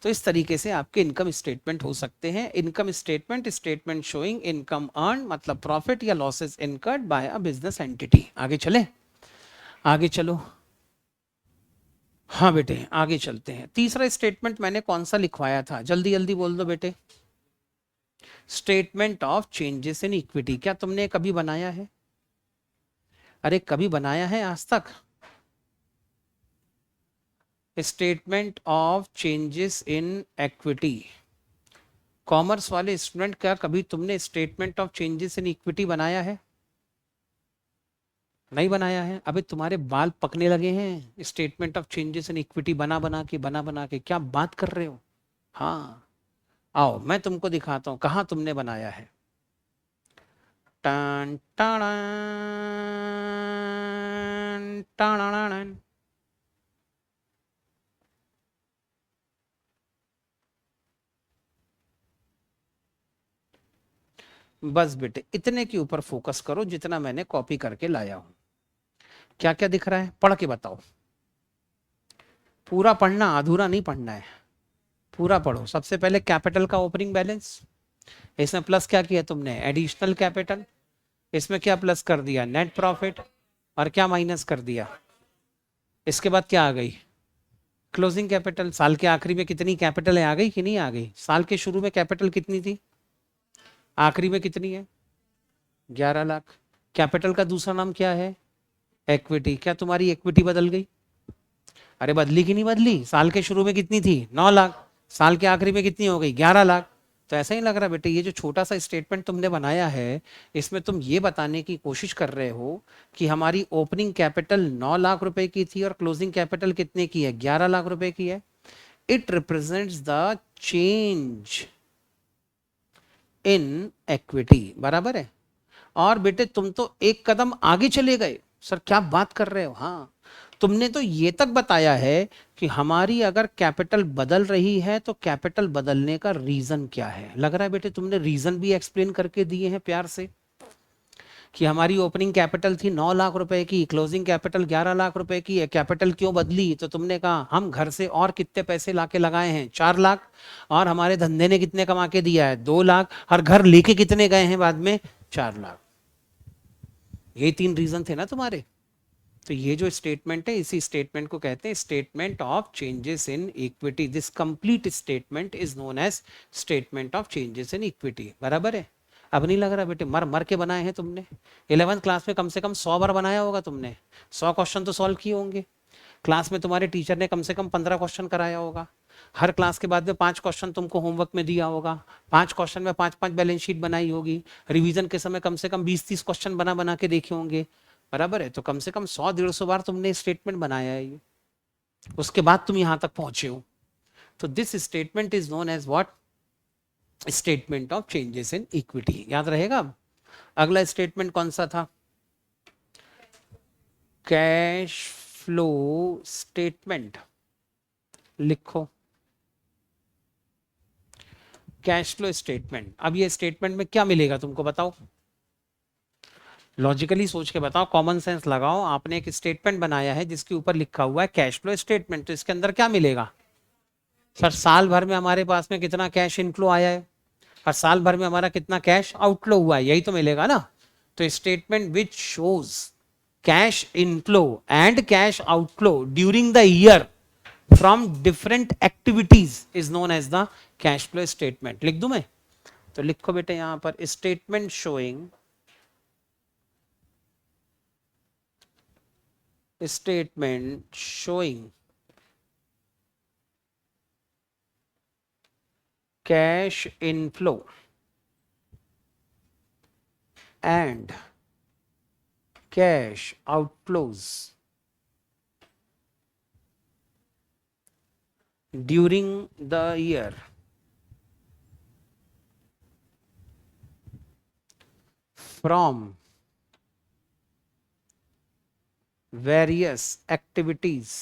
तो इस तरीके से आपके इनकम स्टेटमेंट हो सकते हैं। Income statement, statement showing income earn, मतलब प्रॉफिट या losses incurred by a business entity. आगे चले, आगे चलो। हाँ बेटे आगे चलते हैं। तीसरा स्टेटमेंट मैंने कौन सा लिखवाया था, जल्दी जल्दी बोल दो बेटे। Statement of changes in equity. क्या तुमने कभी बनाया है? अरे कभी बनाया है आज तक? Statement of changes in equity. Commerce वाले स्टूडेंट, क्या कभी तुमने statement of changes in equity बनाया है? नहीं बनाया है? अबे तुम्हारे बाल पकने लगे हैं statement of changes in equity बना बना के, क्या बात कर रहे हो। हाँ, आओ मैं तुमको दिखाता हूं कहां तुमने बनाया है। टन टन टन। बस बेटे इतने के ऊपर फोकस करो जितना मैंने कॉपी करके लाया हूं। क्या क्या दिख रहा है पढ़ के बताओ। पूरा पढ़ना, अधूरा नहीं पढ़ना है, पूरा पढ़ो। सबसे पहले कैपिटल का ओपनिंग बैलेंस, इसमें प्लस क्या किया तुमने? Additional capital. इसमें क्या प्लस कर दिया? Net profit. और क्या माइनस कर दिया? इसके बाद क्या आ गई? Closing capital. साल के आखिरी में कितनी कैपिटल है, आ गई कि नहीं आ गई? साल के शुरू में कैपिटल कितनी थी, आखिरी में कितनी है? 11 लाख। कैपिटल का दूसरा नाम क्या है? इक्विटी। क्या तुम्हारी इक्विटी बदल गई? अरे बदली कि नहीं बदली? साल के शुरू में कितनी थी? 9 लाख। साल के आखिरी में कितनी हो गई? 11 लाख। तो ऐसा ही लग रहा बेटे, ये जो छोटा सा स्टेटमेंट तुमने बनाया है, इसमें तुम ये बताने की कोशिश कर रहे हो कि हमारी ओपनिंग कैपिटल 9 लाख रुपए की थी और क्लोजिंग कैपिटल कितने की है? 11 लाख रुपए की है। It represents the change in equity, बराबर है। और बेटे तुम तो एक कदम आगे चले गए। सर क्या बात कर रहे हो? हाँ, तुमने तो ये तक बताया है कि हमारी अगर कैपिटल बदल रही है तो कैपिटल बदलने का रीजन क्या है। लग रहा है बेटे तुमने रीजन भी एक्सप्लेन करके दिए हैं प्यार से, कि हमारी ओपनिंग कैपिटल थी 9 लाख रुपए की, क्लोजिंग कैपिटल 11 लाख रुपए की है। कैपिटल क्यों बदली? तो तुमने कहा हम घर से और कितने पैसे लाके लगाए हैं? 4 लाख। और हमारे धंधे ने कितने कमा के दिया है? 2 लाख। और घर लेके कितने गए हैं बाद में? 4 लाख। ये 3 रीजन थे ना तुम्हारे। तो ये जो स्टेटमेंट है, इसी स्टेटमेंट को कहते हैं statement of changes in equity. This complete statement is known as statement of changes in equity, बराबर है। अब नहीं लग रहा बेटे मर मर के बनाए हैं तुमने? 11th क्लास में कम से कम 100 बार बनाया होगा तुमने, 100 क्वेश्चन तो सॉल्व किए होंगे। क्लास में तुम्हारे टीचर ने कम से कम 15 क्वेश्चन कराया होगा। हर क्लास के बाद में 5 क्वेश्चन तुमको होमवर्क में दिया होगा। 5 क्वेश्चन में 5-5 बैलेंस शीट बनाई होगी। रिवीजन के समय कम से कम 20-30 क्वेश्चन बना बना के देखे होंगे, बराबर है। तो कम से कम 100-150 बार तुमने स्टेटमेंट बनाया है ये, उसके बाद तुम यहां तक पहुंचे हो। तो this statement is known as what? Statement of changes in equity. याद रहेगा। अब अगला स्टेटमेंट कौन सा था? Cash flow statement. लिखो कैश फ्लो स्टेटमेंट। अब ये स्टेटमेंट में क्या मिलेगा तुमको बताओ? लॉजिकली सोच के बताओ, कॉमन सेंस लगाओ। आपने एक स्टेटमेंट बनाया है जिसके ऊपर लिखा हुआ है कैश फ्लो स्टेटमेंट, तो इसके अंदर क्या मिलेगा? सर साल भर में हमारे पास में कितना कैश इनफ्लो आया है और साल भर में हमारा कितना कैश आउटफ्लो हुआ है, यही तो मिलेगा ना। तो statement which shows cash inflow and cash outflow during the year from different activities is known as the cash flow statement. लिख दूं मैं? तो लिखो बेटे यहां पर statement showing cash inflow and cash outflows during the year from various activities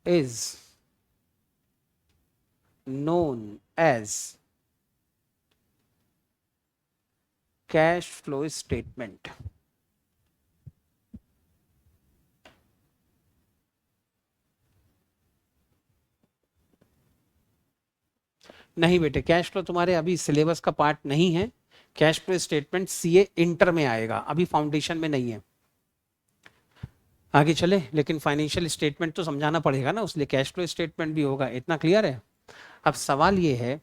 is known as cash flow statement। नहीं बेटे, कैश फ्लो तुम्हारे अभी सिलेबस का पार्ट नहीं है। Cash flow statement CA inter में आएगा, अभी फाउंडेशन में नहीं है। आगे चले, लेकिन फाइनेंशियल स्टेटमेंट तो समझाना पड़ेगा ना, उसलिए कैश फ्लो स्टेटमेंट भी होगा। इतना क्लियर है? अब सवाल ये है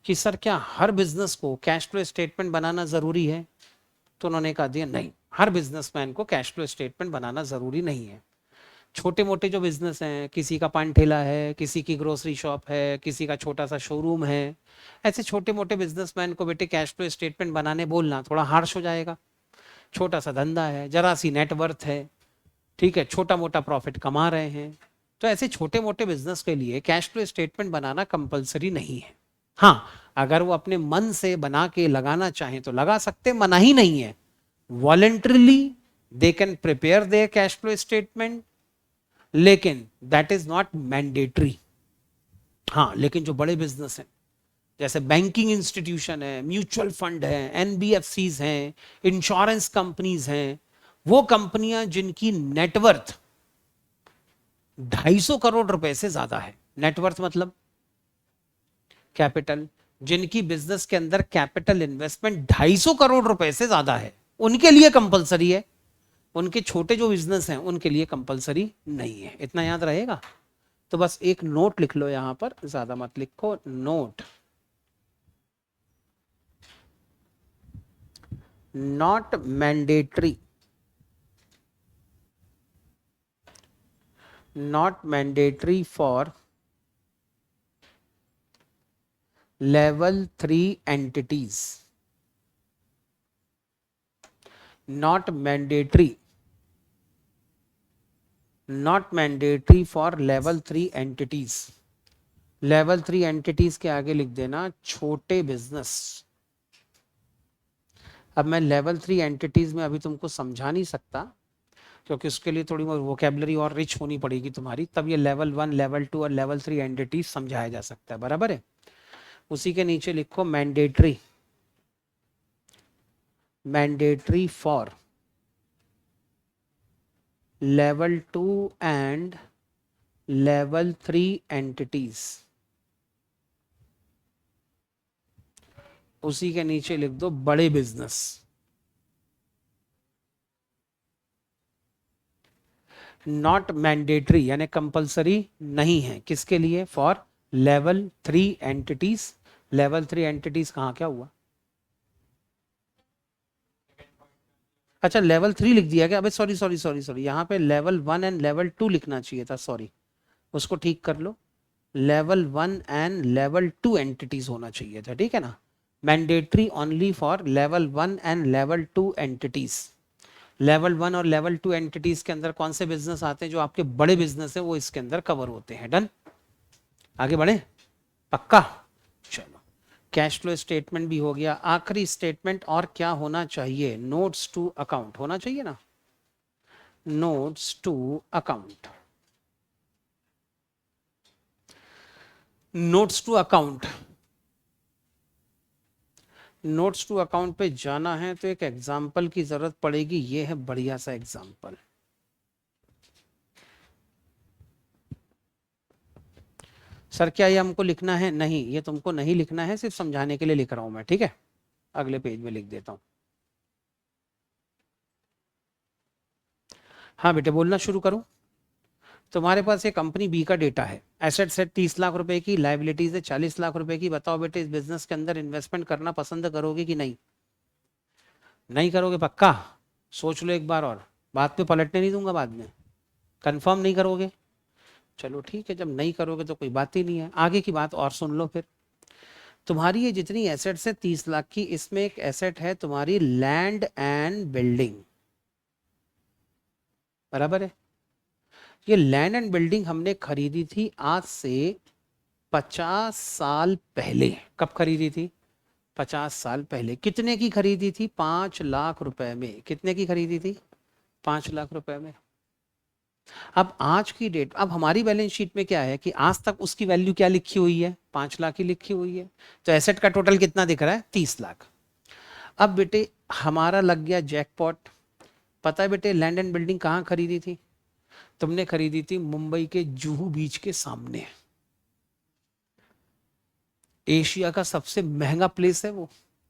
कि सर क्या हर बिजनेस को कैश फ्लो स्टेटमेंट बनाना जरूरी है? तो उन्होंने कहा दिया नहीं, हर बिजनेसमैन को कैश फ्लो स्टेटमेंट बनाना जरूरी नहीं है। छोटे मोटे जो बिजनेस हैं, किसी का पान ठेला है, किसी की ग्रोसरी शॉप है, किसी का छोटा सा शोरूम है, ऐसे छोटे मोटे बिजनेसमैन को बेटे कैश फ्लो स्टेटमेंट बनाने बोलना थोड़ा हार्श हो जाएगा। छोटा सा धंधा है, जरा सी नेटवर्थ है, ठीक है, छोटा मोटा प्रॉफिट कमा रहे हैं, तो ऐसे छोटे मोटे बिजनेस के लिए कैश फ्लो स्टेटमेंट बनाना कंपलसरी नहीं है। हाँ, अगर वो अपने मन से बना के लगाना चाहें तो लगा सकते, मना ही नहीं है। Voluntarily they can prepare their cash flow statement, लेकिन दैट इज नॉट मैंडेटरी। हाँ, लेकिन जो बड़े बिजनेस हैं, जैसे बैंकिंग इंस्टीट्यूशन है, म्यूचुअल फंड है, एनबीएफसीज हैं, इंश्योरेंस कंपनीज हैं, वो कंपनियां जिनकी नेटवर्थ 250 करोड़ रुपए से ज्यादा है, नेटवर्थ मतलब कैपिटल, जिनकी बिजनेस के अंदर कैपिटल इन्वेस्टमेंट 250 करोड़ रुपए से ज्यादा है, उनके लिए कंपलसरी है। उनके छोटे जो बिजनेस हैं उनके लिए कंपलसरी नहीं है। इतना याद रहेगा। तो बस एक नोट लिख लो यहां पर, ज्यादा मत लिखो, note not mandatory, not mandatory for level 3 entities, not mandatory, not mandatory for level 3 entities. Level 3 entities के आगे लिख देना छोटे बिजनेस। अब मैं लेवल 3 एंटिटीज में अभी तुमको समझा नहीं सकता, क्योंकि उसके लिए थोड़ी वोकेबलरी और रिच होनी पड़ेगी तुम्हारी, तब ये लेवल 1, लेवल 2 और लेवल 3 एंटिटीज समझाया जा सकता है। बराबर है। उसी के नीचे लिखो mandatory, mandatory for level 2 and level 3 entities. उसी के नीचे लिख दो बड़े बिजनेस। नॉट मैंडेटरी यानी कंपलसरी नहीं है, किसके लिए? For level 3 entities. Level 3 entities कहाँ क्या हुआ? अच्छा लेवल 3 लिख दिया क्या? अबे सॉरी सॉरी सॉरी सॉरी, यहाँ पे लेवल 1 एंड लेवल 2 लिखना चाहिए था, सॉरी, उसको ठीक कर लो। लेवल 1 एंड लेवल 2 एंटिटीज होना चाहिए था, ठीक है ना। Mandatory only for level 1 and level 2 entities. Level 1 और लेवल 2 एंटिटीज के अंदर कौन से बिजनेस आते हैं? जो आपके बड़े बिजनेस है वो इसके अंदर कवर होते हैं। डन, आगे बढ़े, पक्का? चलो, कैश फ्लो स्टेटमेंट भी हो गया। आखिरी स्टेटमेंट और क्या होना चाहिए? नोट्स टू अकाउंट होना चाहिए ना, notes to account. Notes to account, notes to account पे जाना है तो एक एग्जाम्पल की जरूरत पड़ेगी। ये है बढ़िया सा एग्जाम्पल। सर क्या ये हमको लिखना है? नहीं, ये तुमको नहीं लिखना है, सिर्फ समझाने के लिए लिख रहा हूं मैं, ठीक है। अगले पेज में लिख देता हूं। हाँ बेटे, बोलना शुरू करूं। तुम्हारे पास ये कंपनी बी का डेटा है। एसेट्स है 30 लाख रुपए की, लाइबिलिटीज है 40 लाख रुपए की। बताओ बेटे, इस बिजनेस के अंदर इन्वेस्टमेंट करना पसंद करोगे कि नहीं? नहीं करोगे पक्का? सोच लो एक बार और, बात पे पलटने नहीं दूंगा बाद में। कंफर्म नहीं करोगे? चलो ठीक है, जब नहीं करोगे तो कोई बात ही नहीं है। आगे की बात और सुन लो फिर। तुम्हारी ये जितनी एसेट्स है 30 लाख की, इसमें एक एसेट है तुम्हारी लैंड एंड बिल्डिंग। बराबर है। ये लैंड एंड बिल्डिंग हमने खरीदी थी आज से 50 साल पहले। कब खरीदी थी? 50 साल पहले। कितने की खरीदी थी? 5 लाख रुपए में। कितने की खरीदी थी? 5 लाख रुपए में। अब आज की डेट, अब हमारी बैलेंस शीट में क्या है कि आज तक उसकी वैल्यू क्या लिखी हुई है? 5 लाख ही लिखी हुई है। तो एसेट का टोटल कितना दिख रहा है? 30 लाख। अब बेटे हमारा लग गया जैकपॉट। पता है बेटे लैंड एंड बिल्डिंग कहाँ खरीदी थी? तुमने खरीदी थी मुंबई के जुहू बीच के सामने। एशिया का सबसे महंगा प्लेस है वो।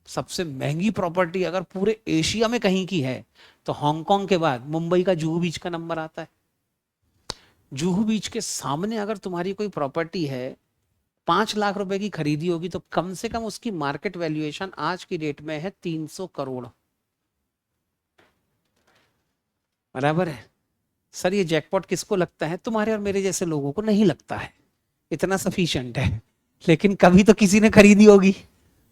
सबसे महंगी प्रॉपर्टी अगर पूरे एशिया में कहीं की है तो हांगकांग के बाद मुंबई का जुहू बीच का नंबर आता है। जुहू बीच के सामने अगर तुम्हारी कोई प्रॉपर्टी है, 5 लाख रुपए की खरीदी होगी, तो कम से कम उसकी मार्केट वैल्यूएशन आज की डेट में है 300 करोड़। बराबर है। सर ये जैकपॉट किसको लगता है? तुम्हारे और मेरे जैसे लोगों को नहीं लगता है, इतना सफिशिएंट है। लेकिन कभी तो किसी ने खरीदी होगी।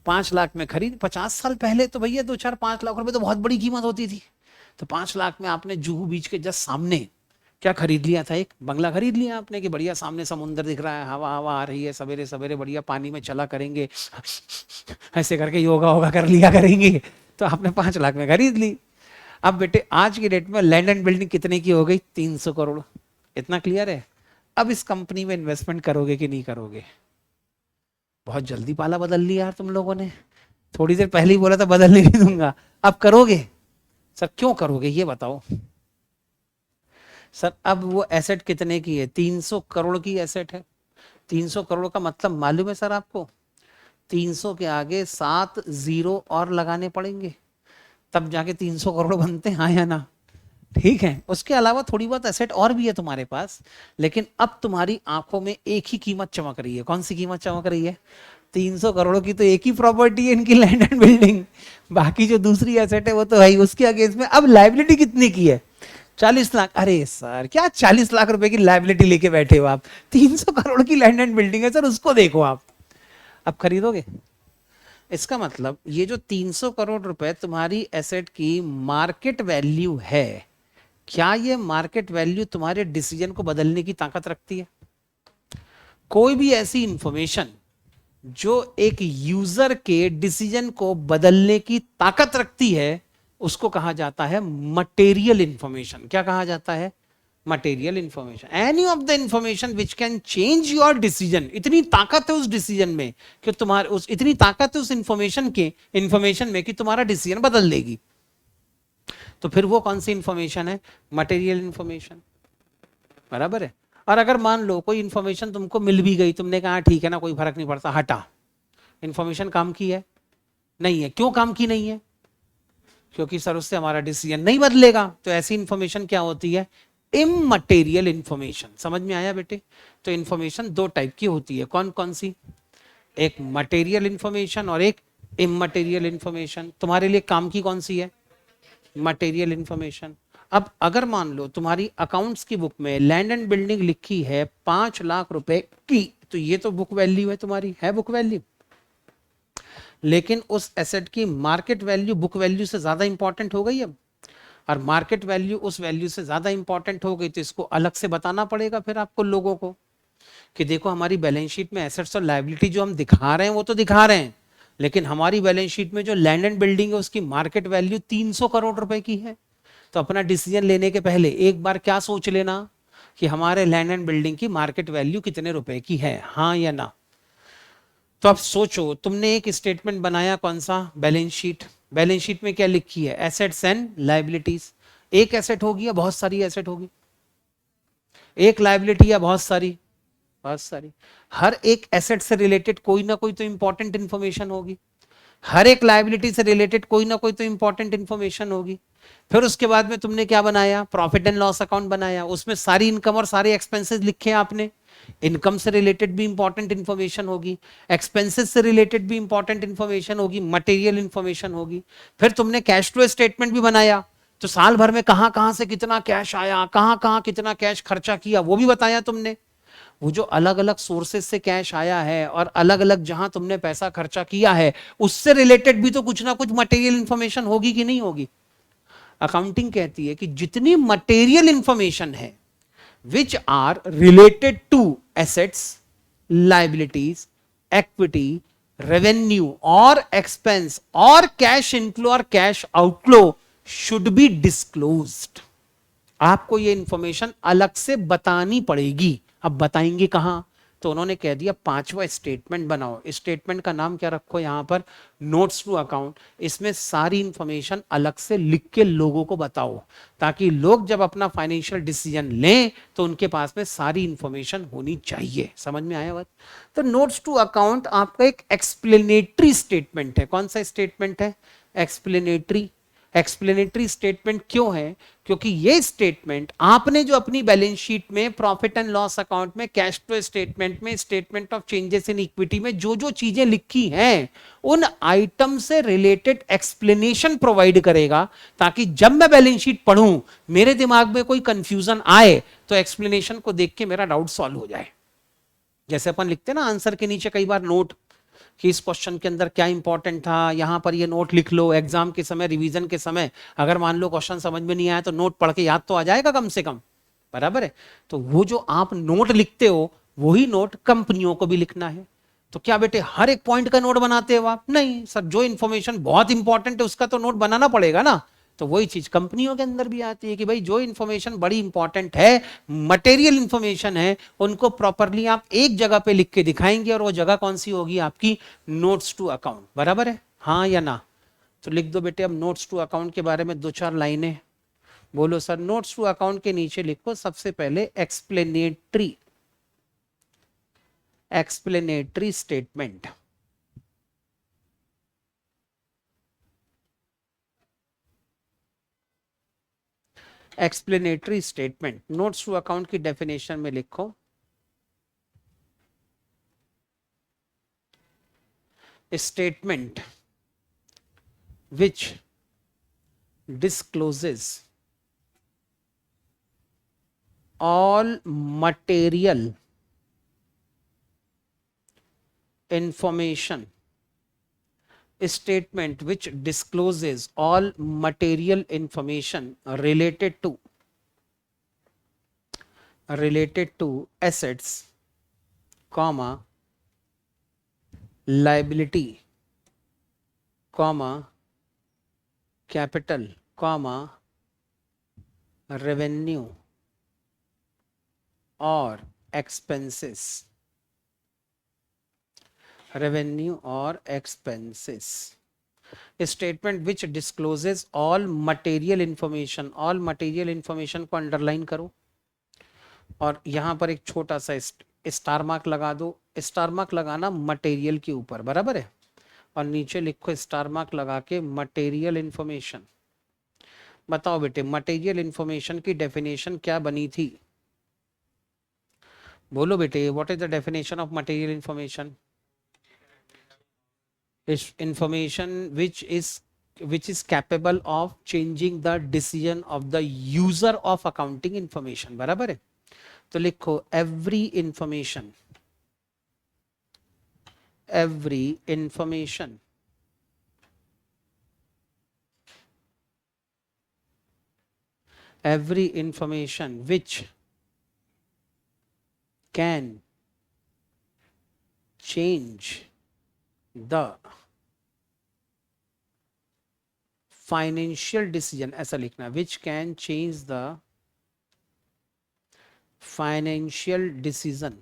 5 लाख में खरीद, 50 साल पहले तो भैया 2 4 5 लाख रुपए तो बहुत बड़ी कीमत होती थी। तो 5 लाख में आपने जुहू बीच के जस्ट सामने क्या खरीद लिया था? एक बंगला खरीद लिया आपने कि बढ़िया सामने समुंदर दिख रहा है, हवा हवा आ रही है, सवेरे सवेरे बढ़िया पानी में चला करेंगे, ऐसे करके योगा होगा कर लिया करेंगे। तो आपने 5 लाख में खरीद ली। अब बेटे आज की डेट में लैंड एंड बिल्डिंग कितने की हो गई? 300 करोड़। इतना क्लियर है? अब इस कंपनी में इन्वेस्टमेंट करोगे कि नहीं करोगे? बहुत जल्दी पाला बदल लिया यार तुम लोगों ने। थोड़ी देर पहले ही बोला था बदलने नहीं दूंगा, अब करोगे? सर क्यों करोगे ये बताओ। सर अब वो एसेट कितने की है? 300 करोड़ की एसेट है। 300 करोड़ का मतलब मालूम है सर आपको? 300 के आगे 7 जीरो और लगाने पड़ेंगे, तब जाके 300 करोड़ बनते हैं, हाँ या ना? ठीक है। उसके अलावा थोड़ी बहुत एसेट और भी है तुम्हारे पास, लेकिन अब तुम्हारी आंखों में एक ही कीमत चमक रही है। कौन सी कीमत चमक रही है? 300 करोड़ की तो एक ही प्रॉपर्टी है इनकी, लैंड एंड बिल्डिंग। बाकी जो दूसरी एसेट है वो तो है ही, उसके अगेंस्ट में अब लाइबिलिटी कितनी की है? 40 लाख। अरे सर क्या 40 लाख रुपए की लाइबिलिटी लेके बैठे हो आप? 300 करोड़ की लैंड एंड बिल्डिंग है सर, उसको देखो आप। अब खरीदोगे? इसका मतलब ये जो 300 करोड़ रुपए तुम्हारी एसेट की मार्केट वैल्यू है, क्या ये मार्केट वैल्यू तुम्हारे डिसीजन को बदलने की ताकत रखती है? कोई भी ऐसी इंफॉर्मेशन जो एक यूजर के डिसीजन को बदलने की ताकत रखती है, उसको कहा जाता है मटेरियल इंफॉर्मेशन। क्या कहा जाता है? Material information. Any of the information which can change your decision. इतनी ताकत है उस डिसीजन में कि तुम्हारे उस इतनी ताकत है उस इंफॉर्मेशन में कि तुम्हारा डिसीजन बदल देगी। तो फिर वो कौन सी इंफॉर्मेशन है? Material information. बराबर है। और अगर मान लो कोई इंफॉर्मेशन तुमको मिल भी गई, तुमने कहा ठीक है ना, कोई फर्क नहीं पड़ता, हटा, इंफॉर्मेशन काम की है? नहीं है। क्यों काम की नहीं है? क्योंकि सर उससे हमारा डिसीजन नहीं बदलेगा। तो ऐसी इंफॉर्मेशन क्या होती है? Immaterial information. समझ में आया बेटे? तो इंफॉर्मेशन दो टाइप की होती है। कौन कौन सी? एक मटेरियल इंफॉर्मेशन और एक इममटेरियल इंफॉर्मेशन। तुम्हारे लिए काम की कौन सी है? Material information. अब अगर मान लो तुम्हारी अकाउंट्स की बुक में लैंड एंड बिल्डिंग लिखी है 5 लाख रुपए की, तो ये तो बुक वैल्यू है, तुम्हारी है बुक वैल्यू। लेकिन उस एसेट की मार्केट वैल्यू बुक वैल्यू से ज्यादा इंपॉर्टेंट हो गई अब, और मार्केट वैल्यू उस वैल्यू से ज्यादा इंपॉर्टेंट हो गई, तो इसको अलग से बताना पड़ेगा फिर आपको लोगों को कि देखो हमारी बैलेंस शीट में एसेट्स और लायबिलिटी जो हम दिखा रहे हैं वो तो दिखा रहे हैं, लेकिन हमारी बैलेंस शीट में जो लैंड एंड बिल्डिंग है उसकी मार्केट वैल्यू 300 करोड़ रुपए की है। तो अपना डिसीजन लेने के पहले एक बार क्या सोच लेना कि हमारे लैंड एंड बिल्डिंग की मार्केट वैल्यू कितने रुपए की है, हाँ या ना। तो अब सोचो, तुमने एक स्टेटमेंट बनाया, कौन सा? Balance sheet. बैलेंस शीट में क्या लिखी है? Assets and liabilities. एक एसेट होगी या बहुत सारी एसेट होगी? एक लायबिलिटी या बहुत सारी? बहुत सारी। हर एक एसेट से रिलेटेड कोई ना कोई तो इंपॉर्टेंट इंफॉर्मेशन होगी, हर एक लायबिलिटी से रिलेटेड कोई ना कोई तो इंपॉर्टेंट इंफॉर्मेशन होगी। फिर उसके बाद में तुमने क्या बनाया? प्रॉफिट एंड लॉस अकाउंट बनाया। उसमें सारी इनकम और सारे एक्सपेंसेस लिखे आपने। इनकम से रिलेटेड भी इंपॉर्टेंट इंफॉर्मेशन होगी, एक्सपेंसेस से रिलेटेड भी इंपॉर्टेंट इंफॉर्मेशन होगी, मटेरियल इंफॉर्मेशन होगी। फिर तुमने कैश फ्लो स्टेटमेंट भी बनाया, तो साल भर में कहां कहां से कितना कैश आया, कहां कहां कितना कैश खर्चा किया, वो भी बताया तुमने। वो जो अलग अलग सोर्सेस से कैश आया है और अलग अलग जहां तुमने पैसा खर्चा किया है, उससे रिलेटेड भी तो कुछ ना कुछ मटेरियल इंफॉर्मेशन होगी कि नहीं होगी? अकाउंटिंग कहती है कि जितनी मटेरियल इंफॉर्मेशन है which are related to assets, liabilities, equity, revenue और एक्सपेंस और कैश इनफ्लो और cash outflow should be disclosed. आपको ये इंफॉर्मेशन अलग से बतानी पड़ेगी। अब बताएंगे कहां? तो उन्होंने कह दिया पांचवा स्टेटमेंट बनाओ। स्टेटमेंट का नाम क्या रखो? यहां पर नोट्स टू अकाउंट। इसमें सारी इंफॉर्मेशन अलग से लिख के लोगों को बताओ, ताकि लोग जब अपना फाइनेंशियल डिसीजन लें तो उनके पास में सारी इंफॉर्मेशन होनी चाहिए। समझ में आया बात? तो नोट्स टू अकाउंट आपका एक एक्सप्लेनेटरी स्टेटमेंट है। कौन सा स्टेटमेंट है? एक्सप्लेनेटरी। एक्सप्लेनेटरी स्टेटमेंट क्यों है? क्योंकि ये स्टेटमेंट आपने जो अपनी बैलेंस शीट में, प्रॉफिट एंड लॉस अकाउंट में, कैश फ्लो स्टेटमेंट में, statement of changes in equity में जो जो चीजें लिखी हैं, उन आइटम से रिलेटेड एक्सप्लेनेशन प्रोवाइड करेगा, ताकि जब मैं बैलेंस शीट पढ़ूं मेरे दिमाग में कोई कंफ्यूजन आए तो एक्सप्लेनेशन को देख के मेरा डाउट सॉल्व हो जाए। जैसे अपन लिखते हैं ना आंसर के नीचे कई बार नोट कि इस क्वेश्चन के अंदर क्या इंपॉर्टेंट था, यहां पर ये नोट लिख लो। एग्जाम के समय, रिवीजन के समय अगर मान लो क्वेश्चन समझ में नहीं आया तो नोट पढ़ के याद तो आ जाएगा कम से कम। बराबर है? तो वो जो आप नोट लिखते हो वही नोट कंपनियों को भी लिखना है। तो क्या बेटे हर एक पॉइंट का नोट बनाते हो आप? नहीं सर, जो इंफॉर्मेशन बहुत इंपॉर्टेंट है उसका तो नोट बनाना पड़ेगा ना। तो वही चीज कंपनियों के अंदर भी आती है कि भाई जो इंफॉर्मेशन बड़ी इंपॉर्टेंट है, मटेरियल इंफॉर्मेशन है, उनको प्रॉपरली आप एक जगह पे लिख के दिखाएंगे, और वो जगह कौन सी होगी? आपकी नोट्स टू अकाउंट। बराबर है? हाँ या ना? तो लिख दो बेटे अब नोट्स टू अकाउंट के बारे में दो चार लाइनें। बोलो सर। नोट्स टू अकाउंट के नीचे लिखो सबसे पहले explanatory, explanatory statement. Explanatory statement notes to account की डेफिनेशन में लिखो statement which discloses all material information, statement which discloses all material information related to assets, comma, liability, comma, capital, comma, revenue or expenses, revenue or expenses, statement which discloses all material information, all material information को underline करो और यहां पर एक छोटा सा star mark लगा दो। स्टार मार्क लगाना मटेरियल के ऊपर, बराबर है, और नीचे लिखो स्टार मार्क लगा के मटेरियल इंफॉर्मेशन। बताओ बेटे मटेरियल इंफॉर्मेशन की डेफिनेशन क्या बनी थी? बोलो बेटे, what is the definition of material information? Information which is capable of changing the decision of the user of accounting information, बराबर है। तो लिखो every information which can change the financial decision, ऐसा लिखना, which can change the financial decision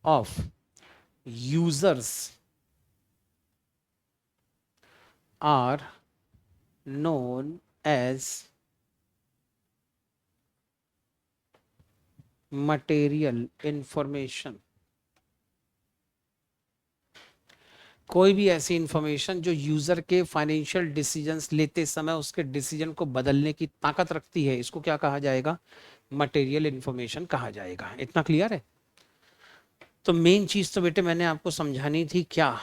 of users are known as material information. कोई भी ऐसी information जो यूजर के फाइनेंशियल डिसीजंस लेते समय उसके डिसीजन को बदलने की ताकत रखती है, इसको क्या कहा जाएगा? मटेरियल इंफॉर्मेशन कहा जाएगा। इतना क्लियर है? तो मेन चीज तो बेटे मैंने आपको समझानी थी, क्या?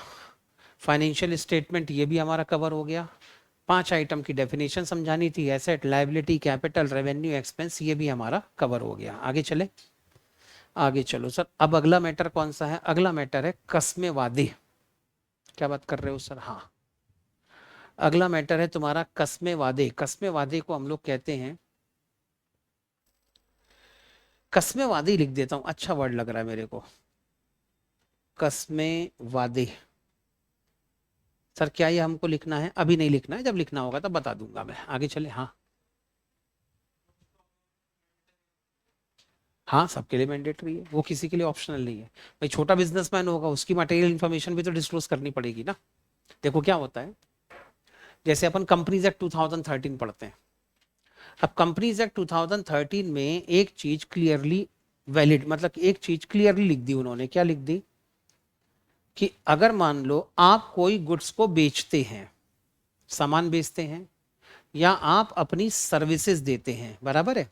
फाइनेंशियल स्टेटमेंट, ये भी हमारा कवर हो गया। 5 आइटम की डेफिनेशन समझानी थी, asset, liability, capital, revenue, expense, ये भी हमारा कवर हो गया। आगे चले, आगे चलो सर। अब अगला मैटर कौन सा है? अगला मैटर है कस्मे वादे। क्या बात कर रहे हो सर? हाँ, अगला मैटर है तुम्हारा कस्मे वादे। कस्मे वादे को हम लोग कहते हैं, कस्मे वादे ही लिख देता हूं, अच्छा वर्ड लग रहा है मेरे को, कस्मे वादे। सर क्या ये हमको लिखना है? अभी नहीं लिखना है, जब लिखना होगा तब बता दूंगा मैं। आगे चले। हाँ हाँ, सबके लिए मैंडेटरी है, वो किसी के लिए ऑप्शनल नहीं है। भाई छोटा बिजनेसमैन होगा, उसकी मटेरियल इन्फॉर्मेशन भी तो डिस्क्लोज करनी पड़ेगी ना। देखो क्या होता है, जैसे अपन कंपनीज एक्ट 2013 पढ़ते हैं। अब कंपनीज एक्ट 2013 में एक चीज क्लियरली वैलिड, मतलब एक चीज क्लियरली लिख दी उन्होंने। क्या लिख दी? कि अगर मान लो आप कोई गुड्स को बेचते हैं, सामान बेचते हैं, या आप अपनी सर्विसेज देते हैं, बराबर है,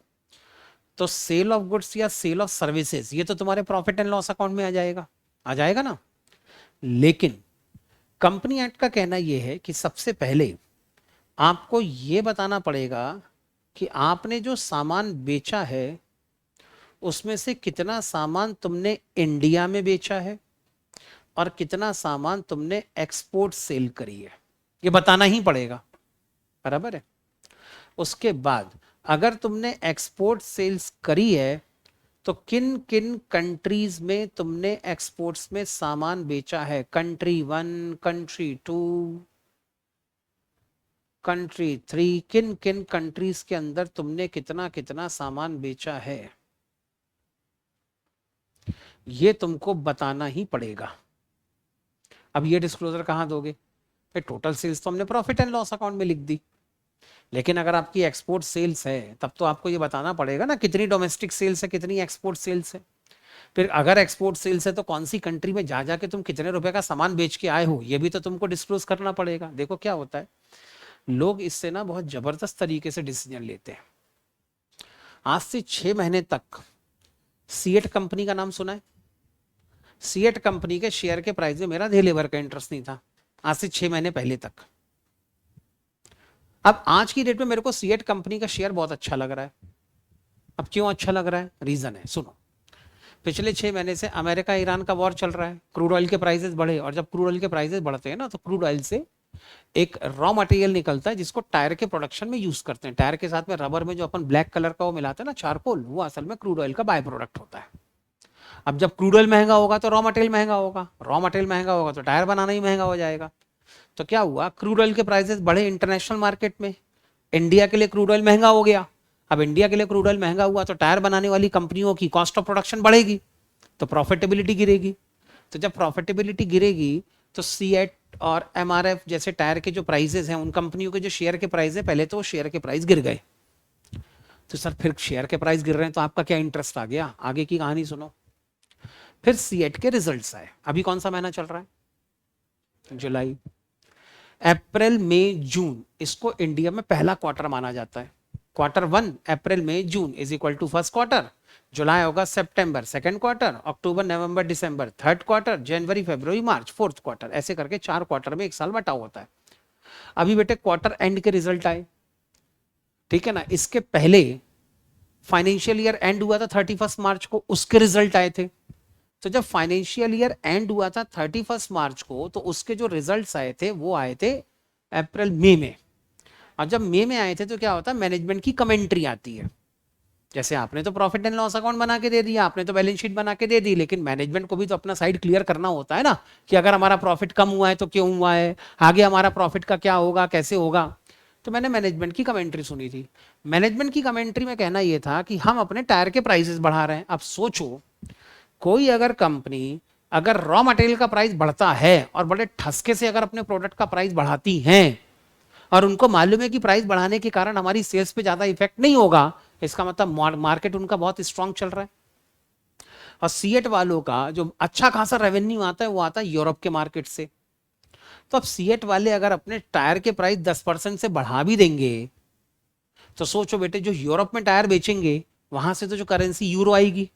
तो सेल ऑफ गुड्स या सेल ऑफ सर्विसेज ये तो तुम्हारे प्रॉफिट एंड लॉस अकाउंट में आ जाएगा ना। लेकिन कंपनी एक्ट का कहना यह है कि सबसे पहले आपको यह बताना पड़ेगा कि आपने जो सामान बेचा है उसमें से कितना सामान तुमने इंडिया में बेचा है और कितना सामान तुमने एक्सपोर्ट सेल करी है, ये बताना ही पड़ेगा, बराबर है। उसके बाद अगर तुमने एक्सपोर्ट सेल्स करी है तो किन किन कंट्रीज में तुमने एक्सपोर्ट्स में सामान बेचा है, कंट्री 1, कंट्री 2, कंट्री 3, किन किन कंट्रीज के अंदर तुमने कितना कितना सामान बेचा है, ये तुमको बताना ही पड़ेगा। अब ये डिस्क्लोजर कहां दोगे? टोटल सेल्स तो हमने प्रॉफिट एंड लॉस अकाउंट में लिख दी, लेकिन अगर आपकी एक्सपोर्ट सेल्स है तब तो आपको ये बताना पड़ेगा ना कितनी डोमेस्टिक सेल्स है, कितनी एक्सपोर्ट सेल्स है। फिर अगर एक्सपोर्ट सेल्स है तो कौन सी कंट्री में जा जाके तुम कितने रुपए का सामान बेच के आए हो, ये भी तो तुमको डिस्क्लोज करना पड़ेगा। देखो क्या होता है, लोग इससे ना बहुत जबरदस्त तरीके से डिसीजन लेते हैं। आज से 6 महीने तक सीएट कंपनी का नाम सुना है? सीएट कंपनी के शेयर के प्राइस में मेरा डे लेबर का इंटरेस्ट नहीं था आज से 6 महीने पहले तक। अब आज की डेट में मेरे को सीएट कंपनी का शेयर बहुत अच्छा लग रहा है। अब क्यों अच्छा लग रहा है, रीजन है, सुनो। पिछले 6 महीने से अमेरिका ईरान का वॉर चल रहा है, क्रूड ऑयल के प्राइसेस बढ़े, और जब क्रूड ऑयल के प्राइसेस बढ़ते हैं ना तो क्रूड ऑयल से एक रॉ मटेरियल निकलता है जिसको टायर के प्रोडक्शन में यूज करते हैं। टायर के साथ में रबर में जो अपन ब्लैक कलर का वो मिलाते हैं ना, चारकोल, वो असल में क्रूड ऑयल का बाय प्रोडक्ट होता है। अब जब क्रूड ऑयल महंगा होगा तो रॉ मटेरियल महंगा होगा, रॉ मटेरियल महंगा होगा तो टायर बनाना ही महंगा हो जाएगा। तो क्या हुआ, क्रूड ऑयल के प्राइसेस बढ़े इंटरनेशनल मार्केट में, इंडिया के लिए क्रूड ऑयल महंगा हो गया। अब इंडिया के लिए क्रूड ऑयल महंगा हुआ तो टायर बनाने वाली कंपनियों की कॉस्ट ऑफ प्रोडक्शन बढ़ेगी, तो प्रॉफिटेबिलिटी गिरेगी। तो जब प्रॉफिटेबिलिटी गिरेगी तो सीएट और एमआरएफ जैसे टायर के जो प्राइसेस हैं, उन कंपनियों के जो शेयर के प्राइस है, पहले तो वो शेयर के प्राइस गिर गए। तो सर फिर शेयर के प्राइस गिर रहे हैं तो आपका क्या इंटरेस्ट आ गया, आगे की कहानी सुनो। फिर सीएट के रिजल्ट्स आए। अभी कौन सा महीना चल रहा है, जुलाई। अप्रैल मई जून, इसको इंडिया में पहला क्वार्टर माना जाता है। क्वार्टर 1 अप्रैल मई जून is equal to first quarter, जुलाई अगस्त सितंबर सेकंड क्वार्टर, अक्टूबर नवंबर दिसंबर थर्ड क्वार्टर, जनवरी फरवरी मार्च फोर्थ क्वार्टर, ऐसे करके 4 क्वार्टर में एक साल बटा होता है। अभी बेटे क्वार्टर एंड के रिजल्ट आए, ठीक है ना। इसके पहले फाइनेंशियल ईयर एंड हुआ था 31 मार्च को, उसके रिजल्ट आए थे। तो जब फाइनेंशियल ईयर एंड हुआ था 31 मार्च को, तो उसके जो रिजल्ट्स आए थे वो आए थे अप्रैल मई में। और जब मई में आए थे तो क्या होता है, मैनेजमेंट की कमेंट्री आती है। जैसे आपने तो प्रॉफिट एंड लॉस अकाउंट बना के दे दिया, आपने तो बैलेंस शीट बना के दे दी, लेकिन मैनेजमेंट को भी तो अपना साइड क्लियर करना होता है ना, कि अगर हमारा प्रॉफिट कम हुआ है तो क्यों हुआ है, आगे हमारा प्रॉफिट का क्या होगा, कैसे होगा। तो मैंने मैनेजमेंट की कमेंट्री सुनी थी। मैनेजमेंट की कमेंट्री में कहना यह था कि हम अपने टायर के प्राइसेस बढ़ा रहे हैं। अब सोचो, कोई अगर कंपनी अगर रॉ मटेरियल का प्राइस बढ़ता है और बड़े ठसके से अगर अपने प्रोडक्ट का प्राइस बढ़ाती हैं, और उनको मालूम है कि प्राइस बढ़ाने के कारण हमारी सेल्स पे ज्यादा इफेक्ट नहीं होगा, इसका मतलब मार्केट उनका बहुत स्ट्रांग चल रहा है। और सीएट वालों का जो अच्छा खासा रेवेन्यू आता है वो आता है यूरोप के मार्केट से। तो अब सीएट वाले अगर अपने टायर के प्राइस 10% से बढ़ा भी देंगे, तो सोचो बेटे, जो यूरोप में टायर बेचेंगे वहां से तो जो करेंसी यूरो आएगी,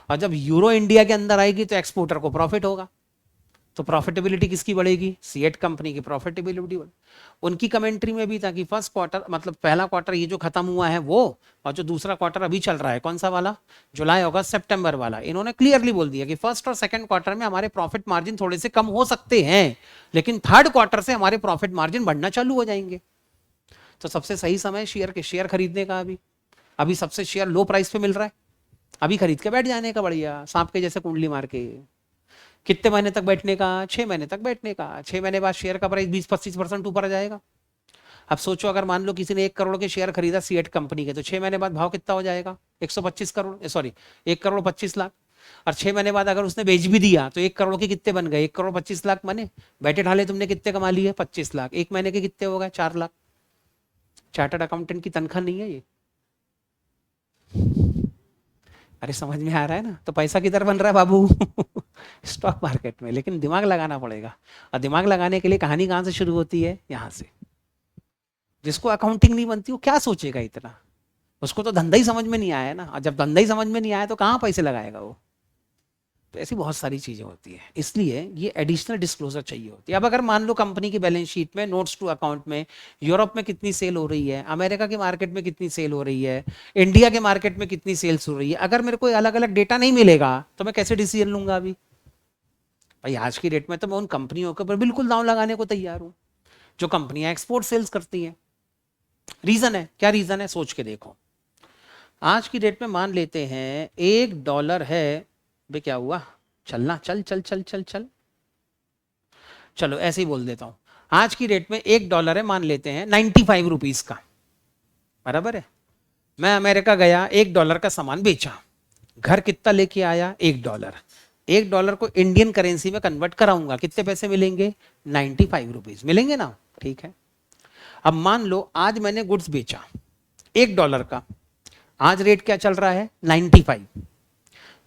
और जब यूरो इंडिया के अंदर आएगी तो एक्सपोर्टर को प्रॉफिट होगा। तो प्रॉफिटेबिलिटी किसकी बढ़ेगी, सीएट कंपनी की प्रॉफिटेबिलिटी बढ़ेगी। उनकी कमेंट्री में भी था कि फर्स्ट क्वार्टर, मतलब पहला क्वार्टर ये जो खत्म हुआ है वो, और जो दूसरा क्वार्टर अभी चल रहा है, कौन सा वाला, जुलाई अगस्त सितंबर वाला, इन्होंने क्लियरली बोल दिया कि फर्स्ट और सेकंड क्वार्टर में हमारे प्रॉफिट मार्जिन थोड़े से कम हो सकते हैं, लेकिन थर्ड क्वार्टर से हमारे प्रॉफिट मार्जिन बढ़ना चालू हो जाएंगे। तो सबसे सही समय शेयर खरीदने का अभी सबसे शेयर लो प्राइस पे मिल रहा है, अभी खरीद के बैठ जाने का, बढ़िया सांप के जैसे कुंडली मार के। कितने महीने तक बैठने का, 6 महीने तक बैठने का। 6 महीने बाद शेयर का प्राइस 20-25% ऊपर आ जाएगा। अब सोचो, अगर मान लो किसी ने 1 करोड़ के शेयर खरीदा सीएट कंपनी के, तो 6 महीने बाद भाव कितना हो जाएगा, 125 करोड़, सॉरी 1 करोड़ 25 लाख। और 6 महीने बाद अगर उसने बेच भी दिया तो 1 करोड़ के कितने बन गए, 1 करोड़ 25 लाख बने। बैठे ढाले तुमने कितने कमा लिए, 25 लाख। 1 महीने के कितने हो गए, 4 लाख। चार्टर्ड अकाउंटेंट की तनख्वाह नहीं है ये। अरे समझ में आ रहा है ना। तो पैसा किधर बन रहा है बाबू स्टॉक मार्केट में। लेकिन दिमाग लगाना पड़ेगा, और दिमाग लगाने के लिए कहानी कहां से शुरू होती है, यहां से। जिसको अकाउंटिंग नहीं बनती वो क्या सोचेगा इतना, उसको तो धंधा ही समझ में नहीं आया ना। और जब धंधा ही समझ में नहीं आया तो कहां पैसे लगाएगा वो। तो ऐसी बहुत सारी चीजें होती है, इसलिए ये एडिशनल डिस्क्लोजर चाहिए होती है। अब अगर मान लो कंपनी की बैलेंस शीट में, नोट्स टू अकाउंट में, यूरोप में कितनी सेल हो रही है, अमेरिका के मार्केट में कितनी सेल हो रही है, इंडिया के मार्केट में कितनी सेल्स हो रही है, अगर मेरे को अलग अलग डेटा नहीं मिलेगा तो मैं कैसे डिसीजन लूंगा। अभी भाई आज की डेट में तो मैं उन कंपनियों के ऊपर बिल्कुल दांव लगाने को तैयार हूं जो कंपनियां एक्सपोर्ट सेल्स करती हैं। रीजन है, क्या रीजन है, सोच के देखो। आज की डेट में मान लेते हैं $1 है, बे क्या हुआ, चलना, चल चल चल चल चल, चलो ऐसे ही बोल देता हूं। आज की डेट में $1 है, मान लेते हैं 95 रुपीज का, बराबर है। मैं अमेरिका गया, $1 का सामान बेचा, घर कितना लेके आया, $1। $1 को इंडियन करेंसी में कन्वर्ट कराऊंगा, कितने पैसे मिलेंगे, 95 रुपीज मिलेंगे ना, ठीक है। अब मान लो आज मैंने गुड्स बेचा $1 का, आज रेट क्या चल रहा है, 95।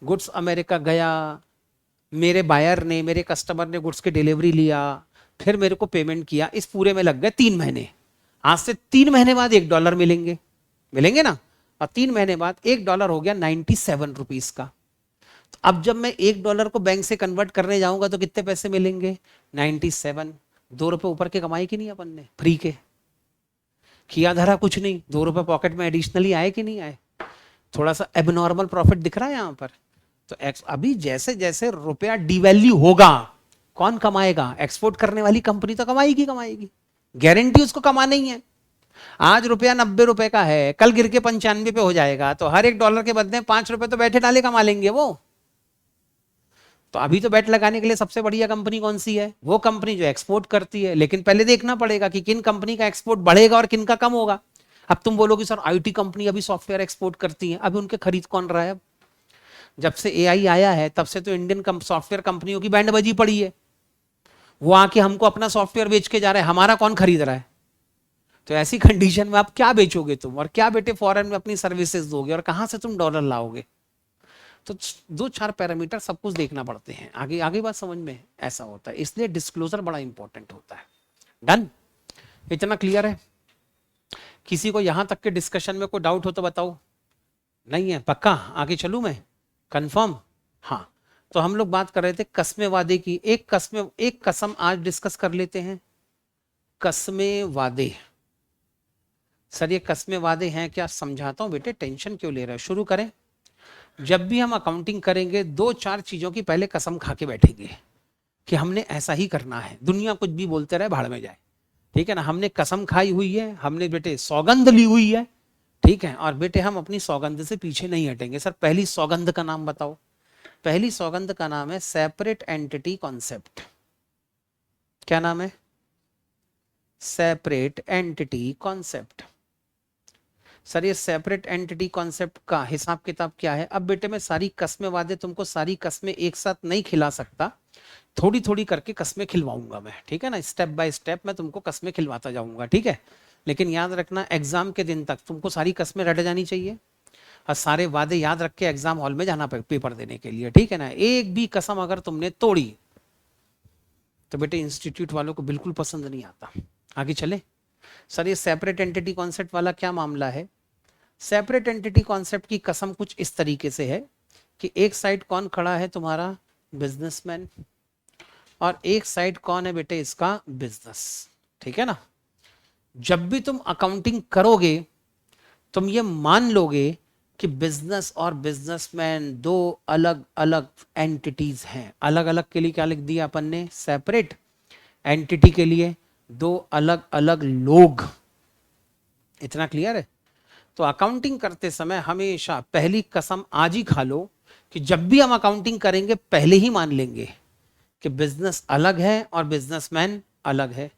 गुड्स अमेरिका गया, मेरे बायर ने, मेरे कस्टमर ने गुड्स की डिलीवरी लिया, फिर मेरे को पेमेंट किया, इस पूरे में लग गए 3 महीने। आज से 3 महीने बाद $1 मिलेंगे ना। और 3 महीने बाद $1 हो गया 97 रुपीज का। तो अब जब मैं $1 को बैंक से कन्वर्ट करने जाऊंगा तो कितने पैसे मिलेंगे? 97। ₹2 ऊपर के कमाई की नहीं अपन ने, फ्री के किया धरा कुछ नहीं, ₹2 पॉकेट में एडिशनली आए कि नहीं आए? थोड़ा सा एबनॉर्मल प्रॉफिट दिख रहा है यहां पर। तो अभी जैसे जैसे रुपया डिवैल्यू होगा कौन कमाएगा? एक्सपोर्ट करने वाली कंपनी तो कमाएगी कमाएगी, गारंटी उसको कमाना ही है। आज रुपया ₹90 का है, कल गिर के 95 पे हो जाएगा, तो हर $1 के बदले ₹5 तो बैठे डाले कमा लेंगे वो। तो अभी तो बेट लगाने के लिए सबसे बढ़िया कंपनी कौन सी है? वो कंपनी जो एक्सपोर्ट करती है। लेकिन पहले देखना पड़ेगा कि किन कंपनी का एक्सपोर्ट बढ़ेगा और किन का कम होगा। अब तुम बोलोगे सर आईटी कंपनी अभी सॉफ्टवेयर एक्सपोर्ट करती है, अभी उनके खरीद कौन रहा है? अब जब से एआई आया है तब से तो इंडियन सॉफ्टवेयर कंपनियों की बैंड बजी पड़ी है। वो आके हमको अपना सॉफ्टवेयर बेच के जा रहा है, हमारा कौन खरीद रहा है? तो ऐसी कंडीशन में आप क्या बेचोगे तुम, और क्या बेटे फॉरेन में अपनी सर्विसेज दोगे, और कहां से तुम डॉलर लाओगे? तो 2-4 पैरामीटर सब कुछ देखना पड़ते हैं। आगे आगे बात समझ में ऐसा होता है, इसलिए डिस्क्लोजर बड़ा इंपॉर्टेंट होता है। डन, इतना क्लियर है? किसी को यहां तक के डिस्कशन में कोई डाउट हो तो बताओ। नहीं है? पक्का आगे चलूं मैं? कंफर्म? हाँ, तो हम लोग बात कर रहे थे कसमे वादे की। एक कसम आज डिस्कस कर लेते हैं। कसमे वादे। सर ये कसमे वादे हैं क्या? समझाता हूं बेटे, टेंशन क्यों ले रहे हो। शुरू करें। जब भी हम अकाउंटिंग करेंगे 2-4 चीजों की पहले कसम खा के बैठेंगे कि हमने ऐसा ही करना है, दुनिया कुछ भी बोलते रहे भाड़ में जाए, ठीक है ना। हमने कसम खाई हुई है, हमने बेटे सौगंध ली हुई है, ठीक है। और बेटे हम अपनी सौगंध से पीछे नहीं हटेंगे। सर पहली सौगंध का नाम बताओ। पहली सौगंध का नाम है सेपरेट एंटिटी कॉन्सेप्ट। क्या नाम है? Separate entity concept. सर ये सेपरेट एंटिटी कॉन्सेप्ट का हिसाब किताब क्या है? अब बेटे मैं सारी कस्में वादे तुमको सारी कस्में एक साथ नहीं खिला सकता, थोड़ी थोड़ी करके कस्में खिलवाऊंगा मैं, ठीक है ना। स्टेप बाय स्टेप मैं तुमको कस्में खिलवाता जाऊंगा, ठीक है। लेकिन याद रखना एग्जाम के दिन तक तुमको सारी कस्में रट जानी चाहिए और सारे वादे याद रख के एग्जाम हॉल में जाना पेपर देने के लिए, ठीक है ना। एक भी कसम अगर तुमने तोड़ी तो बेटे इंस्टीट्यूट वालों को बिल्कुल पसंद नहीं आता। आगे चले। सर ये सेपरेट एंटिटी कॉन्सेप्ट वाला क्या मामला है? सेपरेट एंटिटी कॉन्सेप्ट की कसम कुछ इस तरीके से है कि एक साइड कौन खड़ा है तुम्हारा? बिजनेसमैन, और एक साइड कौन है बेटे? इसका बिजनेस, ठीक है ना। जब भी तुम अकाउंटिंग करोगे तुम ये मान लोगे कि बिजनेस और बिजनेसमैन दो अलग अलग एंटिटीज हैं। अलग अलग के लिए क्या लिख दिया अपन ने? सेपरेट। एंटिटी के लिए दो अलग अलग लोग। इतना क्लियर है? तो अकाउंटिंग करते समय हमेशा पहली कसम आज ही खा लो कि जब भी हम अकाउंटिंग करेंगे पहले ही मान लेंगे कि बिजनेस अलग है और बिजनेसमैन अलग है।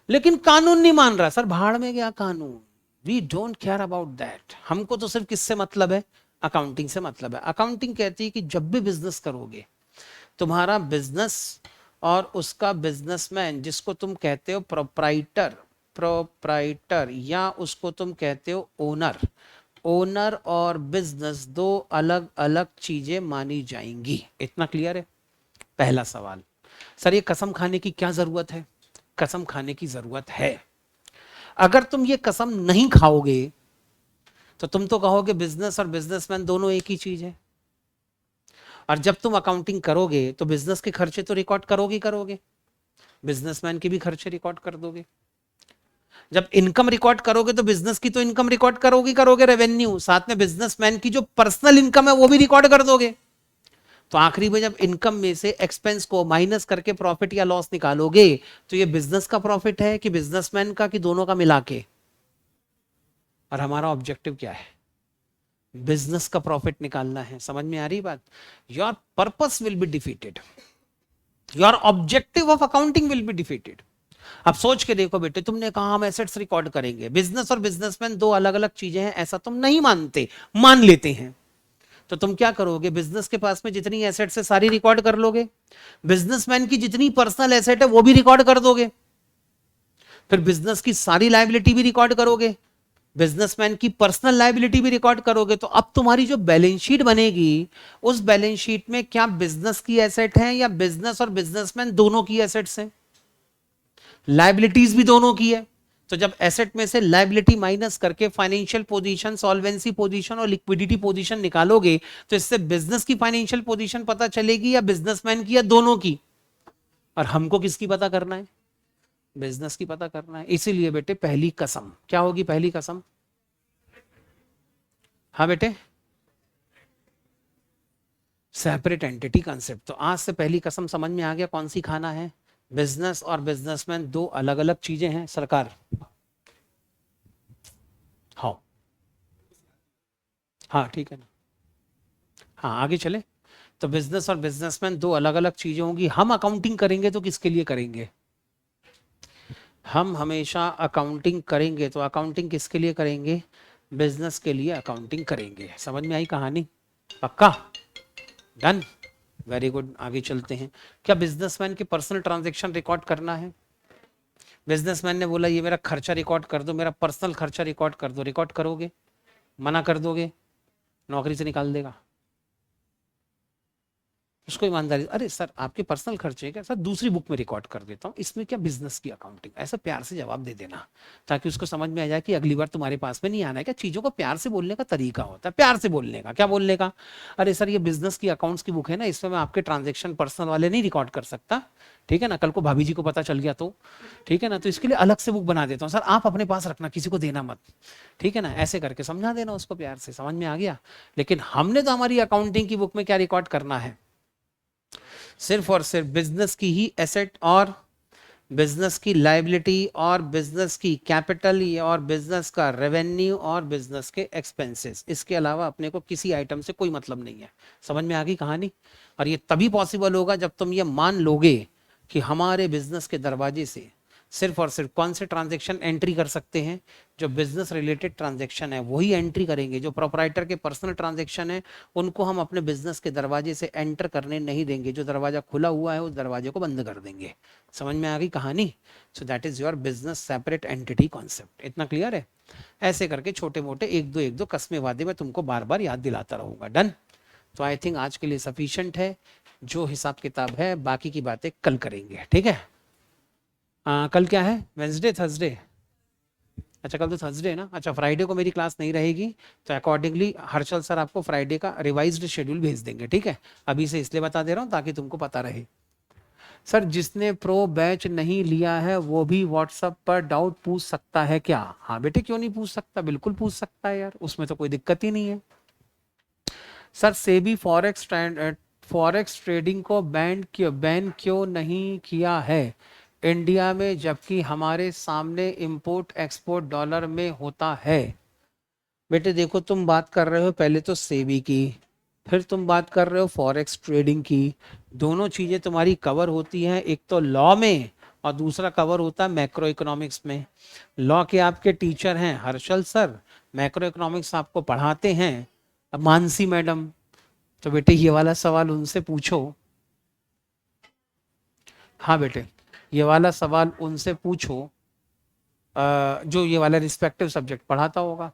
लेकिन कानून नहीं मान रहा। सर भाड़ में गया कानून, we don't care about that. हमको तो सिर्फ किससे मतलब है? अकाउंटिंग से मतलब है। अकाउंटिंग कहती है कि जब भी बिजनेस करोगे तुम्हारा बिजनेस और उसका बिजनेसमैन, जिसको तुम कहते हो प्रोप्राइटर या उसको तुम कहते हो ओनर और बिजनेस दो अलग अलग चीजें मानी जाएंगी। इतना क्लियर है? पहला सवाल। सर ये कसम खाने की क्या जरूरत है? कसम खाने की जरूरत है। अगर तुम ये कसम नहीं खाओगे तो तुम तो कहोगे बिजनेस और बिजनेसमैन दोनों एक ही चीज है। और जब तुम अकाउंटिंग करोगे तो बिजनेस के खर्चे तो रिकॉर्ड करोगे, बिजनेसमैन के भी खर्चे रिकॉर्ड कर दोगे। जब इनकम रिकॉर्ड करोगे तो बिजनेस की तो इनकम रिकॉर्ड करोगे रेवेन्यू, साथ में बिजनेसमैन की जो पर्सनल इनकम है वो भी रिकॉर्ड कर दोगे। तो आखिरी में जब इनकम में से एक्सपेंस को माइनस करके प्रॉफिट या लॉस निकालोगे तो ये बिजनेस का प्रॉफिट है कि बिजनेसमैन का, कि दोनों का मिला के? और हमारा ऑब्जेक्टिव क्या है? बिजनेस का प्रॉफिट निकालना है। समझ में आ रही बात? Your purpose will be defeated, your objective of accounting will be defeated. अब सोच के देखो बेटे, तुमने कहा हम एसेट्स रिकॉर्ड करेंगे, बिजनेस और बिजनेसमैन दो अलग अलग चीजें हैं ऐसा तुम नहीं मानते, मान लेते हैं। तो तुम क्या करोगे? बिजनेस के पास में जितनी एसेट्स है सारी रिकॉर्ड कर लोगे, बिजनेसमैन की जितनी पर्सनल एसेट है वो भी रिकॉर्ड कर दोगे, फिर बिजनेस की सारी लायबिलिटी भी रिकॉर्ड करोगे, बिजनेसमैन की पर्सनल लायबिलिटी भी रिकॉर्ड करोगे। तो अब तुम्हारी जो बैलेंस शीट बनेगी उस बैलेंस शीट में क्या बिजनेस की एसेट है या बिजनेस और बिजनेसमैन दोनों की एसेट्स हैं? लायबिलिटीज भी दोनों की है, तो जब एसेट में से लायबिलिटी माइनस करके फाइनेंशियल पोजीशन, सॉल्वेंसी पोजीशन और लिक्विडिटी पोजीशन निकालोगे तो इससे बिजनेस की फाइनेंशियल पोजीशन पता चलेगी या बिजनेसमैन की या दोनों की। और हमको किसकी पता करना है? बिजनेस की पता करना है। इसीलिए बेटे पहली कसम क्या होगी? पहली कसम, हाँ बेटे, सेपरेट एंटिटी कॉन्सेप्ट। तो आज से पहली कसम समझ में आ गया कौन सी खाना है? बिजनेस और बिजनेसमैन दो अलग अलग चीजें हैं सरकार। हाँ हाँ ठीक है ना, हाँ आगे चले। तो बिजनेस और बिजनेसमैन दो अलग अलग चीजें होंगी। हम अकाउंटिंग करेंगे तो किसके लिए करेंगे? हम हमेशा अकाउंटिंग करेंगे तो अकाउंटिंग किसके लिए करेंगे? बिजनेस के लिए अकाउंटिंग करेंगे। समझ में आई कहानी? पक्का? Done, very good. आगे चलते हैं। क्या बिजनेसमैन के पर्सनल ट्रांजैक्शन रिकॉर्ड करना है? बिजनेसमैन ने बोला ये मेरा खर्चा रिकॉर्ड कर दो, मेरा पर्सनल खर्चा रिकॉर्ड कर दो, रिकॉर्ड करोगे? मना कर दोगे? नौकरी से निकाल देगा। उसको ईमानदारी, अरे सर आपके पर्सनल खर्चे हैं क्या? सर दूसरी बुक में रिकॉर्ड कर देता हूँ, इसमें क्या बिजनेस की अकाउंटिंग। ऐसा प्यार से जवाब दे देना ताकि उसको समझ में आ जाए कि अगली बार तुम्हारे पास में नहीं आना है। क्या चीजों को प्यार से बोलने का तरीका होता है, प्यार से बोलने का। क्या बोलने का? अरे सर ये बिजनेस की अकाउंट्स की बुक है ना, इसमें मैं आपके ट्रांजेक्शन पर्सनल वाले नहीं रिकॉर्ड कर सकता, ठीक है ना, कल को भाभी जी को पता चल गया तो, ठीक है ना, तो इसके लिए अलग से बुक बना देता हूँ, सर आप अपने पास रखना, किसी को देना मत, ठीक है ना। ऐसे करके समझा देना उसको प्यार से। समझ में आ गया? लेकिन हमने तो हमारी अकाउंटिंग की बुक में क्या रिकॉर्ड करना है? सिर्फ और सिर्फ बिजनेस की ही एसेट और बिजनेस की लायबिलिटी और बिजनेस की कैपिटल और बिजनेस का रेवेन्यू और बिजनेस के एक्सपेंसेस। इसके अलावा अपने को किसी आइटम से कोई मतलब नहीं है। समझ में आ गई कहानी? और ये तभी पॉसिबल होगा जब तुम ये मान लोगे कि हमारे बिजनेस के दरवाजे से सिर्फ और सिर्फ कौन से ट्रांजैक्शन एंट्री कर सकते हैं? जो बिजनेस रिलेटेड ट्रांजैक्शन है वही एंट्री करेंगे। जो प्रोपराइटर के पर्सनल ट्रांजैक्शन है उनको हम अपने बिजनेस के दरवाजे से एंटर करने नहीं देंगे। जो दरवाजा खुला हुआ है उस दरवाजे को बंद कर देंगे। समझ में आ गई कहानी? So that is your business separate entity concept. इतना क्लियर है? ऐसे करके छोटे मोटे एक दो कस्मे वादे में तुमको बार बार याद दिलाता रहूंगा। डन? तो आई थिंक आज के लिए सफिशिएंट है। जो हिसाब किताब है बाकी की बातें कल करेंगे, ठीक है? कल क्या है? Wednesday, Thursday? अच्छा कल तो थर्सडे है ना। अच्छा फ्राइडे को मेरी क्लास नहीं रहेगी, तो अकॉर्डिंगली हर्षल सर आपको फ्राइडे का रिवाइज्ड शेड्यूल भेज देंगे, ठीक है? अभी से इसलिए बता दे रहा हूँ ताकि तुमको पता रहे। सर जिसने प्रो बैच नहीं लिया है वो भी व्हाट्सएप पर डाउट पूछ सकता है क्या? हाँ बेटे क्यों नहीं पूछ सकता, बिल्कुल पूछ सकता है यार, उसमें तो कोई दिक्कत ही नहीं है। सर सेबी फॉरेक्स ट्रेडिंग को बैन क्यों नहीं किया है इंडिया में, जबकि हमारे सामने इंपोर्ट एक्सपोर्ट डॉलर में होता है? बेटे देखो तुम बात कर रहे हो पहले तो सेबी की, फिर तुम बात कर रहे हो फॉरेक्स ट्रेडिंग की। दोनों चीजें तुम्हारी कवर होती हैं, एक तो लॉ में और दूसरा कवर होता है मैक्रो इकोनॉमिक्स में। लॉ के आपके टीचर हैं हर्षल सर, मैक्रो इकोनॉमिक्स आपको पढ़ाते हैं मानसी मैडम। तो बेटे ये वाला सवाल उनसे पूछो। हाँ बेटे ये वाला सवाल उनसे पूछो, जो ये वाला रिस्पेक्टिव सब्जेक्ट पढ़ाता होगा।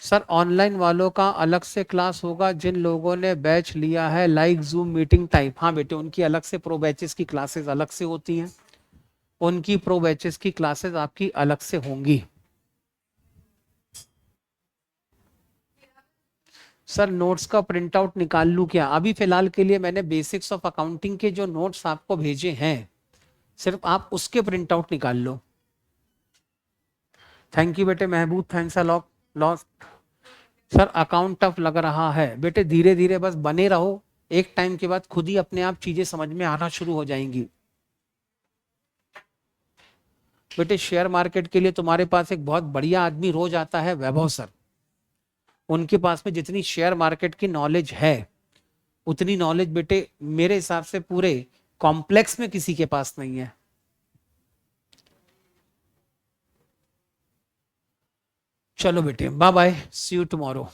सर ऑनलाइन वालों का अलग से क्लास होगा जिन लोगों ने बैच लिया है लाइक जूम मीटिंग टाइप? हाँ बेटे उनकी अलग से प्रो बैचेस की क्लासेस अलग से होती हैं, उनकी प्रो बैचेस की क्लासेस आपकी अलग से होंगी। सर नोट्स का प्रिंट आउट निकाल लूं क्या? अभी फिलहाल के लिए मैंने बेसिक्स ऑफ अकाउंटिंग के जो नोट्स आपको भेजे हैं सिर्फ आप उसके प्रिंट आउट निकाल लो। थैंक यू बेटे महबूब, thanks a lot. Sir account tough लग रहा है। बेटे धीरे धीरे बस बने रहो, एक टाइम के बाद खुद ही अपने आप चीजें समझ में आना शुरू हो जाएंगी। बेटे शेयर मार्केट के लिए तुम्हारे पास एक बहुत बढ़िया आदमी रोज आता है, वैभव सर। उनके पास में जितनी शेयर मार्केट की नॉलेज है उतनी नॉलेज बेटे मेरे हिसाब से पूरे कॉम्प्लेक्स में किसी के पास नहीं है। चलो बेटे bye bye, see you tomorrow.